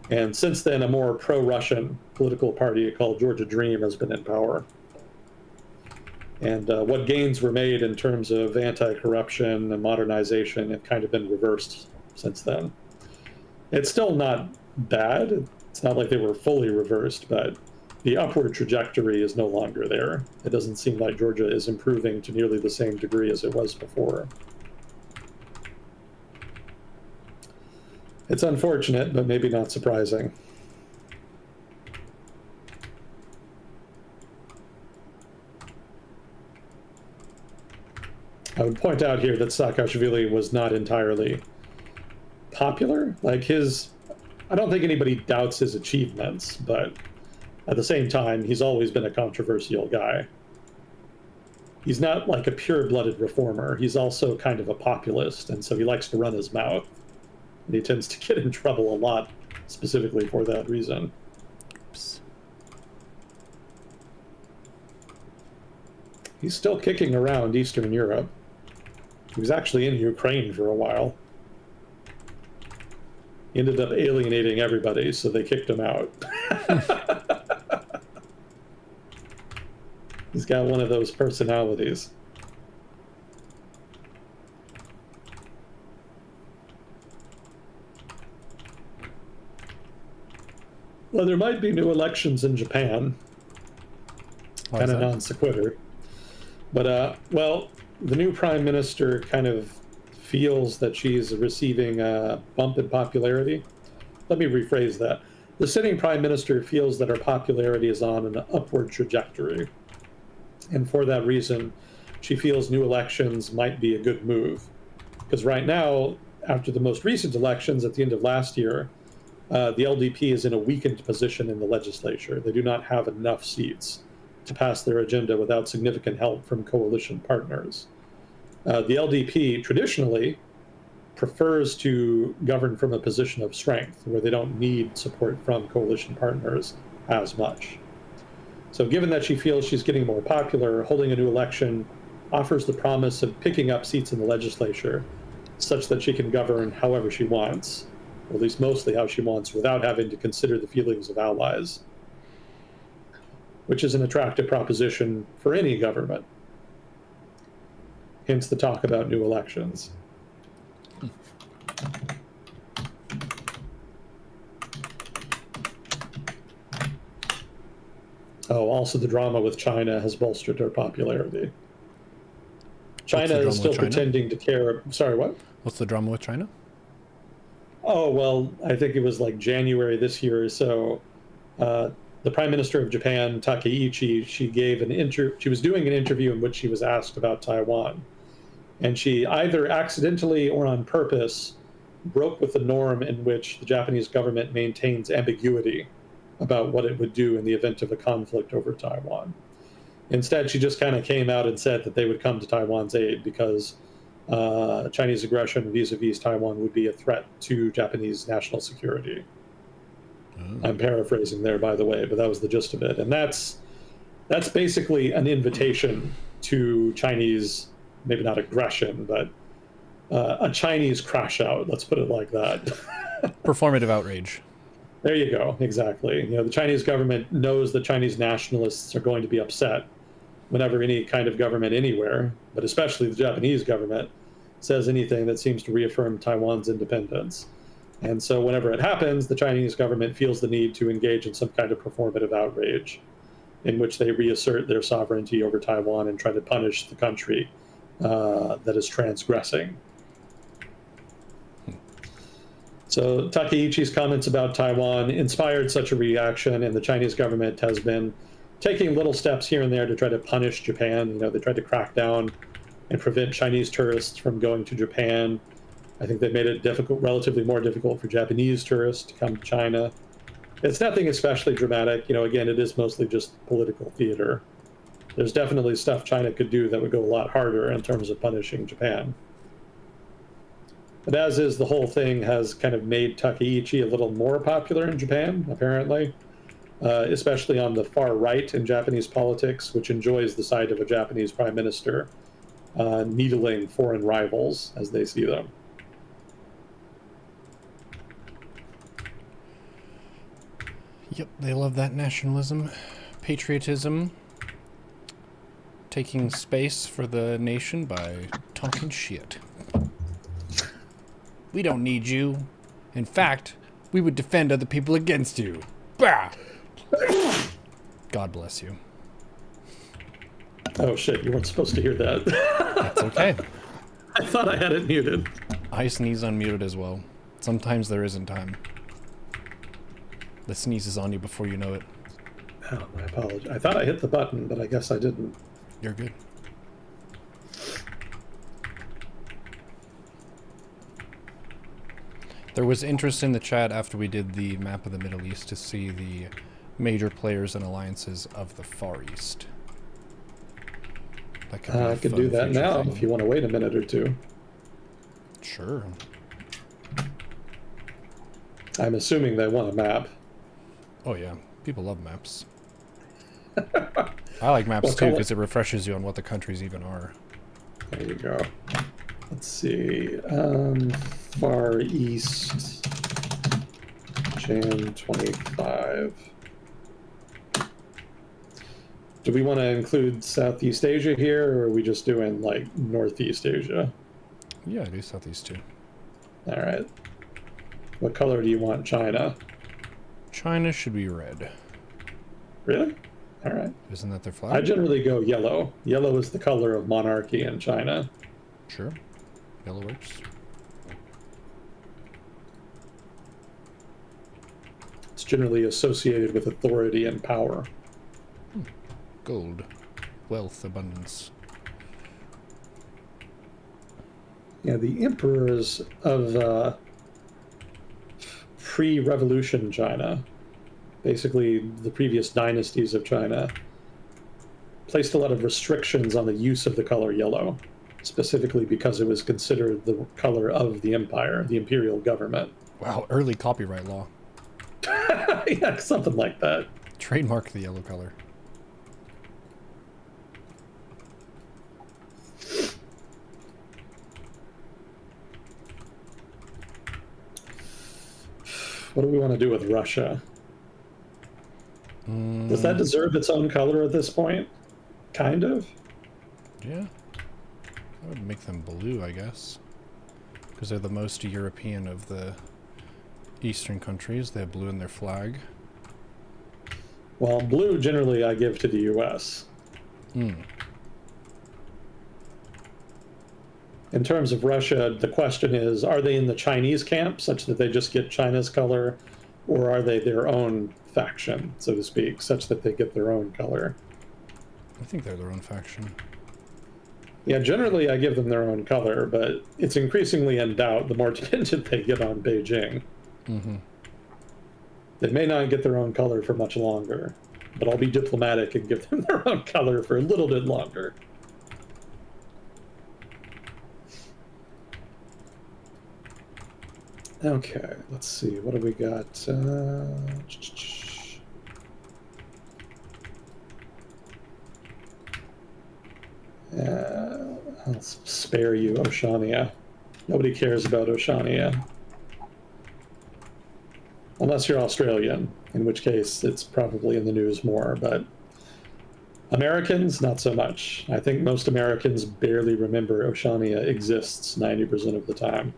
And since then, a more pro-Russian political party called Georgia Dream has been in power. And what gains were made in terms of anti-corruption and modernization have kind of been reversed since then. It's still not bad. It's not like they were fully reversed, but the upward trajectory is no longer there. It doesn't seem like Georgia is improving to nearly the same degree as it was before. It's unfortunate, but maybe not surprising. I would point out here that Saakashvili was not entirely popular. Like I don't think anybody doubts his achievements, but at the same time, he's always been a controversial guy. He's not like a pure-blooded reformer. He's also kind of a populist, and so he likes to run his mouth. And he tends to get in trouble a lot, specifically for that reason. Oops. He's still kicking around Eastern Europe. He was actually in Ukraine for a while. He ended up alienating everybody, so they kicked him out. He's got one of those personalities. Well, there might be new elections in Japan. Why is Kind of that? non sequitur. But, well, the new prime minister kind of feels that she's receiving a bump in popularity. Let me rephrase that. The sitting prime minister feels that her popularity is on an upward trajectory. And for that reason, she feels new elections might be a good move. Because right now, after the most recent elections at the end of last year, the LDP is in a weakened position in the legislature. They do not have enough seats to pass their agenda without significant help from coalition partners. The LDP traditionally prefers to govern from a position of strength where they don't need support from coalition partners as much. So, given that she feels she's getting more popular, holding a new election offers the promise of picking up seats in the legislature such that she can govern however she wants, or at least mostly how she wants, without having to consider the feelings of allies, which is an attractive proposition for any government. Hence the talk about new elections. Oh, also the drama with China has bolstered her popularity. China is still pretending to care. Sorry, what? What's the drama with China? Oh, well, I think it was like January this year or so. The Prime Minister of Japan, Takeichi, she was doing an interview in which she was asked about Taiwan. And she either accidentally or on purpose broke with the norm in which the Japanese government maintains ambiguity about what it would do in the event of a conflict over Taiwan. Instead, she just kind of came out and said that they would come to Taiwan's aid because Chinese aggression vis-a-vis Taiwan would be a threat to Japanese national security. I'm paraphrasing there, by the way, but that was the gist of it. And that's basically an invitation to Chinese, maybe not aggression, but a Chinese crash out. Let's put it like that. Performative outrage. There you go. Exactly. The Chinese government knows that Chinese nationalists are going to be upset whenever any kind of government anywhere, but especially the Japanese government, says anything that seems to reaffirm Taiwan's independence. And so whenever it happens, the Chinese government feels the need to engage in some kind of performative outrage in which they reassert their sovereignty over Taiwan and try to punish the country that is transgressing. So Takeichi's comments about Taiwan inspired such a reaction, and the Chinese government has been taking little steps here and there to try to punish Japan. They tried to crack down and prevent Chinese tourists from going to Japan. I think they made it relatively more difficult for Japanese tourists to come to China. It's nothing especially dramatic. Again, it is mostly just political theater. There's definitely stuff China could do that would go a lot harder in terms of punishing Japan. But as is, the whole thing has kind of made Takeichi a little more popular in Japan, apparently, especially on the far right in Japanese politics, which enjoys the sight of a Japanese prime minister needling foreign rivals as they see them. Yep, they love that nationalism, patriotism, taking space for the nation by talking shit. We don't need you. In fact, we would defend other people against you. Bah! God bless you. Oh shit, you weren't supposed to hear that. That's okay. I thought I had it muted. I sneeze unmuted as well. Sometimes there isn't time. The sneeze is on you before you know it. Oh, my apologies. I thought I hit the button, but I guess I didn't. You're good. There was interest in the chat after we did the map of the Middle East to see the major players and alliances of the Far East. That could be I could do that now if you want to wait a minute or two. Sure. I'm assuming they want a map. Oh yeah, people love maps. I like maps too because it refreshes you on what the countries even are. There you go. Let's see. Far East, Jan 25. Do we want to include Southeast Asia here, or are we just doing like Northeast Asia? Yeah, I do Southeast too. All right. What color do you want China? China should be red. Really? All right. Isn't that their I flag? generally go yellow. Yellow is the color of monarchy in China. Sure. Yellow works. It's generally associated with authority and power. Gold. Wealth, abundance. Yeah, the emperors of pre-revolution China, basically the previous dynasties of China, placed a lot of restrictions on the use of the color yellow, specifically because it was considered the color of the empire, the imperial government. Wow, early copyright law. Yeah, something like that. Trademark the yellow color. What do we want to do with Russia? Does that deserve its own color at this point? Kind of. Yeah. I would make them blue, I guess. Because they're the most European of the Eastern countries. They have blue in their flag. Well, blue generally I give to the US. In terms of Russia, the question is, are they in the Chinese camp such that they just get China's color, or are they their own faction, so to speak, such that they get their own color? I think they're their own faction. Yeah, generally I give them their own color, but it's increasingly in doubt the more dependent they get on Beijing. They may not get their own color for much longer, but I'll be diplomatic and give them their own color for a little bit longer. Okay, let's see. What do we got? I'll spare you Oceania. Nobody cares about Oceania. Unless you're Australian, in which case it's probably in the news more, but Americans, not so much. I think most Americans barely remember Oceania exists 90% of the time.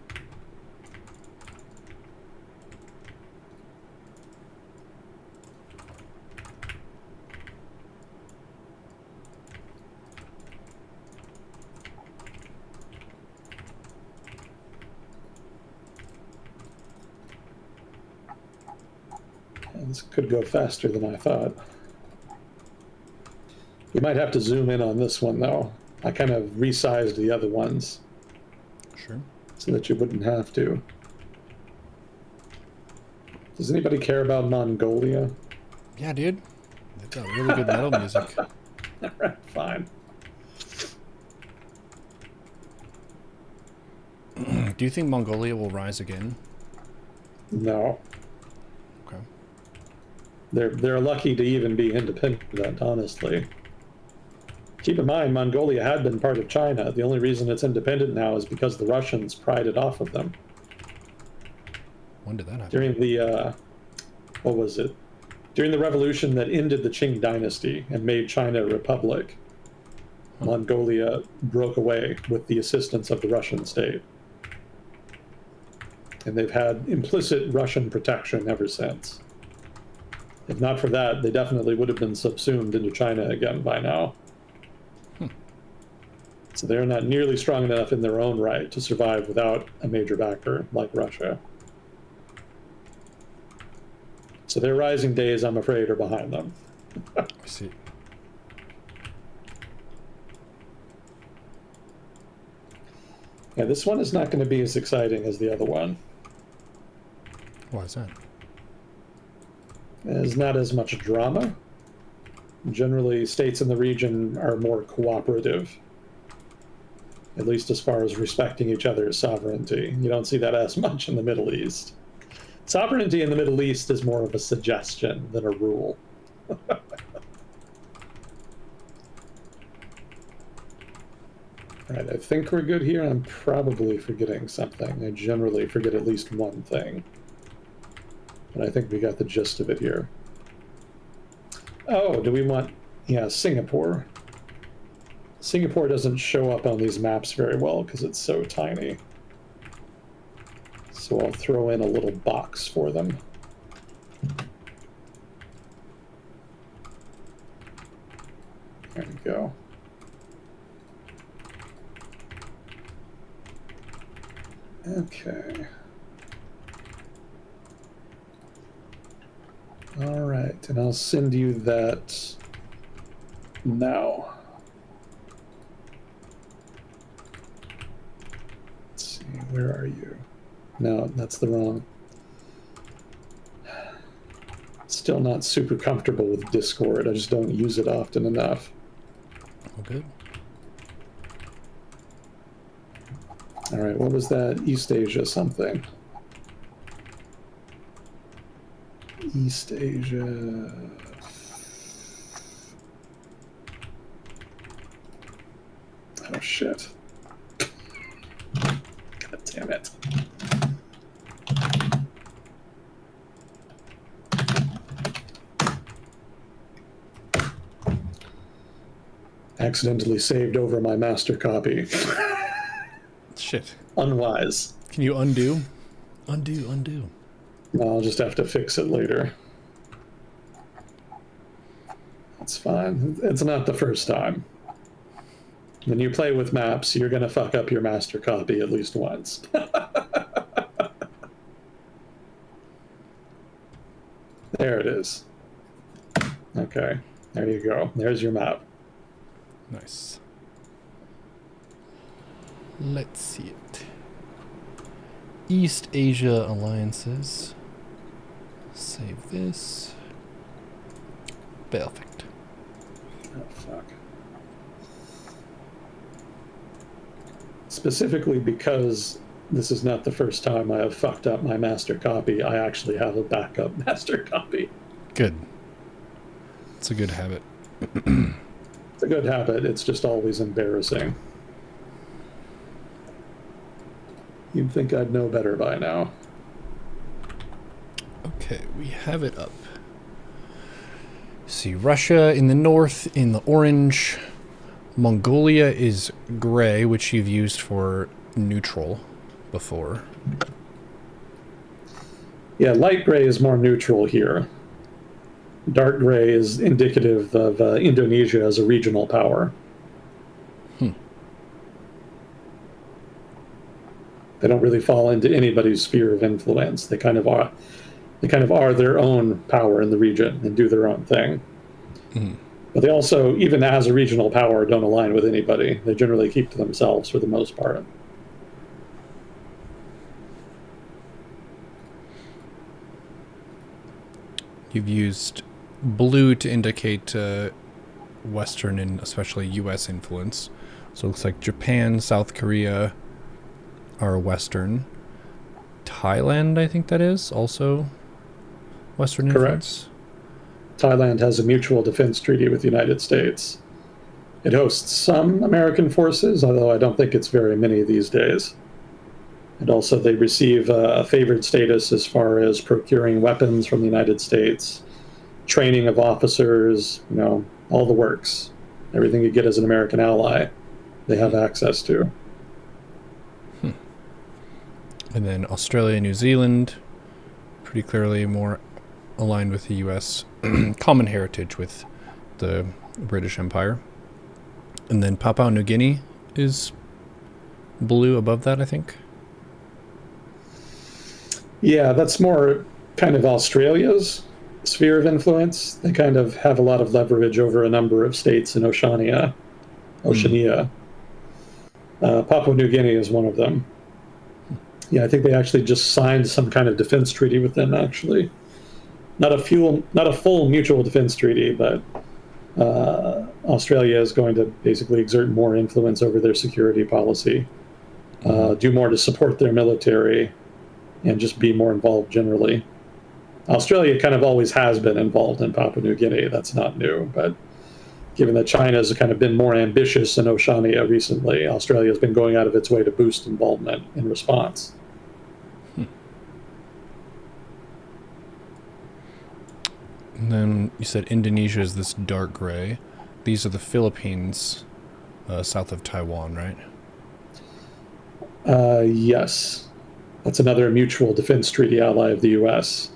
This could go faster than I thought. You might have to zoom in on this one, though. I kind of resized the other ones Sure. so that you wouldn't have to. Does anybody care about Mongolia? Yeah, dude. They've got really good metal music. Alright, fine. Do you think Mongolia will rise again? No. Okay. They're lucky to even be independent, honestly. Keep in mind, Mongolia had been part of China. The only reason it's independent now is because the Russians pried it off of them. When did that happen? During the, what was it? During the revolution that ended the Qing dynasty and made China a republic, Mongolia broke away with the assistance of the Russian state. And they've had implicit Russian protection ever since. If not for that, they definitely would have been subsumed into China again by now. So they're not nearly strong enough in their own right to survive without a major backer like Russia. So their rising days, I'm afraid, are behind them. I see. Yeah, this one is not going to be as exciting as the other one. Why is that? There's not as much drama. Generally, states in the region are more cooperative, at least as far as respecting each other's sovereignty. You don't see that as much in the Middle East. Sovereignty in the Middle East is more of a suggestion than a rule. All right, I think we're good here. I'm probably forgetting something. I generally forget at least one thing. But I think we got the gist of it here. Oh, do we want... Yeah, Singapore. Singapore doesn't show up on these maps very well because it's so tiny. So I'll throw in a little box for them. There we go. Okay. All right, and I'll send you that now. Let's see, where are you? No, that's the wrong. Still not super comfortable with Discord. I just don't use it often enough. Okay. All right, what was that? East Asia something. East Asia. Oh, shit. God damn it. Accidentally saved over my master copy. Shit. Unwise. Can you undo? Undo. I'll just have to fix it later. That's fine. It's not the first time. When you play with maps, you're going to fuck up your master copy at least once. There it is. Okay, there you go. There's your map. Nice. Let's see it. East Asia alliances. Save this. Perfect. Oh, fuck. Specifically because this is not the first time I have fucked up my master copy, I actually have a backup master copy. Good. It's a good habit. It's a good habit, it's just always embarrassing. You'd think I'd know better by now. Okay, we have it up. See, Russia in the north in the orange. Mongolia is gray, which you've used for neutral before. Yeah, light gray is more neutral here. Dark gray is indicative of Indonesia as a regional power. They don't really fall into anybody's sphere of influence. They kind of are. They kind of are their own power in the region and do their own thing. Mm. But they also, even as a regional power, don't align with anybody. They generally keep to themselves for the most part. You've used blue to indicate Western and especially U.S. influence. So it looks like Japan, South Korea are Western. Thailand, I think that is, also Western influence. Correct. Thailand has a mutual defense treaty with the United States. It hosts some American forces, although I don't think it's very many these days. And also they receive a favored status as far as procuring weapons from the United States, training of officers, you know, all the works. Everything you get as an American ally, they have access to. And then Australia, New Zealand, pretty clearly more aligned with the U.S. Common heritage with the British Empire. And then Papua New Guinea is blue above that, I think. Yeah, that's more kind of Australia's sphere of influence. They kind of have a lot of leverage over a number of states in Oceania. Papua New Guinea is one of them. Yeah, I think they actually just signed some kind of defense treaty with them, actually. Not a full mutual defense treaty, but Australia is going to basically exert more influence over their security policy, do more to support their military, and just be more involved generally. Australia kind of always has been involved in Papua New Guinea. That's not new, but given that China has kind of been more ambitious in Oceania recently. Australia has been going out of its way to boost involvement in response. And then you said Indonesia is this dark gray. These are the Philippines, south of Taiwan, right? Yes. That's another mutual defense treaty ally of the U.S.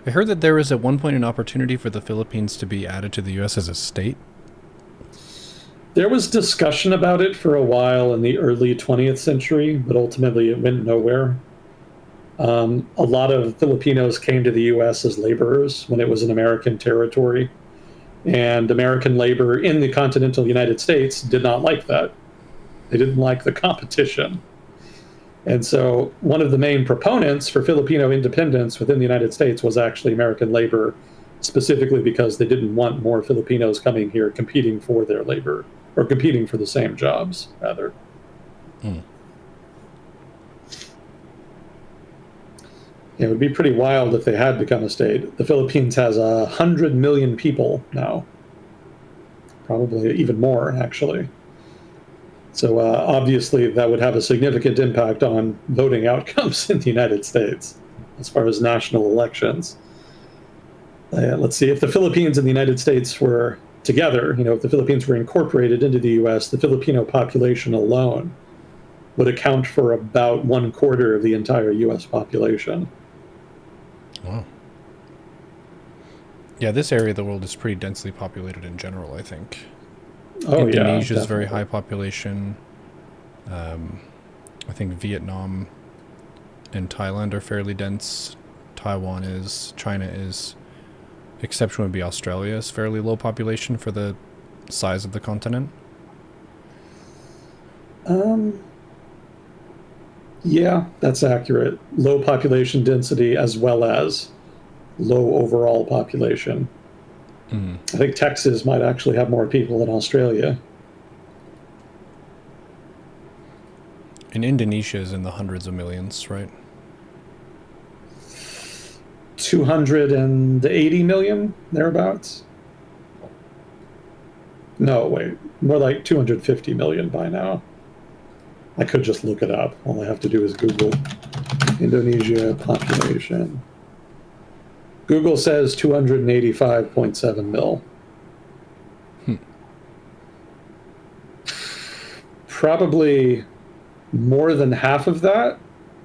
I heard that there was at one point an opportunity for the Philippines to be added to the U.S. as a state. There was discussion about it for a while in the early 20th century, but ultimately it went nowhere. A lot of Filipinos came to the U.S. as laborers when it was an American territory, and American labor in the continental United States did not like that. They didn't like the competition. And so one of the main proponents for Filipino independence within the United States was actually American labor, specifically because they didn't want more Filipinos coming here competing for their labor, or competing for the same jobs, rather. Mm. It would be pretty wild if they had become a state. The Philippines has 100 million people now, probably even more, actually. So obviously, that would have a significant impact on voting outcomes in the United States as far as national elections. Let's see, if the Philippines and the United States were together, if the Philippines were incorporated into the U.S., the Filipino population alone would account for about 1/4 of the entire U.S. population. Wow. Yeah, this area of the world is pretty densely populated in general, I think. Oh, Indonesia yeah, is very high definitely. population. I think Vietnam and Thailand are fairly dense. Taiwan is. China is. Exception would be Australia is fairly low population for the size of the continent. Um, yeah, that's accurate. Low population density as well as low overall population. Mm. I think Texas might actually have more people than Australia. And Indonesia is in the hundreds of millions, right? 280 million, thereabouts. No, wait, more like 250 million by now. I could just look it up. All I have to do is Google Indonesia population. Google says 285.7 mil. Probably more than half of that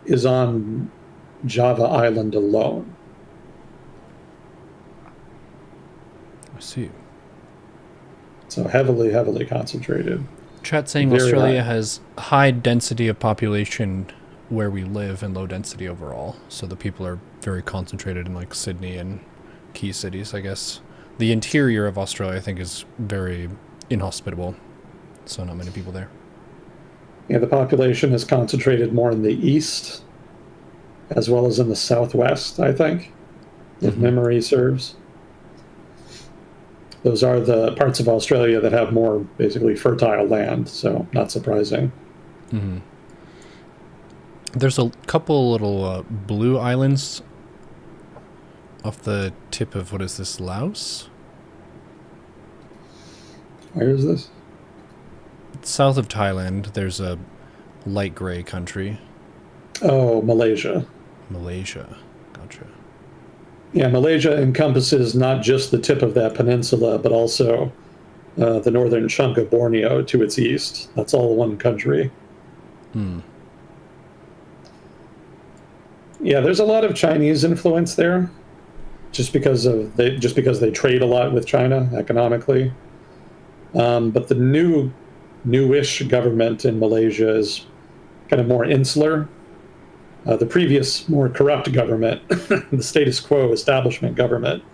is on Java Island alone. I see. So heavily, heavily concentrated. Chat saying Very Australia high. has high density of population where we live and low density overall. So the people are very concentrated in like Sydney and key cities, I guess. The interior of Australia, I think, is very inhospitable. So not many people there. Yeah, the population is concentrated more in the east as well as in the southwest, I think, if memory serves. Those are the parts of Australia that have more basically fertile land, so not surprising. There's a couple little blue islands off the tip of, what is this, Laos? Where is this? South of Thailand, there's a light gray country. Oh, Malaysia. Malaysia. Gotcha. Yeah, Malaysia encompasses not just the tip of that peninsula, but also the northern chunk of Borneo to its east. That's all one country. Yeah, there's a lot of Chinese influence there, just because they trade a lot with China economically. But the newish government in Malaysia is kind of more insular. The previous, more corrupt government, the status quo establishment government,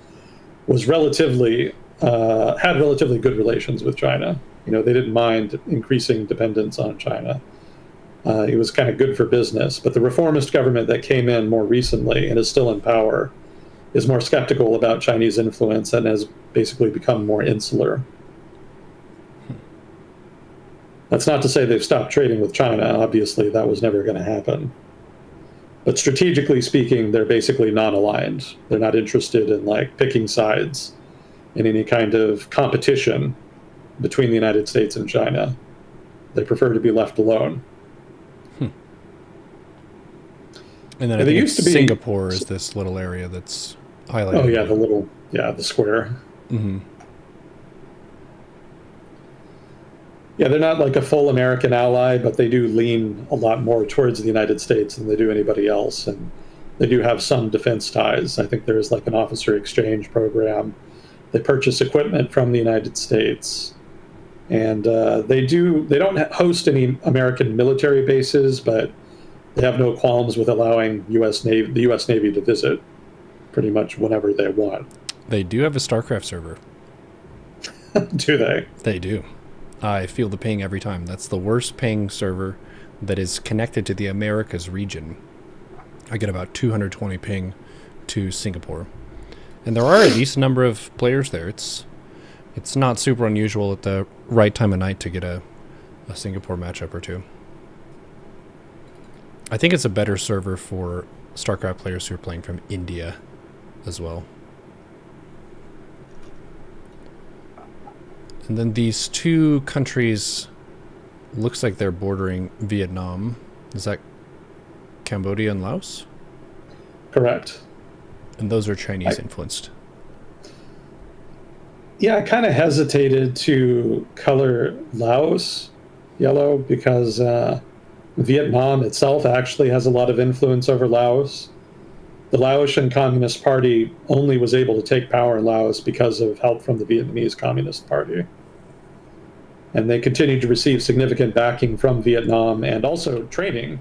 was had relatively good relations with China. They didn't mind increasing dependence on China. It was kind of good for business. But the reformist government that came in more recently and is still in power is more skeptical about Chinese influence and has basically become more insular. That's not to say they've stopped trading with China. Obviously, that was never going to happen. But strategically speaking, they're basically non-aligned. They're not interested in like picking sides. in any kind of competition between the United States and China. They prefer to be left alone. And then I And they think used it's to be, Singapore is this little area that's highlighted oh in yeah, blue. the square. Mm-hmm. Yeah, they're not like a full American ally, but they do lean a lot more towards the United States than they do anybody else. And they do have some defense ties. I think there's like an officer exchange program. They purchase equipment from the United States. And they don't host any American military bases, but they have no qualms with allowing the U.S. Navy to visit pretty much whenever they want. They do have a StarCraft server. Do they? They do. I feel the ping every time. That's the worst ping server that is connected to the Americas region. I get about 220 ping to Singapore. And there are a decent number of players there. It's not super unusual at the right time of night to get a Singapore matchup or two. I think it's a better server for StarCraft players who are playing from India as well. And then these two countries looks like they're bordering Vietnam. Is that Cambodia and Laos? Correct. And those are Chinese influenced. Yeah, I kind of hesitated to color Laos yellow because Vietnam itself actually has a lot of influence over Laos. The Laotian Communist Party only was able to take power in Laos because of help from the Vietnamese Communist Party. And they continued to receive significant backing from Vietnam and also training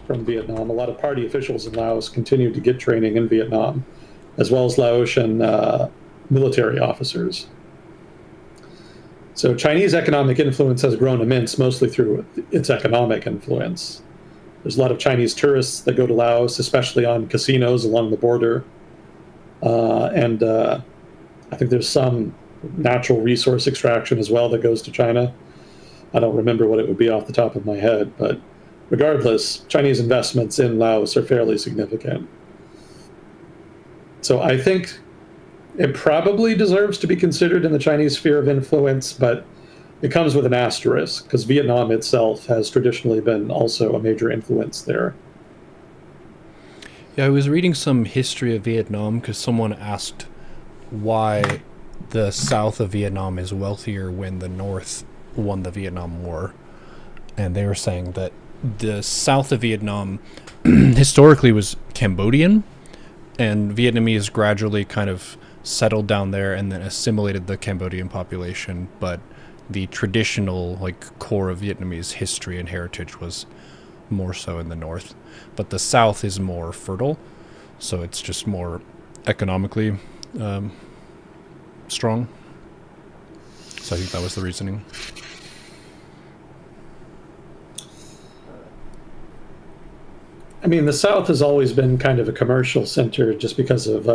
from Vietnam. A lot of party officials in Laos continued to get training in Vietnam, as well as Laotian military officers. So Chinese economic influence has grown immense, mostly through its economic influence. There's a lot of Chinese tourists that go to Laos, especially on casinos along the border. And I think there's some natural resource extraction as well that goes to China. I don't remember what it would be off the top of my head, but regardless, Chinese investments in Laos are fairly significant. So I think it probably deserves to be considered in the Chinese sphere of influence, but it comes with an asterisk because Vietnam itself has traditionally been also a major influence there. Yeah, I was reading some history of Vietnam because someone asked why the south of Vietnam is wealthier when the north won the Vietnam War. And they were saying that the south of Vietnam historically was Cambodian, and Vietnamese gradually kind of settled down there and then assimilated the Cambodian population, but the traditional like core of Vietnamese history and heritage was more so in the north. But the south is more fertile, so it's just more economically strong. So I think that was the reasoning. I mean, the South has always been kind of a commercial center just because of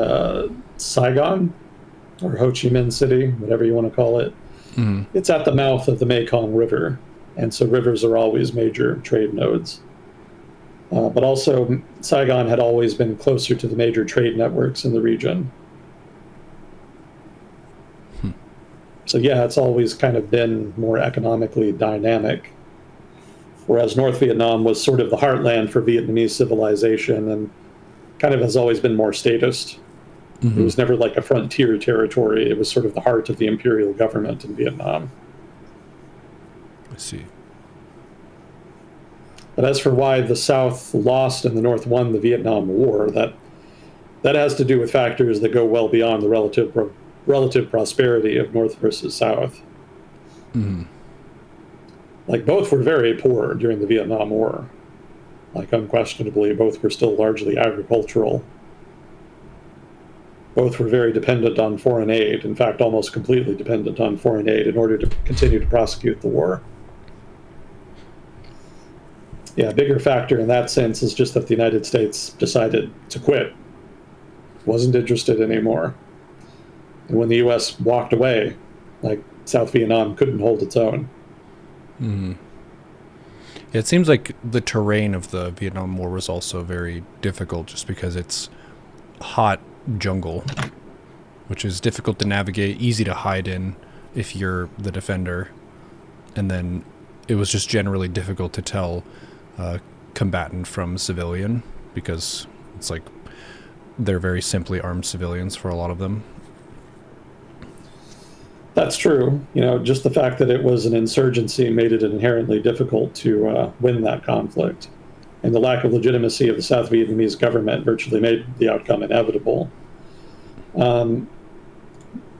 Saigon or Ho Chi Minh City, whatever you want to call it. Mm-hmm. It's at the mouth of the Mekong River, and so rivers are always major trade nodes. But also, Saigon had always been closer to the major trade networks in the region. So yeah, it's always kind of been more economically dynamic. Whereas North Vietnam was sort of the heartland for Vietnamese civilization and kind of has always been more statist. Mm-hmm. It was never like a frontier territory. It was sort of the heart of the imperial government in Vietnam. I see. But as for why the South lost and the North won the Vietnam War, that has to do with factors that go well beyond the relative prosperity of North versus South. Mm-hmm. Like, both were very poor during the Vietnam War. Like, unquestionably, both were still largely agricultural. Both were very dependent on foreign aid, in fact, almost completely dependent on foreign aid in order to continue to prosecute the war. Yeah, a bigger factor in that sense is just that the United States decided to quit, wasn't interested anymore. And when the US walked away, like, South Vietnam couldn't hold its own. Mm-hmm. It seems like the terrain of the Vietnam War was also very difficult just because it's hot jungle. which is difficult to navigate, easy to hide in if you're the defender. And then it was just generally difficult to tell combatant from civilian, because it's like they're very simply armed civilians for a lot of them. That's true. Just the fact that it was an insurgency made it inherently difficult to win that conflict. And the lack of legitimacy of the South Vietnamese government virtually made the outcome inevitable.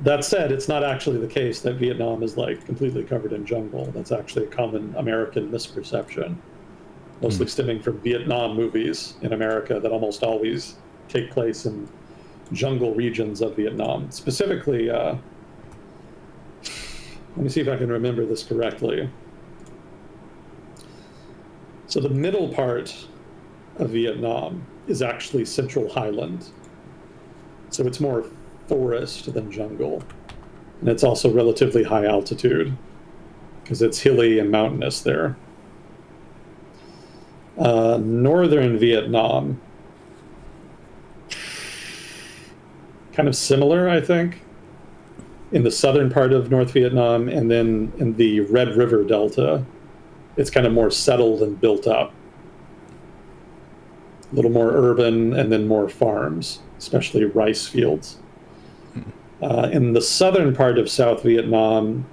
That said, it's not actually the case that Vietnam is like completely covered in jungle. That's actually a common American misperception, mostly stemming from Vietnam movies in America that almost always take place in jungle regions of Vietnam. Specifically, let me see if I can remember this correctly. So the middle part of Vietnam is actually Central Highland. So it's more forest than jungle. And it's also relatively high altitude because it's hilly and mountainous there. Northern Vietnam, kind of similar, I think, in the southern part of North Vietnam, and then in the Red River Delta, it's kind of more settled and built up. A little more urban, and then more farms, especially rice fields. In the southern part of South Vietnam,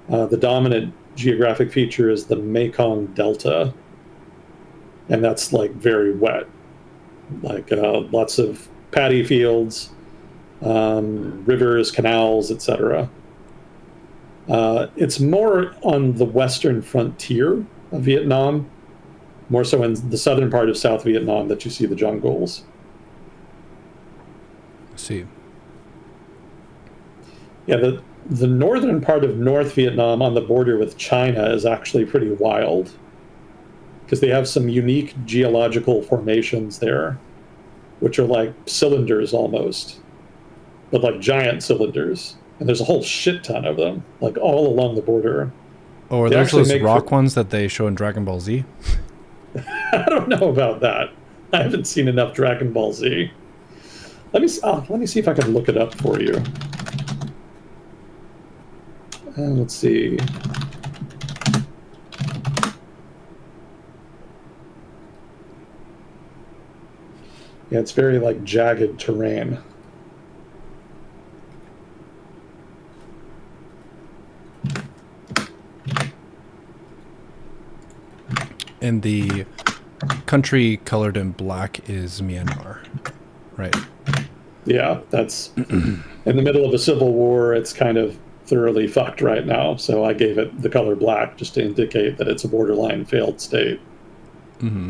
the dominant geographic feature is the Mekong Delta, and that's like very wet, like lots of paddy fields, rivers, canals, etc. It's more on the western frontier of Vietnam, more so in the southern part of South Vietnam, that you see the jungles. I see. Yeah, the northern part of North Vietnam on the border with China is actually pretty wild because they have some unique geological formations there, which are like cylinders almost, but like giant cylinders. And there's a whole shit ton of them, like all along the border. Oh, are They those actually those make rock ones that they show in Dragon Ball Z? I don't know about that. I haven't seen enough Dragon Ball Z. Let me see if I can look it up for you. Let's see. Yeah, it's very like jagged terrain. And the country colored in black is Myanmar, right? Yeah, that's in the middle of a civil war. It's kind of thoroughly fucked right now. So I gave it the color black just to indicate that it's a borderline failed state. Mm-hmm.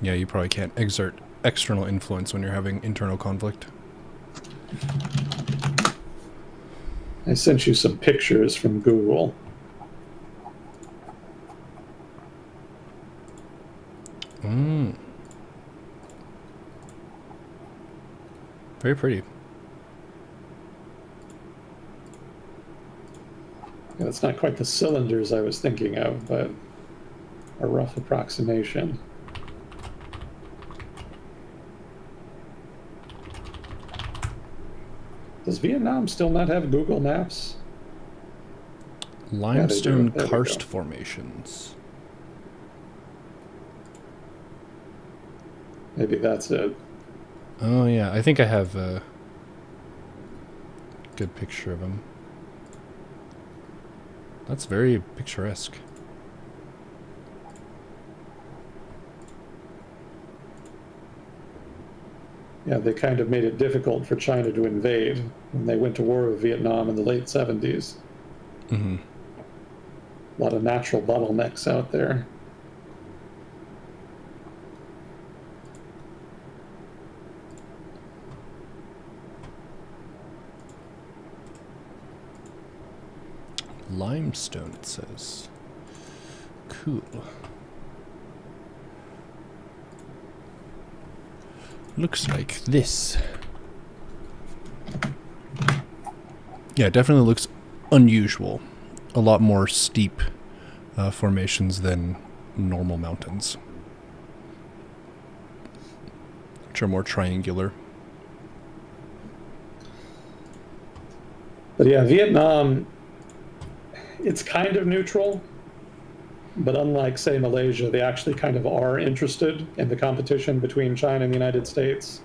Yeah, you probably can't exert external influence when you're having internal conflict. I sent you some pictures from Google. Very pretty. Yeah, it's not quite the cylinders I was thinking of, but a rough approximation. Does Vietnam still not have Google Maps? Limestone Yeah, karst formations. Maybe that's it. Oh yeah, I think I have a good picture of them. That's very picturesque. Yeah, they kind of made it difficult for China to invade when they went to war with Vietnam in the late 70s. Mm-hmm. A lot of natural bottlenecks out there. Limestone, it says. Cool. Looks like this. Yeah, it definitely looks unusual. A lot more steep formations than normal mountains, which are more triangular. But yeah, Vietnam, it's kind of neutral, but unlike, say, Malaysia, they actually kind of are interested in the competition between China and the United States.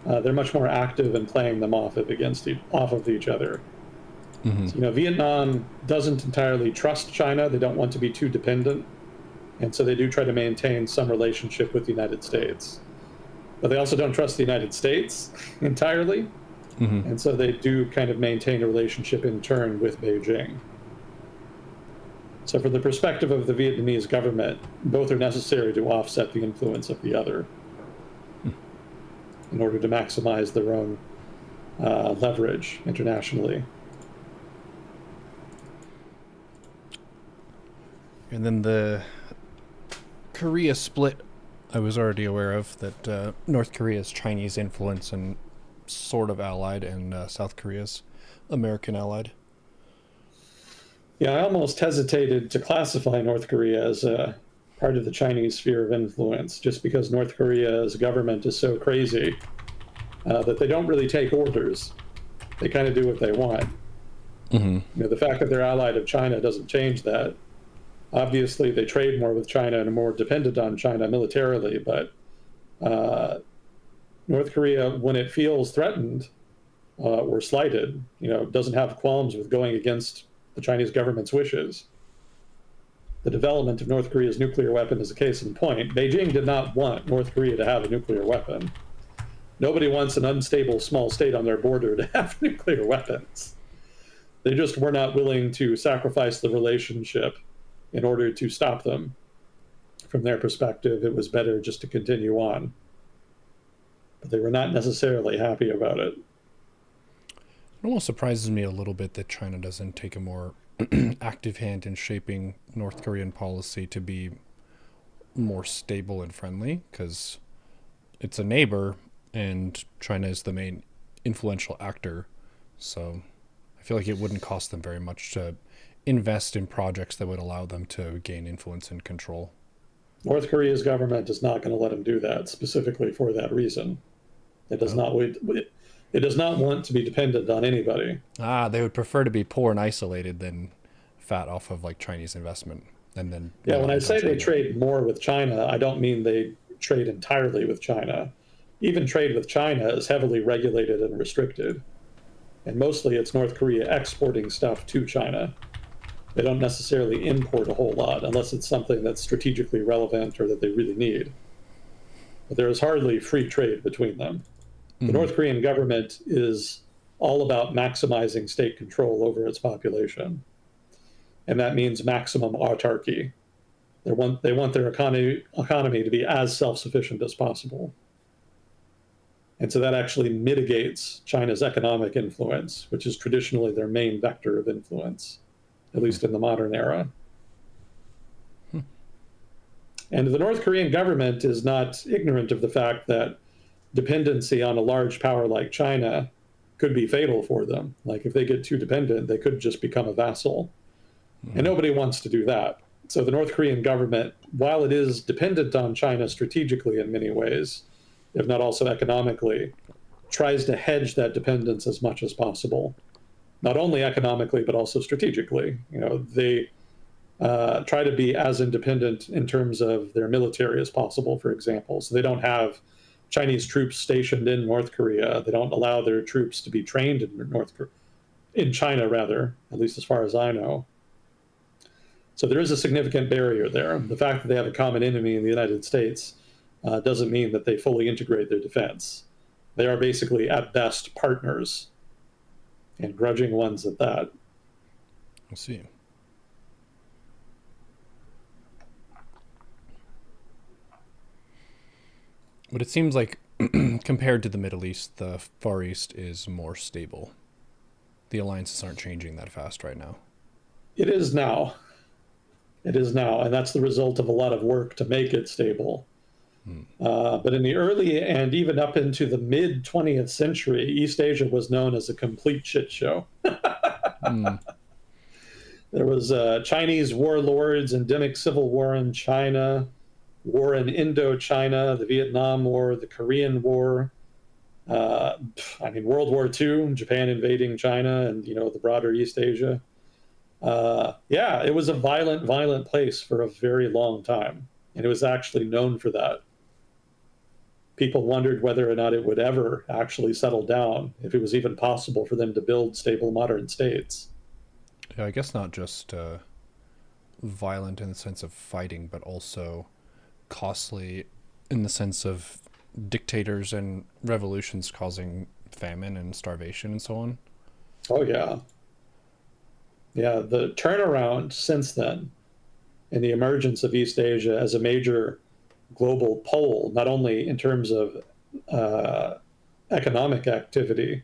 They're much more active in playing them off of each other. Hmm. So, Vietnam doesn't entirely trust China. They don't want to be too dependent, and so they do try to maintain some relationship with the United States. But they also don't trust the United States entirely, Hmm. and so they do kind of maintain a relationship in turn with Beijing. So, from the perspective of the Vietnamese government, both are necessary to offset the influence of the other in order to maximize their own leverage internationally. And then the Korea split, I was already aware of that North Korea's Chinese influence and sort of allied, and South Korea's American allied. Yeah, I almost hesitated to classify North Korea as a part of the Chinese sphere of influence, just because North Korea's government is so crazy that they don't really take orders. They kind of do what they want. Hmm. The fact that they're allied of China doesn't change that. Obviously, they trade more with China and are more dependent on China militarily, but uh, North Korea, when it feels threatened or slighted, doesn't have qualms with going against the Chinese government's wishes. The development of North Korea's nuclear weapon is a case in point. Beijing did not want North Korea to have a nuclear weapon. Nobody wants an unstable small state on their border to have nuclear weapons. They just were not willing to sacrifice the relationship in order to stop them. From their perspective, it was better just to continue on. But they were not necessarily happy about it. It almost surprises me a little bit that China doesn't take a more active hand in shaping North Korean policy to be more stable and friendly, because it's a neighbor and China is the main influential actor. So I feel like it wouldn't cost them very much to invest in projects that would allow them to gain influence and control. North Korea's government is not going to let them do that specifically for that reason. It does Oh. not. It does not want to be dependent on anybody. Ah, they would prefer to be poor and isolated than fat off of like Chinese investment and then Yeah, when I reliant on say they China. trade more with China, I don't mean they trade entirely with China. Even trade with China is heavily regulated and restricted. And mostly it's North Korea exporting stuff to China. They don't necessarily import a whole lot unless it's something that's strategically relevant or that they really need. But there is hardly free trade between them. The Mm-hmm. North Korean government is all about maximizing state control over its population. And that means maximum autarky. They want their economy to be as self sufficient as possible. And so that actually mitigates China's economic influence, which is traditionally their main vector of influence, at least in the modern era. And the North Korean government is not ignorant of the fact that dependency on a large power like China could be fatal for them. Like if they get too dependent, they could just become a vassal. And Mm-hmm. nobody wants to do that. So the North Korean government, while it is dependent on China strategically in many ways, if not also economically, tries to hedge that dependence as much as possible. Not only economically, but also strategically. They try to be as independent in terms of their military as possible, for example. So they don't have Chinese troops stationed in North Korea. They don't allow their troops to be trained in China, rather, at least as far as I know. So there is a significant barrier there. The fact that they have a common enemy in the United States doesn't mean that they fully integrate their defense. They are basically, at best, partners, and grudging ones at that. We'll see. But it seems like compared to the Middle East, the Far East is more stable. The alliances aren't changing that fast right now. It is now. It is now, and that's the result of a lot of work to make it stable. Mm. But in the early and even up into the mid 20th century, East Asia was known as a complete shit show. Mm. There was Chinese warlords, endemic civil war in China, war in Indochina, the Vietnam War, the Korean War. Uh, I mean, World War II, Japan invading China, and the broader East Asia. Yeah, it was a violent, violent place for a very long time, and it was actually known for that. People wondered whether or not it would ever actually settle down, if it was even possible for them to build stable modern states. Yeah, I guess not just violent in the sense of fighting, but also costly in the sense of dictators and revolutions causing famine and starvation and so on. Oh, yeah. Yeah, the turnaround since then and the emergence of East Asia as a major global pole, not only in terms of uh, economic activity,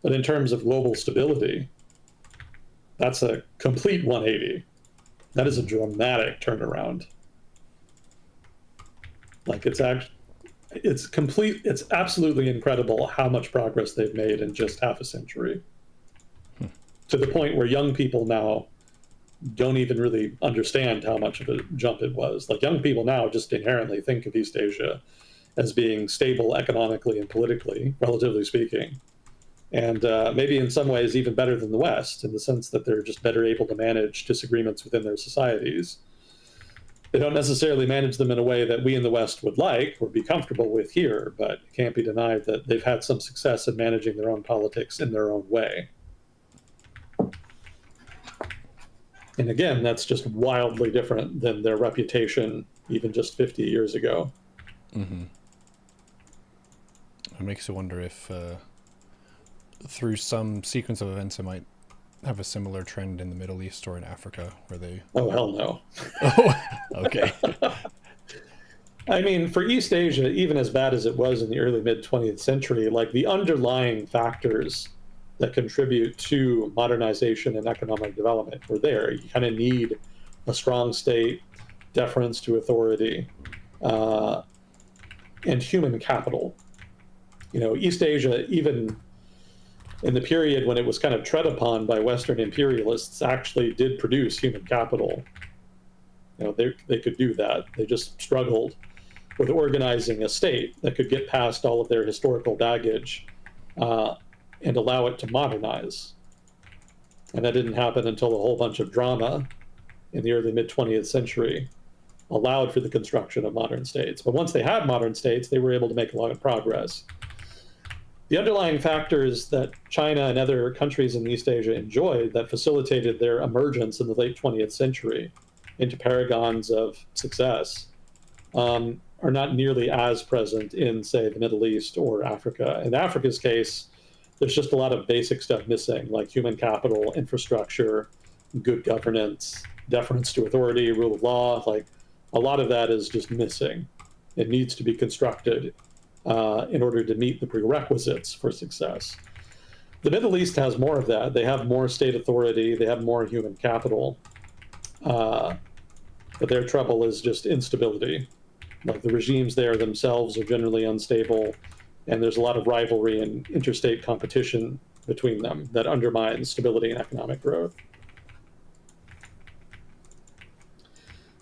but in terms of global stability, that's a complete 180. That is a dramatic turnaround. Like it's absolutely incredible how much progress they've made in just half a century, to the point where young people now don't even really understand how much of a jump it was. Like, young people now just inherently think of East Asia as being stable economically and politically, relatively speaking, and maybe in some ways even better than the West, in the sense that they're just better able to manage disagreements within their societies. They don't necessarily manage them in a way that we in the West would like or be comfortable with here, but it can't be denied that they've had some success in managing their own politics in their own way. And again, that's just wildly different than their reputation even just 50 years ago. Mm-hmm. It makes you wonder if, through some sequence of events, it might have a similar trend in the Middle East or in Africa, where they. Oh, hell no. Oh, okay. I mean, for East Asia, even as bad as it was in the early mid 20th century, like, the underlying factors that contribute to modernization and economic development were there. You kind of need a strong state, deference to authority, uh, and human capital. East Asia, even in the period when it was kind of tread upon by Western imperialists, actually did produce human capital. They could do that. They just struggled with organizing a state that could get past all of their historical baggage uh, and allow it to modernize. And that didn't happen until a whole bunch of drama in the early mid 20th century allowed for the construction of modern states. But once they had modern states, they were able to make a lot of progress. The underlying factors that China and other countries in East Asia enjoyed that facilitated their emergence in the late 20th century into paragons of success are not nearly as present in, say, the Middle East or Africa. In Africa's case, there's just a lot of basic stuff missing, like human capital, infrastructure, good governance, deference to authority, rule of law. Like, a lot of that is just missing. It needs to be constructed in order to meet the prerequisites for success. The Middle East has more of that. They have more state authority, they have more human capital, but their trouble is just instability. Like, the regimes there themselves are generally unstable, and there's a lot of rivalry and interstate competition between them that undermines stability and economic growth.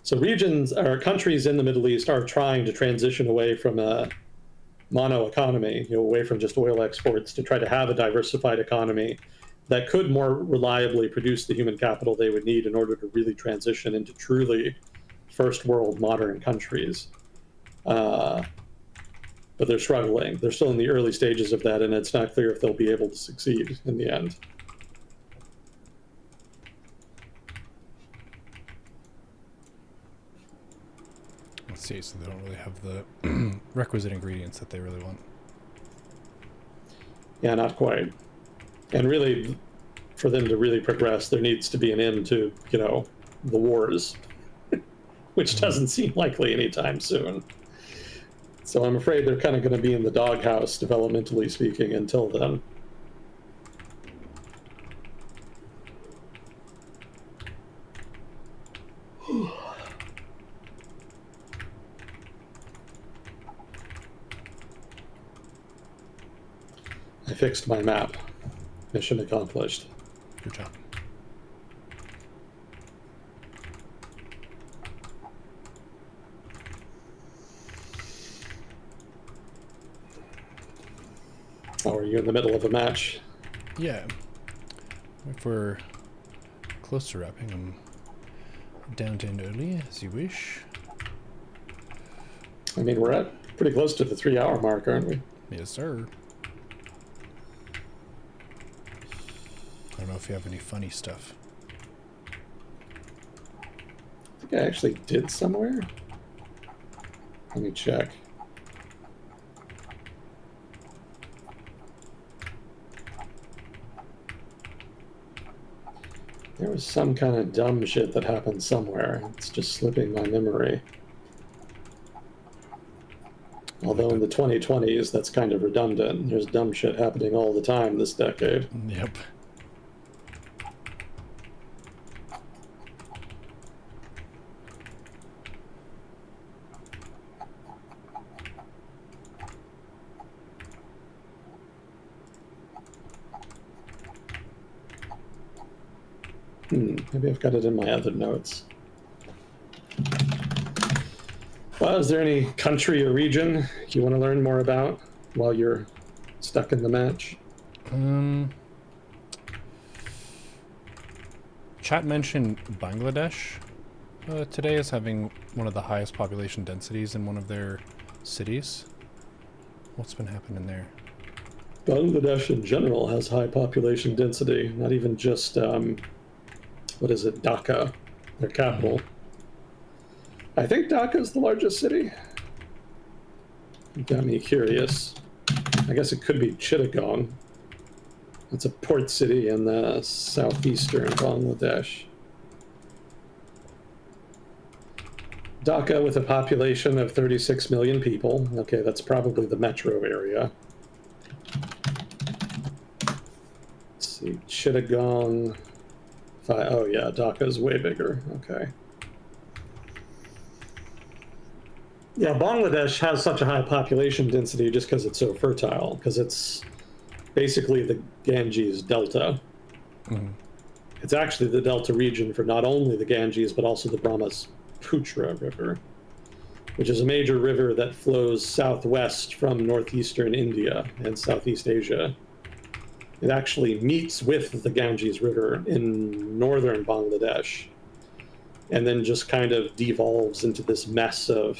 So regions or countries in the Middle East are trying to transition away from a mono economy, away from just oil exports, to try to have a diversified economy that could more reliably produce the human capital they would need in order to really transition into truly first world modern countries. But they're struggling. They're still in the early stages of that, and it's not clear if they'll be able to succeed in the end. Let's see, so they don't really have the requisite ingredients that they really want. Yeah, not quite. And really, for them to really progress, there needs to be an end to, the wars, which doesn't seem likely anytime soon. So I'm afraid they're kind of going to be in the doghouse, developmentally speaking, until then. I fixed my map. Mission accomplished. Good job. Oh, are you in the middle of a match? Yeah. If we're close to wrapping, I'm down to end early, as you wish. I mean, we're at pretty close to the 3 hour mark, aren't we? Yes, sir. I don't know if you have any funny stuff. I think I actually did somewhere. Let me check. There was some kind of dumb shit that happened somewhere. It's just slipping my memory. Although in the 2020s, that's kind of redundant. There's dumb shit happening all the time this decade. Yep. Maybe I've got it in my other notes. Well, is there any country or region you want to learn more about while you're stuck in the match? Chat mentioned Bangladesh today as having one of the highest population densities in one of their cities. What's been happening there? Bangladesh in general has high population density, not even just, what is it, Dhaka, their capital. I think Dhaka is the largest city. You got me curious. I guess it could be Chittagong. It's a port city in the southeastern Bangladesh. Dhaka with a population of 36 million people. Okay, that's probably the metro area. Let's see, Chittagong. Oh yeah, Dhaka is way bigger. Okay. Yeah, Bangladesh has such a high population density just because it's so fertile, because it's basically the Ganges Delta. It's actually the delta region for not only the Ganges, but also the Brahmaputra River, which is a major river that flows southwest from northeastern India and Southeast Asia. It actually meets with the Ganges River in northern Bangladesh, and then just kind of devolves into this mess of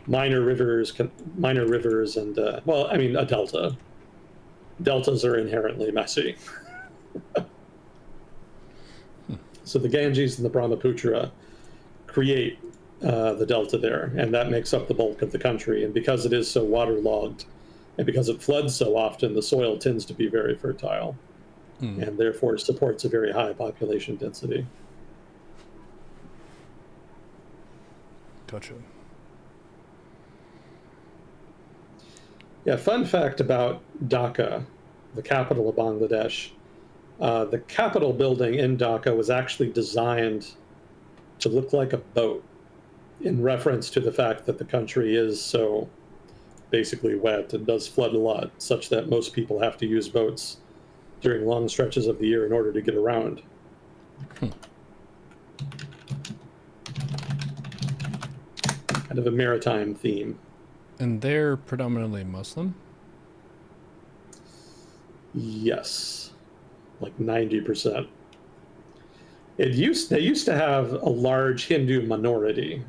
minor rivers, and well, I mean, a delta. Deltas are inherently messy. So the Ganges and the Brahmaputra create the delta there, and that makes up the bulk of the country. And because it is so waterlogged, and because it floods so often, the soil tends to be very fertile, and therefore supports a very high population density. Gotcha. Yeah, fun fact about Dhaka, the capital of Bangladesh. The Capitol building in Dhaka was actually designed to look like a boat, in reference to the fact that the country is so basically wet and does flood a lot, such that most people have to use boats during long stretches of the year in order to get around. Kind of a maritime theme. And they're predominantly Muslim? Yes, like 90%. They used to have a large Hindu minority.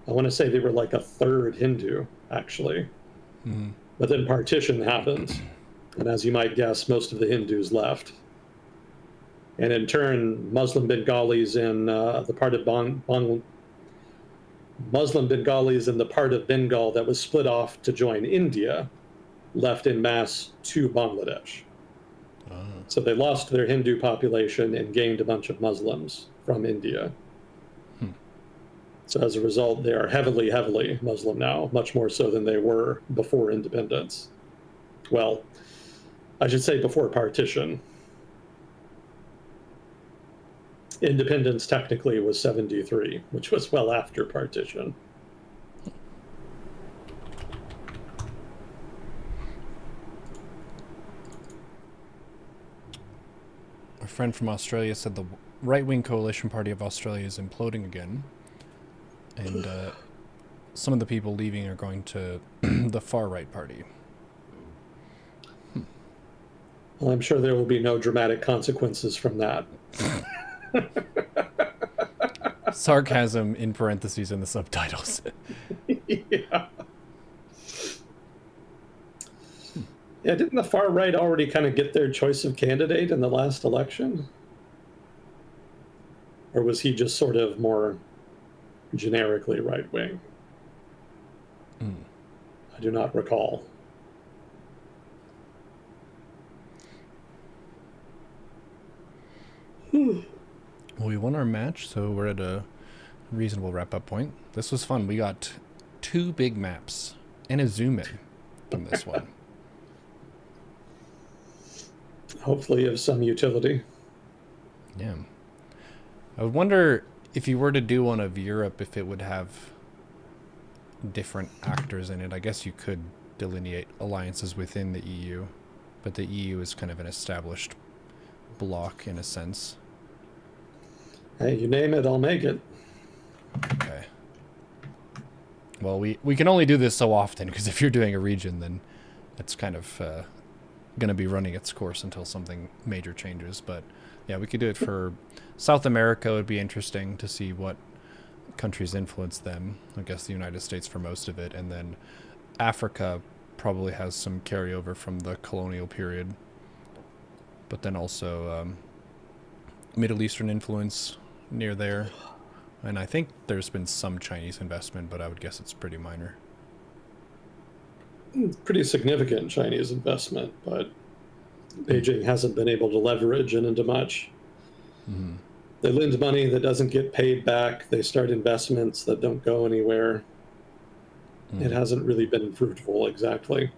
I want to say they were like a third Hindu, actually. But then partition happened, and as you might guess, most of the Hindus left. And in turn, Muslim Bengalis in the part of Muslim Bengalis in the part of Bengal that was split off to join India left in mass to Bangladesh. So they lost their Hindu population and gained a bunch of Muslims from India. So as a result, they are heavily, heavily Muslim now, much more so than they were before independence. Well, I should say before partition. Independence technically was 73, which was well after partition. A friend from Australia said the right-wing coalition party of Australia is imploding again, and some of the people leaving are going to the far-right party. Well, I'm sure there will be no dramatic consequences from that. Sarcasm in parentheses in the subtitles. Yeah. Yeah, didn't the far right already kind of get their choice of candidate in the last election? Or was he just sort of more generically right wing? I do not recall. Well, we won our match, so we're at a reasonable wrap-up point. This was fun. We got 2 big maps and a zoom in from this one. Hopefully of some utility. Yeah. I would wonder if you were to do one of Europe, if it would have different actors in it. I guess you could delineate alliances within the EU, but the EU is kind of an established bloc in a sense. Hey, you name it, I'll make it. Okay. Well, we can only do this so often, because if you're doing a region, then it's kind of going to be running its course until something major changes. But yeah, we could do it for South America. It would be interesting to see what countries influence them. I guess the United States for most of it. And then Africa probably has some carryover from the colonial period. But then also Middle Eastern influence near there. And I think there's been some Chinese investment, but I would guess it's pretty minor. Pretty significant Chinese investment, but Beijing hasn't been able to leverage it into much. Mm-hmm. They lend money that doesn't get paid back. They start investments that don't go anywhere. It hasn't really been fruitful, exactly.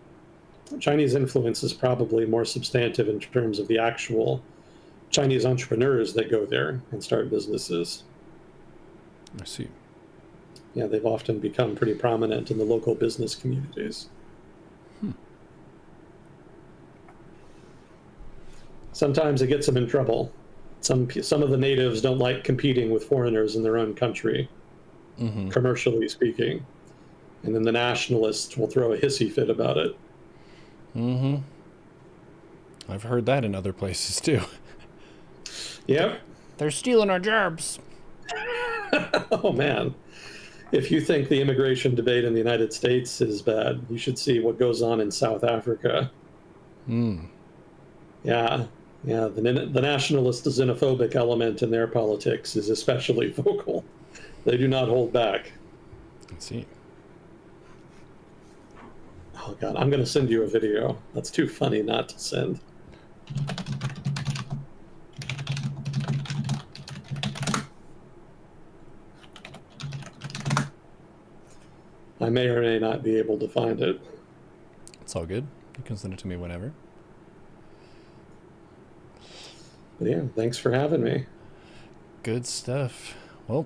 Chinese influence is probably more substantive in terms of the actual Chinese entrepreneurs that go there and start businesses. I see. Yeah, they've often become pretty prominent in the local business communities. Sometimes it gets them in trouble. Some of the natives don't like competing with foreigners in their own country, commercially speaking. And then the nationalists will throw a hissy fit about it. I've heard that in other places too. Yep. They're stealing our jobs. Oh, man. If you think the immigration debate in the United States is bad, you should see what goes on in South Africa. Yeah. Yeah, the nationalist xenophobic element in their politics is especially vocal. They do not hold back. I see. Oh, God, I'm going to send you a video. That's too funny not to send. I may or may not be able to find it. It's all good. You can send it to me whenever. But yeah, thanks for having me. Good stuff. Well,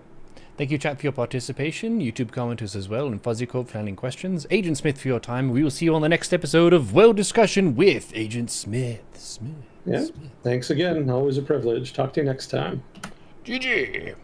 thank you, chat, for your participation, YouTube commenters as well, and Fuzzy Corp for handling questions. Agent Smith for your time. We will see you on the next episode of World Discussion with Agent Smith. Yeah, thanks again. Always a privilege. Talk to you next time. GG.